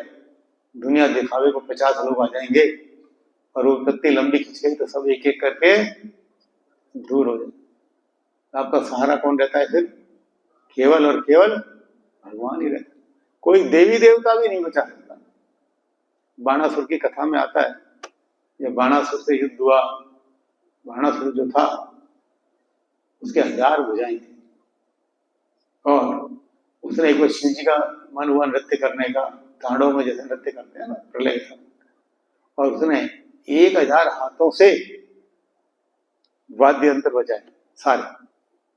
दुनिया दिखावे को 50 लोग आ जाएंगे और वो विपत्ति लंबी खिंच गई तो सब एक एक करके दूर हो जाए। आपका सहारा कौन रहता है फिर? केवल और केवल भगवान ही रहता है। कोई देवी देवता भी नहीं बचा सकता। बाणासुर की कथा में आता है, जब बाणासुर से युद्ध हुआ, बाणासुर जो था उसके 1000 भुजाएं थी और उसने एक बार शिव जी का मन हुआ नृत्य करने का, तांडव में जैसे नृत्य करते हैं ना प्रलय का, और उसने 1000 हाथों से वाद्य यंत्र बजाए सारे,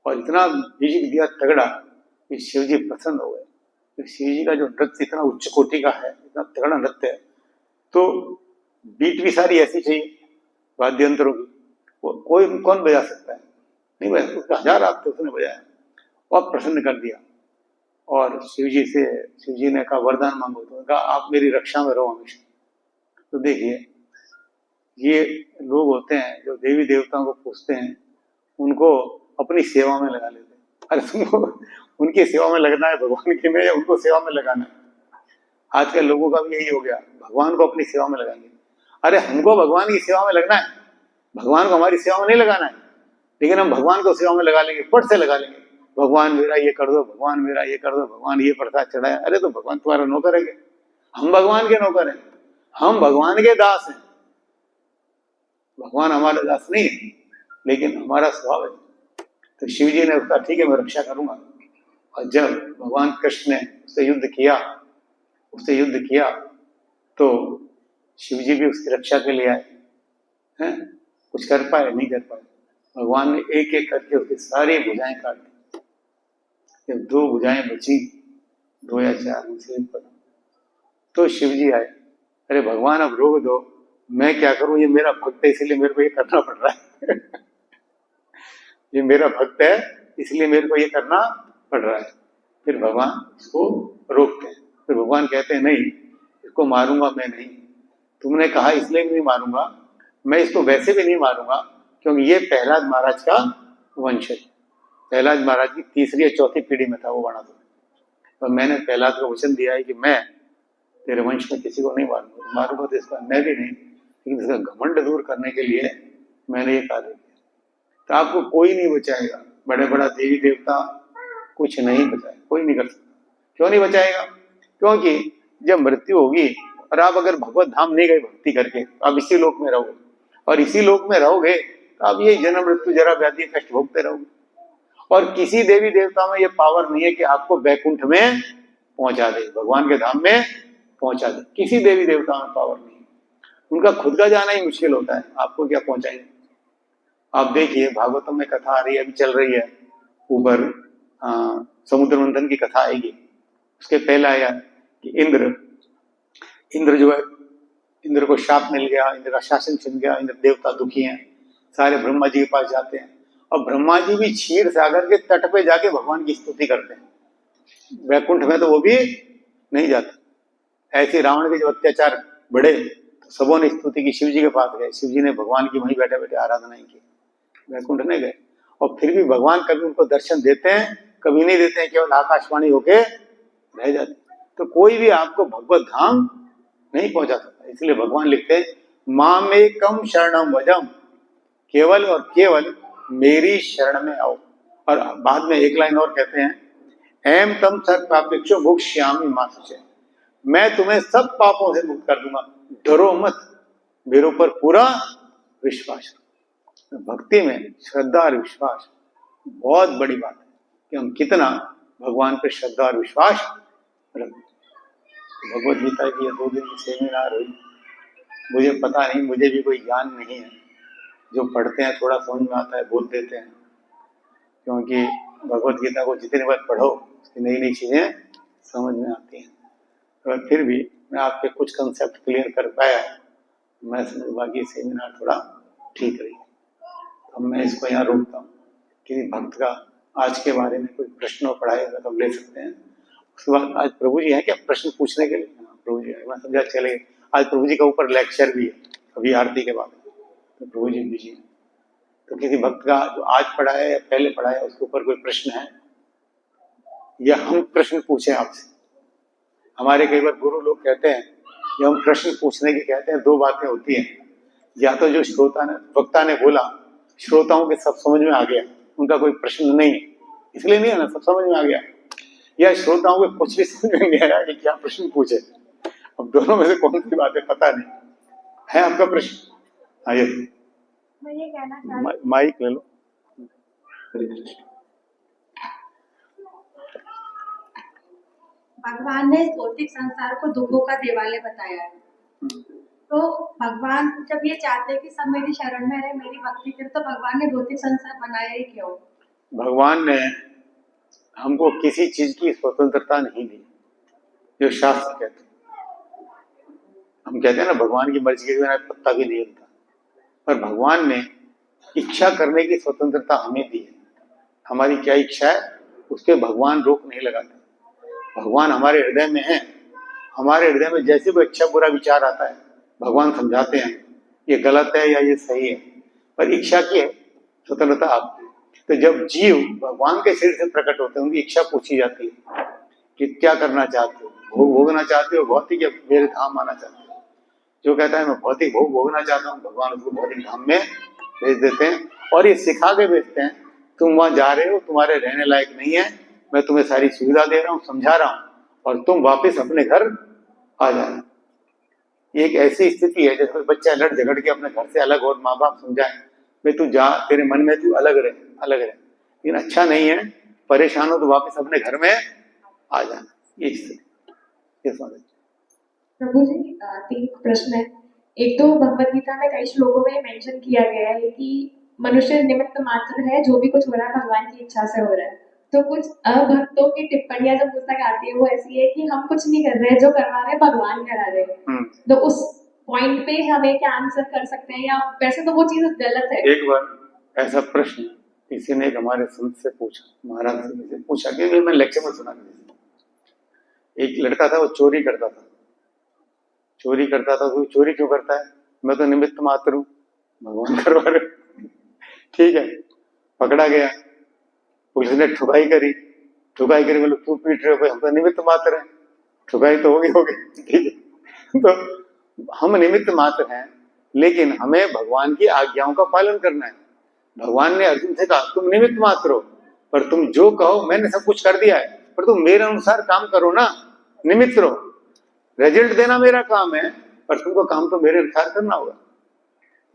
और इतना म्यूजिक दिया तगड़ा कि शिव जी प्रसन्न हो गए। शिव जी का जो नृत्य इतना उच्च कोटि का है, इतना तगड़ा नृत्य है, तो बीट भी सारी ऐसी चाहिए वाद्य यंत्रों की, वो कोई कौन बजा सकता है? नहीं बजा। उसका 1000 हाथ तो उसने बजाया और प्रसन्न कर दिया। और शिव जी ने कहा वरदान मांगो, तो कहा आप मेरी रक्षा में रहो हमेशा। तो देखिए, ये लोग होते हैं जो देवी देवताओं को पूछते हैं, उनको अपनी सेवा में लगा लेते हैं। अरे तुमको उनकी सेवा में लगना है भगवान की में, या उनको सेवा में लगाना है? आजकल लोगों का भी यही हो गया, भगवान को अपनी सेवा में लगाएंगे। अरे हमको भगवान की सेवा में लगना है, भगवान को हमारी सेवा में नहीं लगाना है, लेकिन हम भगवान को सेवा में लगा लेंगे, फट से लगा लेंगे। भगवान मेरा ये कर दो, भगवान मेरा ये कर दो, भगवान ये प्रसाद चढ़ाया। अरे तो भगवान तुम्हारा नौकर है क्या? हम भगवान के नौकर हैं, हम भगवान के दास हैं। भगवान हमारा दास नहीं है, लेकिन हमारा स्वभाव है। तो शिव जी ने उसका ठीक है मैं रक्षा करूंगा। और जब भगवान कृष्ण ने उससे युद्ध किया तो शिव जी भी उसकी रक्षा के लिए आए हैं। कुछ कर पाए? नहीं कर पाए। भगवान ने एक एक करके उसकी सारी भुजाएं काट दी। जब 2 भुजाएं बची, 2 या 4 मुझे पता, तो शिव जी आए, अरे भगवान अब रोक दो, मैं क्या करूं, ये मेरा भक्त है इसलिए मेरे को ये करना पड़ रहा है। ये मेरा भक्त है इसलिए मेरे को ये करना पड़ रहा है। फिर भगवान इसको रोकते हैं। फिर भगवान कहते हैं नहीं, इसको मारूंगा मैं नहीं, तुमने कहा इसलिए नहीं मारूंगा, मैं इसको वैसे भी नहीं मारूंगा क्योंकि ये प्रहलाद महाराज का वंश है। प्रहलाद महाराज की 3री या 4थी पीढ़ी में था वो बाणासुर, और मैंने प्रहलाद को वचन दिया है कि मैं तेरे वंश में किसी को नहीं मारूंगा, मारूंगा तो इसका मैं भी नहीं, लेकिन इसका घमंड दूर करने के लिए मैंने ये कार्य किया। तो आपको कोई नहीं बचाएगा, बड़ा देवी देवता कुछ नहीं बचाए, कोई नहीं कर सकता। क्यों नहीं बचाएगा? क्योंकि जब मृत्यु होगी और आप अगर भगवत धाम नहीं गए भक्ति करके, तो आप इसी लोक में रहोगे, और इसी लोक में रहोगे तो आप ये जन्म मृत्यु जरा व्याधि कष्ट भोगते रहोगे। और किसी देवी देवता में ये पावर नहीं है कि आपको वैकुंठ में पहुंचा दे, भगवान के धाम में पहुंचा दे। किसी देवी देवता में पावर नहीं है, उनका खुद का जाना ही मुश्किल होता है, आपको क्या पहुंचाएंगे? आप देखिए भागवतम में कथा आ रही है, अभी चल रही है, ऊपर समुद्र मंथन की कथा आएगी। उसके पहले आया कि इंद्र जो है, इंद्र को शाप मिल गया, इंद्र का शासन छिन गया, इंद्र देवता दुखी हैं, सारे ब्रह्मा जी के पास जाते हैं, और ब्रह्मा जी भी क्षीर सागर के तट पे जाके भगवान की स्तुति करते हैं। वैकुंठ में तो वो भी नहीं जाते। ऐसे रावण के जब अत्याचार बढ़े तो सबों ने स्तुति की, शिव जी के पास गए, शिव जी ने भगवान की वहीं बैठे बैठे आराधना की, वैकुंठ नहीं गए। और फिर भी भगवान कभी उनको दर्शन देते हैं, कभी नहीं देते हैं, केवल आकाशवाणी होके रह जाते। तो कोई भी आपको भगवत धाम नहीं पहुंचा सकता। इसलिए भगवान लिखते हैं मामेकम शरणम भजम, केवल और केवल मेरी शरण में आओ। और बाद में एक लाइन और कहते हैं एम तम सर्व पापेक्षो भुक्ष्यामि मा शुचि, मैं तुम्हें सब पापों से मुक्त कर दूंगा, डरो मत, मेरे ऊपर पूरा विश्वास। भक्ति में श्रद्धा और विश्वास बहुत बड़ी बात है कि हम कितना भगवान पर श्रद्धा और विश्वास रखते। भगवत गीता की 2 दिन की सेमिनार हुई, मुझे पता नहीं, मुझे भी कोई ज्ञान नहीं है, जो पढ़ते हैं थोड़ा समझ में आता है, बोल देते हैं, क्योंकि भगवत गीता को जितनी बार पढ़ो उसकी नई नई चीजें समझ में आती हैं। तो फिर भी मैं आपके कुछ कंसेप्ट क्लियर कर पाया, मैं समझूंगा कि सेमिनार थोड़ा ठीक रही। अब मैं इसको यहाँ रोकता हूँ। किसी भक्त का आज के बारे में कोई प्रश्न पढ़ाएगा तो हम ले सकते हैं, उसके बाद आज प्रभु जी हैं क्या प्रश्न पूछने के लिए? हाँ, प्रभु जी हैं। मैं समझा चले आज प्रभु जी का ऊपर लेक्चर भी है अभी आरती के बाद, तो प्रभु जी बिजी हैं। तो किसी भक्त का जो आज पढ़ा है या पहले पढ़ा है उसके ऊपर कोई प्रश्न है या हम प्रश्न पूछें आपसे? हमारे कई बार गुरु लोग कहते हैं कि हम प्रश्न पूछने की कहते हैं, दो बातें होती हैं, या तो जो श्रोता ने वक्ता ने बोला श्रोताओं के सब समझ में आ गया, उनका कोई प्रश्न नहीं है इसलिए नहीं है ना, सब समझ में आ गया, या श्रोताओं को कुछ भी समझ में नहीं आया कि क्या प्रश्न पूछे। अब दोनों में से कौन सी बात है पता नहीं है। आपका प्रश्न? हाँ ये मैं ये कहना चाह रही माइक ले लो। भगवान ने भौतिक संसार को दुखों का देवालय बताया है, तो भगवान जब ये चाहते हैं कि सब मेरी शरण में रहे, मेरी भक्ति करे, तो भगवान ने भौतिक संसार बनाया ही क्यों? भगवान ने हमको किसी चीज की स्वतंत्रता नहीं दी जो शास्त्र कहते हैं। हम कहते हैं ना भगवान की मर्जी के बिना पत्ता भी नहीं हिलता, पर भगवान ने इच्छा करने की स्वतंत्रता हमें दी है। हमारी क्या इच्छा है उस पर भगवान रोक नहीं लगाते। भगवान हमारे हृदय में है, हमारे हृदय में जैसे कोई अच्छा बुरा विचार आता है भगवान समझाते हैं ये गलत है या ये सही है, पर इच्छा की है स्वतंत्रता आपकी। तो जब जीव भगवान के शरीर से प्रकट होते हैं उनकी इच्छा पूछी जाती है कि क्या करना चाहते हो, भोग भोगना चाहते हो भौतिक या मेरे धाम आना चाहते हो? जो कहता है मैं भौतिक भोग भोगना चाहता हूँ, भगवान उसको भौतिक धाम में भेज देते हैं और ये सिखा के भेजते हैं तुम वहां जा रहे हो, तुम्हारे रहने लायक नहीं है, मैं तुम्हें सारी सुविधा दे रहा हूँ, समझा रहा हूँ, और तुम वापस अपने घर आ जाना। ये एक ऐसी स्थिति है जैसे बच्चा लड़ झगड़ के अपने घर से अलग और माँ बाप समझाए भाई तू जा, तेरे मन में तू अलग रहे, लेकिन अच्छा नहीं है, परेशान हो तो वापस अपने घर में आ जाना। ये स्थिति। प्रभु जी 3 प्रश्न है। एक तो भगवत गीता में कई श्लोकों में मेंशन किया गया है कि मनुष्य निमित्त मात्र है, जो भी कुछ हो रहा है भगवान की इच्छा से हो रहा है। तो कुछ अभक्तों की टिप्पणियां जो पुस्तक आती है वो ऐसी है कि हम कुछ नहीं कर रहे हैं, जो करवा रहे हैं भगवान करा रहे हैं। तो उस पॉइंट पे हमें क्या आंसर कर सकते हैं, या वैसे तो वो चीज गलत है? एक बार ऐसा प्रश्न किसी ने एक हमारे संत से पूछा, महाराज से पूछा कि मैं लेक्चर में सुना, एक लड़का था वो चोरी करता था, तो चोरी क्यों करता है? मैं तो निमित्त मात्र हूँ, भगवान करवा रहे। ठीक है, पकड़ा गया, पुलिस ने ठुकाई करी बोले तू पीट रहे हो, हम तो निमित्त मात्र हैं, ठुकाई तो होगी। ठीक है, तो हम निमित्त मात्र हैं, लेकिन हमें भगवान की आज्ञाओं का पालन करना है। भगवान ने अर्जुन से कहा तुम निमित्त मात्र हो, पर तुम जो कहो मैंने सब कुछ कर दिया है, पर तुम मेरे अनुसार काम करो ना, निमित्त रहो, रिजल्ट देना मेरा काम है, पर तुमको काम तो मेरे अनुसार करना होगा।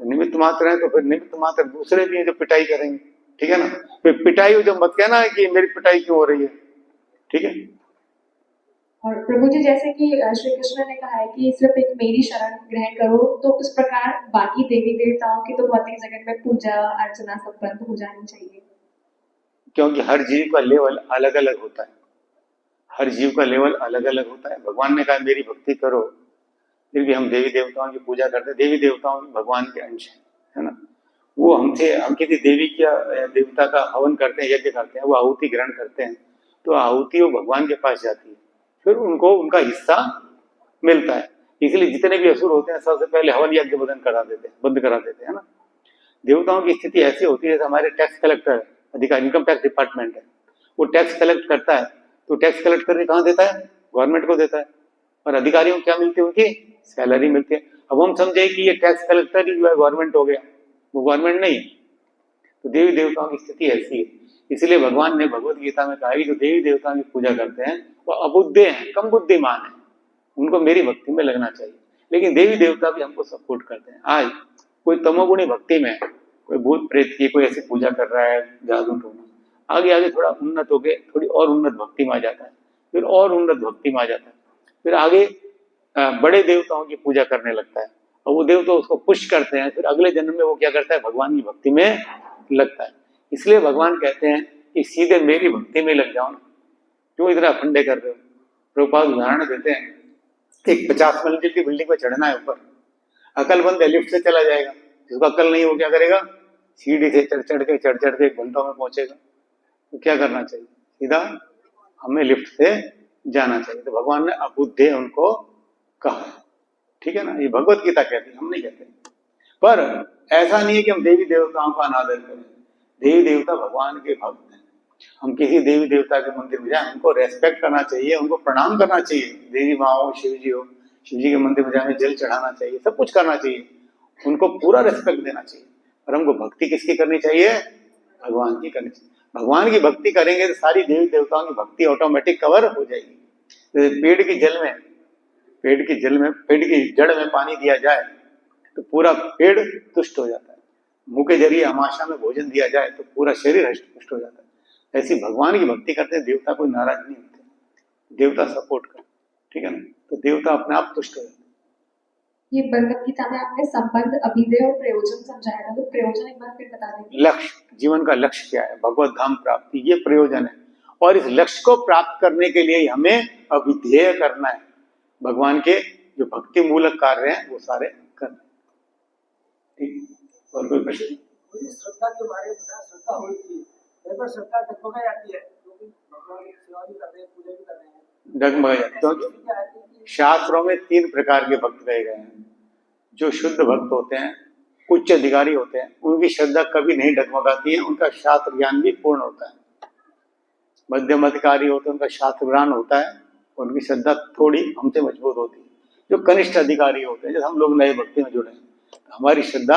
तो निमित्त मात्र है तो फिर निमित्त मात्र दूसरे भी हैं जो पिटाई करेंगे, ठीक है ना। फिर पिटाई हो जब मत कहना है कि मेरी पिटाई क्यों हो रही है, ठीक है। और प्रभु जी जैसे कि श्री कृष्ण ने कहा है कि सिर्फ एक मेरी शरण ग्रहण करो, तो उस प्रकार बाकी देवी देवताओं की तो भौतिक जगत में पूजा अर्चना सब बंद हो जानी चाहिए, क्योंकि हर जीव का लेवल अलग अलग होता है, हर जीव का लेवल अलग अलग होता है। भगवान ने कहा मेरी भक्ति करो, फिर भी हम देवी देवताओं की पूजा करते हैं। देवी देवताओं भगवान के अंश है ना, वो हमसे, हम किसी देवी का देवता का हवन करते हैं, यज्ञ करते हैं, वो आहुति ग्रहण करते हैं, तो आहुति वो भगवान के पास जाती है, फिर उनको उनका हिस्सा मिलता है। इसलिए जितने भी असुर होते हैं सबसे पहले हवन यज्ञ बंद करा देते हैं ना। देवताओं की स्थिति ऐसी होती है जैसे हमारे टैक्स कलेक्टर अधिकारी, इनकम टैक्स डिपार्टमेंट है, वो टैक्स कलेक्ट करता है, तो टैक्स कलेक्ट करके कहाँ देता है? गवर्नमेंट को देता है, और अधिकारियों को क्या मिलती है? उनकी सैलरी मिलती है। अब हम समझे कि ये टैक्स कलेक्टर ही जो है गवर्नमेंट हो गया, वो गवर्नमेंट नहीं है। तो देवी देवताओं की स्थिति ऐसी है, इसलिए भगवान ने भगवत गीता में कहा कि जो देवी देवताओं की पूजा करते हैं वो अबुद्धे हैं, कम बुद्धिमान है, उनको मेरी भक्ति में लगना चाहिए। लेकिन देवी देवता भी हमको सपोर्ट करते हैं। आज कोई तमोगुणी भक्ति में, कोई भूत प्रेत की कोई ऐसी पूजा कर रहा है, जादू टोना, आगे आगे थोड़ा उन्नत होके थोड़ी और उन्नत भक्ति में आ जाता है, फिर और उन्नत भक्ति में आ जाता है, फिर आगे बड़े देवताओं की पूजा करने लगता है, और वो देवता उसको पुश करते हैं, फिर अगले जन्म में वो क्या करता है? भगवान की भक्ति में लगता है। इसलिए भगवान कहते हैं कि सीधे मेरी भक्ति में लग जाओ ना, क्यों इतना फंडे कर रहे हो? प्रभुपाद उदाहरण देते हैं, एक 50 मंजिल की बिल्डिंग पे चढ़ना है, ऊपर अकलमंद है लिफ्ट से चला जाएगा, जिसको अकल नहीं हो क्या करेगा? सीढ़ी से चढ़ चढ़ के घंटों में पहुंचेगा। तो क्या करना चाहिए? सीधा हमें लिफ्ट से जाना चाहिए। तो भगवान ने अबुद्धे उनको कहा है, ठीक है ना, ये भगवत गीता कहती है, हम नहीं कहते। पर ऐसा नहीं है कि हम देवी देवताओं का अनादर करें। देवी देवता भगवान के भक्त हैं, हम किसी देवी देवता के मंदिर में जाए उनको रेस्पेक्ट करना चाहिए, उनको प्रणाम करना चाहिए। देवी माँ हो, शिव जी हो, शिव जी के मंदिर में जाने जल चढ़ाना चाहिए, सब कुछ करना चाहिए, उनको पूरा रेस्पेक्ट देना चाहिए। और हमको भक्ति किसकी करनी चाहिए? भगवान की करनी चाहिए। भगवान की भक्ति करेंगे तो सारी देवी देवताओं की भक्ति ऑटोमेटिक कवर हो जाएगी। तो पेड़ की जड़ में पानी दिया जाए तो पूरा पेड़ तुष्ट हो जाता है। मुंह के जरिए अमाशा में भोजन दिया जाए तो पूरा शरीर हष्ट पुष्ट हो जाता है। ऐसी भगवान की भक्ति करते हैं, देवता कोई नाराज नहीं होते, देवता सपोर्ट करते, ठीक है ना, तो देवता अपने आप तुष्ट हो जाते हैं। ये भगवत गीता में आपने संबंध, अभिधेय और प्रयोजन समझाया था, तो प्रयोजन एक बार फिर बता देंगे? लक्ष्य, जीवन का लक्ष्य क्या है? भगवत धाम प्राप्ति, ये प्रयोजन है। और इस लक्ष्य को प्राप्त करने के लिए हमें अभिधेय करना है, भगवान के जो भक्ति मूलक कार्य हैं वो सारे करना है। ठीक, और कोई प्रश्न? श्रद्धा के बारे में श्रद्धा होती है, पर श्रद्धा डगमगा जाती है, क्योंकि भगवान की सेवा भी कर रहे हैं, पूजा भी कर रहे हैं, डगमगा जाती है। शास्त्रों में 3 प्रकार के भक्त कहे गए हैं। जो शुद्ध भक्त होते हैं, उच्च अधिकारी होते हैं, उनकी श्रद्धा कभी नहीं डगमगाती है, उनका शास्त्र ज्ञान भी पूर्ण होता है। मध्यम अधिकारी होते हैं, उनका शास्त्र ज्ञान होता है, उनकी श्रद्धा थोड़ी हमसे मजबूत होती है। जो कनिष्ठ अधिकारी होते हैं, जैसे हम लोग नए भक्ति में जुड़े हैं, तो हमारी श्रद्धा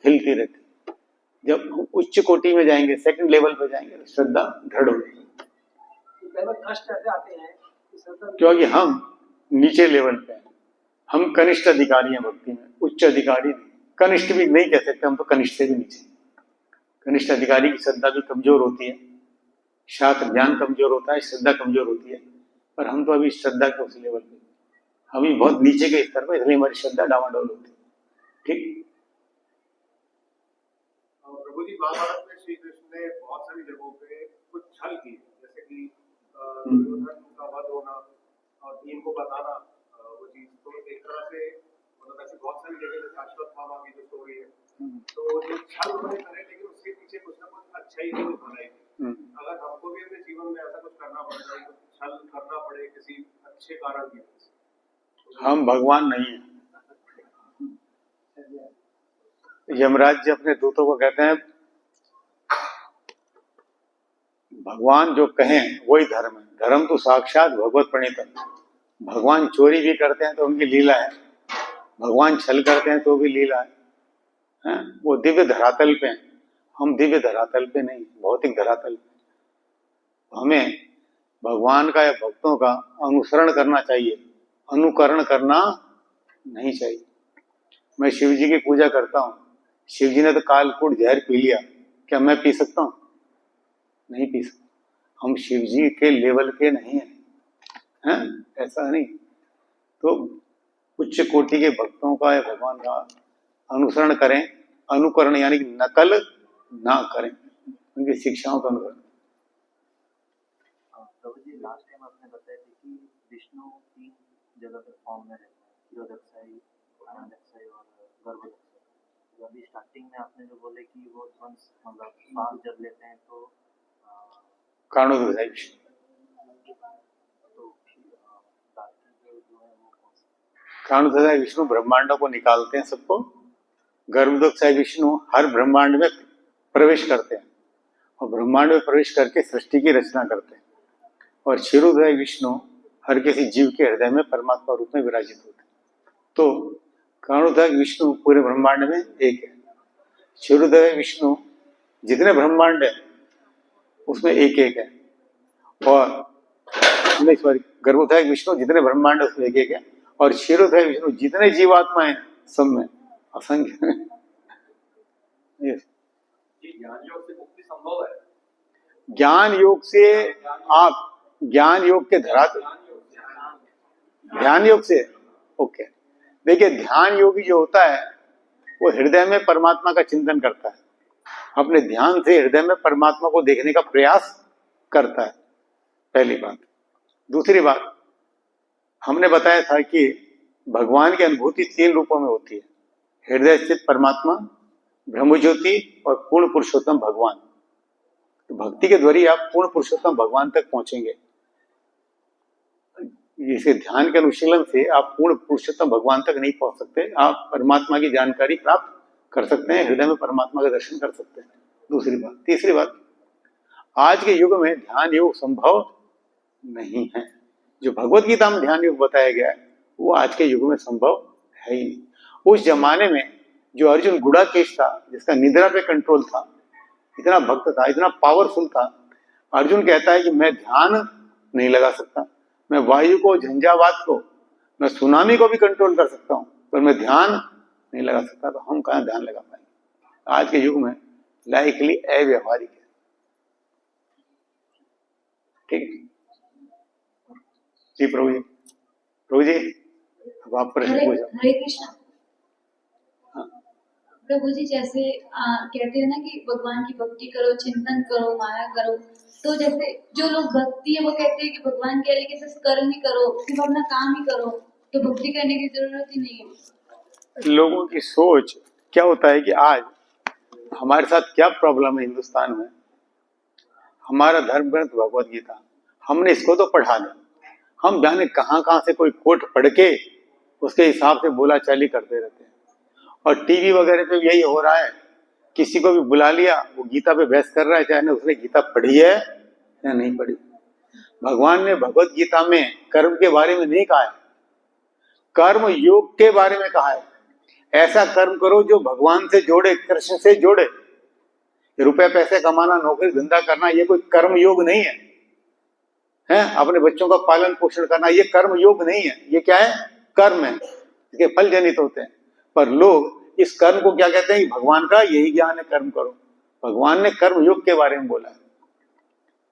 हिलती रहती है। जब हम उच्च कोटि में जाएंगे, सेकंड लेवल पे जाएंगे, तो श्रद्धा दृढ़ होगी। कष्ट ऐसे आते हैं क्योंकि हम नीचे लेवल पे हैं, हम कनिष्ठ अधिकारी हैं भक्ति में, उच्च अधिकारी नहीं। कनिष्ठ भी नहीं कह सकते, हम तो कनिष्ठ से भी नीचे। कनिष्ठ अधिकारी की श्रद्धा भी कमजोर होती है, शास्त्र ज्ञान कमजोर होता है, श्रद्धा कमजोर होती है। पर हम तो अभी श्रद्धा के उस लेवल पे, हम ही बहुत नीचे के स्तर पर, इसलिए हमारी श्रद्धा डावाडोल होती है। ठीक। प्रभु जी, महाभारत में श्री कृष्ण ने बहुत सारी जगहों पे कुछ छल की, जैसे कि दुर्योधन का वध होना और टीम को बताना, वो चीज तो एक तरह से मतलब ऐसी बहुत सारी जगह, जैसे अश्वत्थामा की जो स्टोरी है, तो जो छल उन्होंने करे, लेकिन उसके पीछे कुछ ना कुछ अच्छा ही जरूर बनाई। अगर हमको भी अपने जीवन में ऐसा कुछ करना पड़ जाए, कुछ छल करना पड़े किसी अच्छे कारण की वजह से, हम भगवान नहीं है। यमराज जी अपने दूतों को कहते हैं, भगवान जो कहें वही धर्म है, धर्म तो साक्षात भगवत प्रणीत। भगवान चोरी भी करते हैं तो उनकी लीला है, भगवान छल करते हैं तो भी लीला है? वो दिव्य धरातल पे हैं, हम दिव्य धरातल पे नहीं, भौतिक धरातल पे। हमें भगवान का या भक्तों का अनुसरण करना चाहिए, अनुकरण करना नहीं चाहिए। मैं शिव जी की पूजा करता हूँ, शिव जी ने तो कालकूट जहर पी लिया, क्या मैं पी सकता हूँ? नहीं पी सकता। हम शिव जी के लेवल के नहीं हैं, ऐसा नहीं। तो उच्च कोटि के भक्तों का या भगवान का अनुसरण करें, अनुकरण यानी कि नकल ना करें, उनकी शिक्षाओं का अनुकरण। प्रभु जी, लास्ट टाइम आपने बताया था कि विष्णु 3 जगह पे फॉर्म में रहते हैं, क्षीरोदक्षाई, अनादक्षाई और गर्भदक्षाई। अभी स्टार्टिंग में आपने जो बोले कि वो वंश मतलब श्वास जब लेते हैं तो कारणोदक्षाई विष्णु, कारणोदक्षाई विष्णु ब्रह्मांडों को निकालते हैं सबको। गर्भोदक्षाई विष्णु हर ब्रह्मांड में प्रवेश करते हैं और ब्रह्मांड में प्रवेश करके सृष्टि की रचना करते हैं। और क्षीरोदक्षाई विष्णु हर किसी जीव के हृदय में परमात्मा रूप में विराजित होते हैं। तो कारणोदक्षाई विष्णु पूरे ब्रह्मांड में एक है। क्षीरोदक्षाई विष्णु जितने ब्रह्मांड है उसमें एक एक है, और गर्भोदक्षाई विष्णु जितने ब्रह्मांड है उसमें एक एक है, और क्षीरोदक्षाई विष्णु जितने जीवात्मा है सब में असंख्य। ज्ञान योग से मुक्ति संभव है? ज्ञान योग से आप ज्ञान योग के धरातल, ध्यान योग से ओके। देखिए, ध्यान योगी जो होता है वो हृदय में परमात्मा का चिंतन करता है, अपने ध्यान से हृदय में परमात्मा को देखने का प्रयास करता है, पहली बात। दूसरी बात, हमने बताया था कि भगवान की अनुभूति 3 रूपों में होती है, हृदय स्थित परमात्मा, ब्रह्मज्योति और पूर्ण पुरुषोत्तम भगवान। तो भक्ति के द्वारा आप पूर्ण पुरुषोत्तम भगवान तक पहुंचेंगे। इसे ध्यान के अनुशीलन से आप पूर्ण पुरुषोत्तम भगवान तक नहीं पहुंच सकते। आप परमात्मा की जानकारी प्राप्त कर सकते हैं, हृदय में परमात्मा का दर्शन कर सकते हैं। दूसरी बात। तीसरी बात, आज के युग में ध्यान योग संभव नहीं है। जो भगवत गीता में ध्यान योग बताया गया है वो आज के युग में संभव है ही नहीं। उस जमाने में जो अर्जुन गुड़ाकेश था, जिसका निद्रा पे कंट्रोल था, इतना भक्त था, इतना पावरफुल था, अर्जुन कहता है कि मैं ध्यान नहीं लगा सकता, मैं वायु को, झंझावात को, मैं सुनामी को भी कंट्रोल कर सकता हूं, पर मैं ध्यान नहीं लगा सकता। तो हम कहां ध्यान लगा पाएंगे? आज के युग में लाइकली अव्यवहारिक है। ठीक है जी प्रभु जी। प्रभु जी अब आप प्रश्न पूछो। हरे कृष्ण। हाँ। प्रभु जी जैसे कहते हैं ना कि भगवान की भक्ति करो, चिंतन करो, माया करो, तो जैसे जो लोग भक्ति है वो कहते हैं कि भगवान कह रहे कि सिर्फ कर्म ही करो, सिर्फ अपना काम ही करो, तो भक्ति करने की जरूरत ही नहीं है। लोगों की सोच क्या होता है कि आज हमारे साथ क्या प्रॉब्लम है हिंदुस्तान में, हमारा धर्म ग्रंथ भगवत गीता, हमने इसको तो पढ़ा नहीं, हम जाने कहां कहां से कोई कोट पढ़ के उसके हिसाब से बोला चाली करते रहते हैं। और टीवी वगैरह पे भी यही हो रहा है, किसी को भी बुला लिया, वो गीता पे बहस कर रहा है, चाहे उसने गीता पढ़ी है या नहीं पढ़ी। भगवान ने भगवत गीता में कर्म के बारे में नहीं कहा है, कर्म योग के बारे में कहा है। ऐसा कर्म करो जो भगवान से जोड़े, कृष्ण से जोड़े। रुपए पैसे कमाना, नौकरी धंधा करना, ये कोई कर्म योग नहीं है। अपने बच्चों का पालन पोषण करना, ये कर्म योग नहीं है। ये क्या है? कर्म है, इसके फल जनित होते हैं। पर लोग इस कर्म को क्या कहते हैं कि भगवान का यही ज्ञान है, कर्म करो। भगवान ने कर्म योग के बारे में बोला है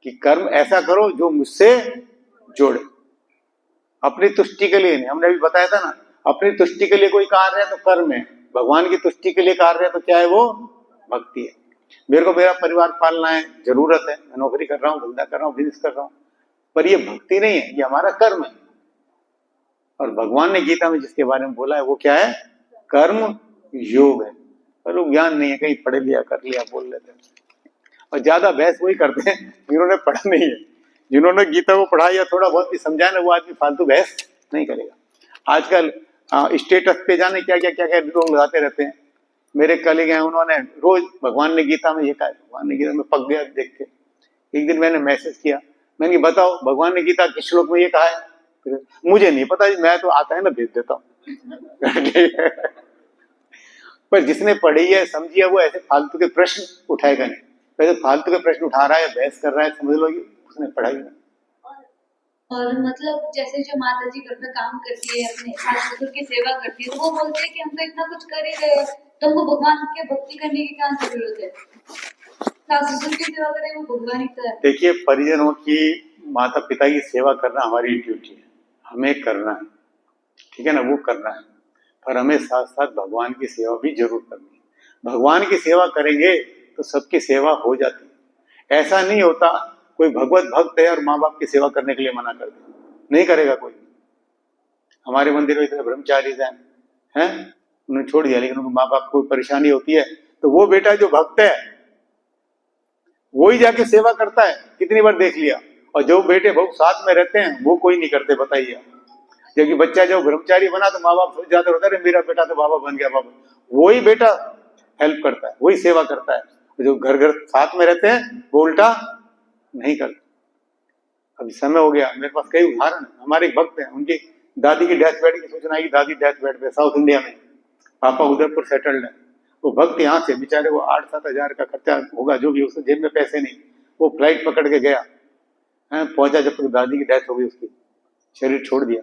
कि कर्म ऐसा करो जो मुझसे जोड़े, अपनी तुष्टि के लिए नहीं। हमने अभी बताया था ना, अपनी तुष्टि के लिए कोई कार्य है तो कर्म है, भगवान की तुष्टि के लिए कार्य है तो क्या है? वो भक्ति है। मेरे को मेरा परिवार पालना है, जरूरत है, मैं नौकरी कर रहा हूँ, धंधा कर रहा हूँ, बिजनेस कर रहा हूँ, पर ये भक्ति नहीं है, ये हमारा कर्म है। और भगवान ने गीता में जिसके बारे में बोला है वो क्या है? कर्म योग है। पर लोग ज्ञान नहीं है, कहीं पढ़ लिया, कर लिया, बोल लेते हैं। और ज्यादा बहस वही करते हैं जिन्होंने पढ़ा नहीं है। जिन्होंने गीता को पढ़ा या थोड़ा बहुत भी समझा ना, वो आदमी फालतू बहस नहीं करेगा। आजकल स्टेटस पे जाने क्या क्या क्या क्या लोग लगाते रहते हैं। मेरे कलीग हैं, उन्होंने रोज भगवान ने गीता में ये कहा है, भगवान ने गीता में पक गया देख के। एक दिन मैंने मैसेज किया, मैंने बताओ भगवान ने गीता किस श्लोक में ये कहा है? मुझे नहीं पता, मैं तो आता है ना भेज देता हूँ। पर जिसने पढ़ी है, समझी है, वो ऐसे फालतू के प्रश्न उठाएगा नहीं। वैसे फालतू के प्रश्न उठा रहा है, बहस कर रहा है, समझ लो उसने पढ़ा ही नहीं। और मतलब जैसे जो माता जी घर पे काम करती है, अपने सास ससुर की सेवा करती है, तो वो बोलते हैं कि हम तो इतना कुछ कर ही रहे हैं, तो हमको भगवान के भक्ति करने की क्या जरूरत है? सास ससुर की सेवा करें, वो भगवान ही तो है। देखिए, परिजनों की, माता पिता की सेवा करना हमारी ड्यूटी है, हमें करना है, ठीक है ना, वो करना है। पर हमें साथ साथ भगवान की सेवा भी जरूर करनी है। भगवान की सेवा करेंगे तो सबकी सेवा हो जाती है। ऐसा नहीं होता कोई भगवत भक्त है और माँ बाप की सेवा करने के लिए मना कर दे, नहीं करेगा कोई। हमारे मंदिर में इतने ब्रह्मचारी हैं, उन्होंने छोड़ दिया, लेकिन उनके माँ बाप को परेशानी होती है तो वो बेटा जो भक्त है वो ही जाके सेवा करता है। कितनी बार देख लिया। और जो बेटे बहुत साथ में रहते हैं वो कोई नहीं करते, बताइए। जबकि बच्चा जब ब्रह्मचारी बना तो माँ बाप सोच जाते होता है मेरा बेटा तो बाबा बन गया, बाबा। वही बेटा हेल्प करता है, वही सेवा करता है। जो घर घर साथ में रहते हैं वो उल्टा नहीं करते। अभी समय हो गया, मेरे पास कई उदाहरण है। हमारे एक भक्त हैं, उनकी दादी की डेथ बेड की सूचना आई, दादी डेथ बेड पे, साउथ इंडिया में, पापा उदयपुर सेटल्ड है। वो भक्त यहाँ से बेचारे वो 8-7 हजार का खर्चा होगा, जो भी, उसके जेब में पैसे नहीं, वो फ्लाइट पकड़ के गया, पहुंचा, जब तक दादी की डेथ हो गई, उसकी शरीर छोड़ दिया।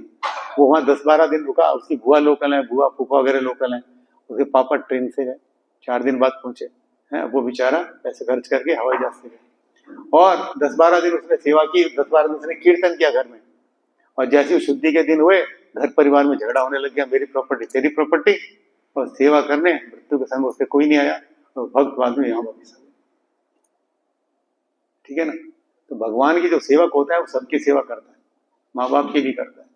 वो वहाँ 10-12 दिन रुका। उसकी बुआ लोकल है, बुआ फूफा वगैरह लोकल है, उसके पापा ट्रेन से गए, 4 दिन बाद पहुंचे हैं। वो बेचारा पैसे खर्च करके हवाई जहाज से गए और 10-12 दिन उसने सेवा की, 10-12 दिन उसने कीर्तन किया घर में। और जैसे शुद्धि के दिन हुए, घर परिवार में झगड़ा होने लग गया, मेरी प्रॉपर्टी तेरी प्रॉपर्टी। और सेवा करने मृत्यु के समय उससे कोई नहीं आया, और भक्त बाद में यहाँ वापिस आ गए, ठीक है ना। तो भगवान की जो सेवक होता है वो सबकी सेवा करता है, माँ बाप की भी करता है,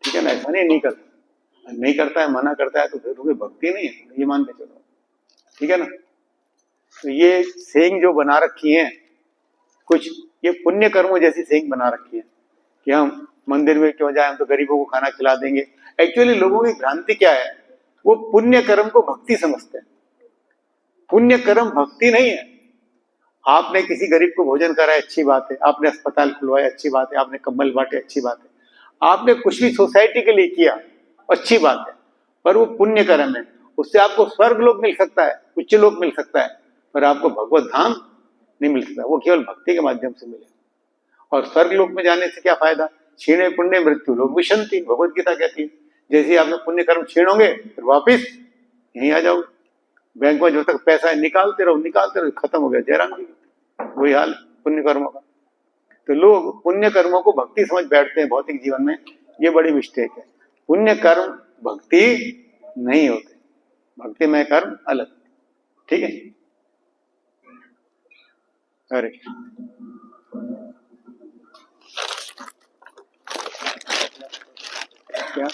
ठीक है ना। ऐसा नहीं करता, नहीं करता है, मना करता है तो फिर उसकी भक्ति नहीं है, ये मान के चलो, ठीक है ना। तो ये सेंग जो बना रखी है कुछ, ये पुण्य कर्मों जैसी सेंग बना रखी है कि हम मंदिर में क्यों जाए, हम तो गरीबों को खाना खिला देंगे। एक्चुअली लोगों की भ्रांति क्या है, वो पुण्य कर्म को भक्ति समझते हैं। पुण्य कर्म भक्ति नहीं है। आपने किसी गरीब को भोजन कराया, अच्छी बात है। आपने अस्पताल खुलवाया, अच्छी बात है। आपने कंबल बांटे, अच्छी बात है। आपने कुछ भी सोसाइटी के लिए किया, अच्छी बात है, पर वो पुण्य कर्म है। उससे आपको स्वर्ग लोक मिल सकता है, उच्च लोक मिल सकता है, पर आपको भगवत धाम नहीं मिल सकता। वो केवल भक्ति के माध्यम से मिले। और स्वर्ग लोक में जाने से क्या फायदा? क्षीणे पुण्य मृत्यु लोक विशंति, भगवत गीता कहती है। जैसे ही आपने पुण्य कर्म छीणोगे, फिर वापिस यहीं आ जाओगे। बैंक में जब तक पैसा है निकालते रहो, खत्म हो गया जयराम जी। वही हाल है पुण्य कर्मों का। तो लोग पुण्य कर्मों को भक्ति समझ बैठते हैं भौतिक जीवन में, ये बड़ी मिस्टेक है। पुण्य कर्म भक्ति नहीं होते, भक्तिमय कर्म अलग। ठीक है। अरे क्या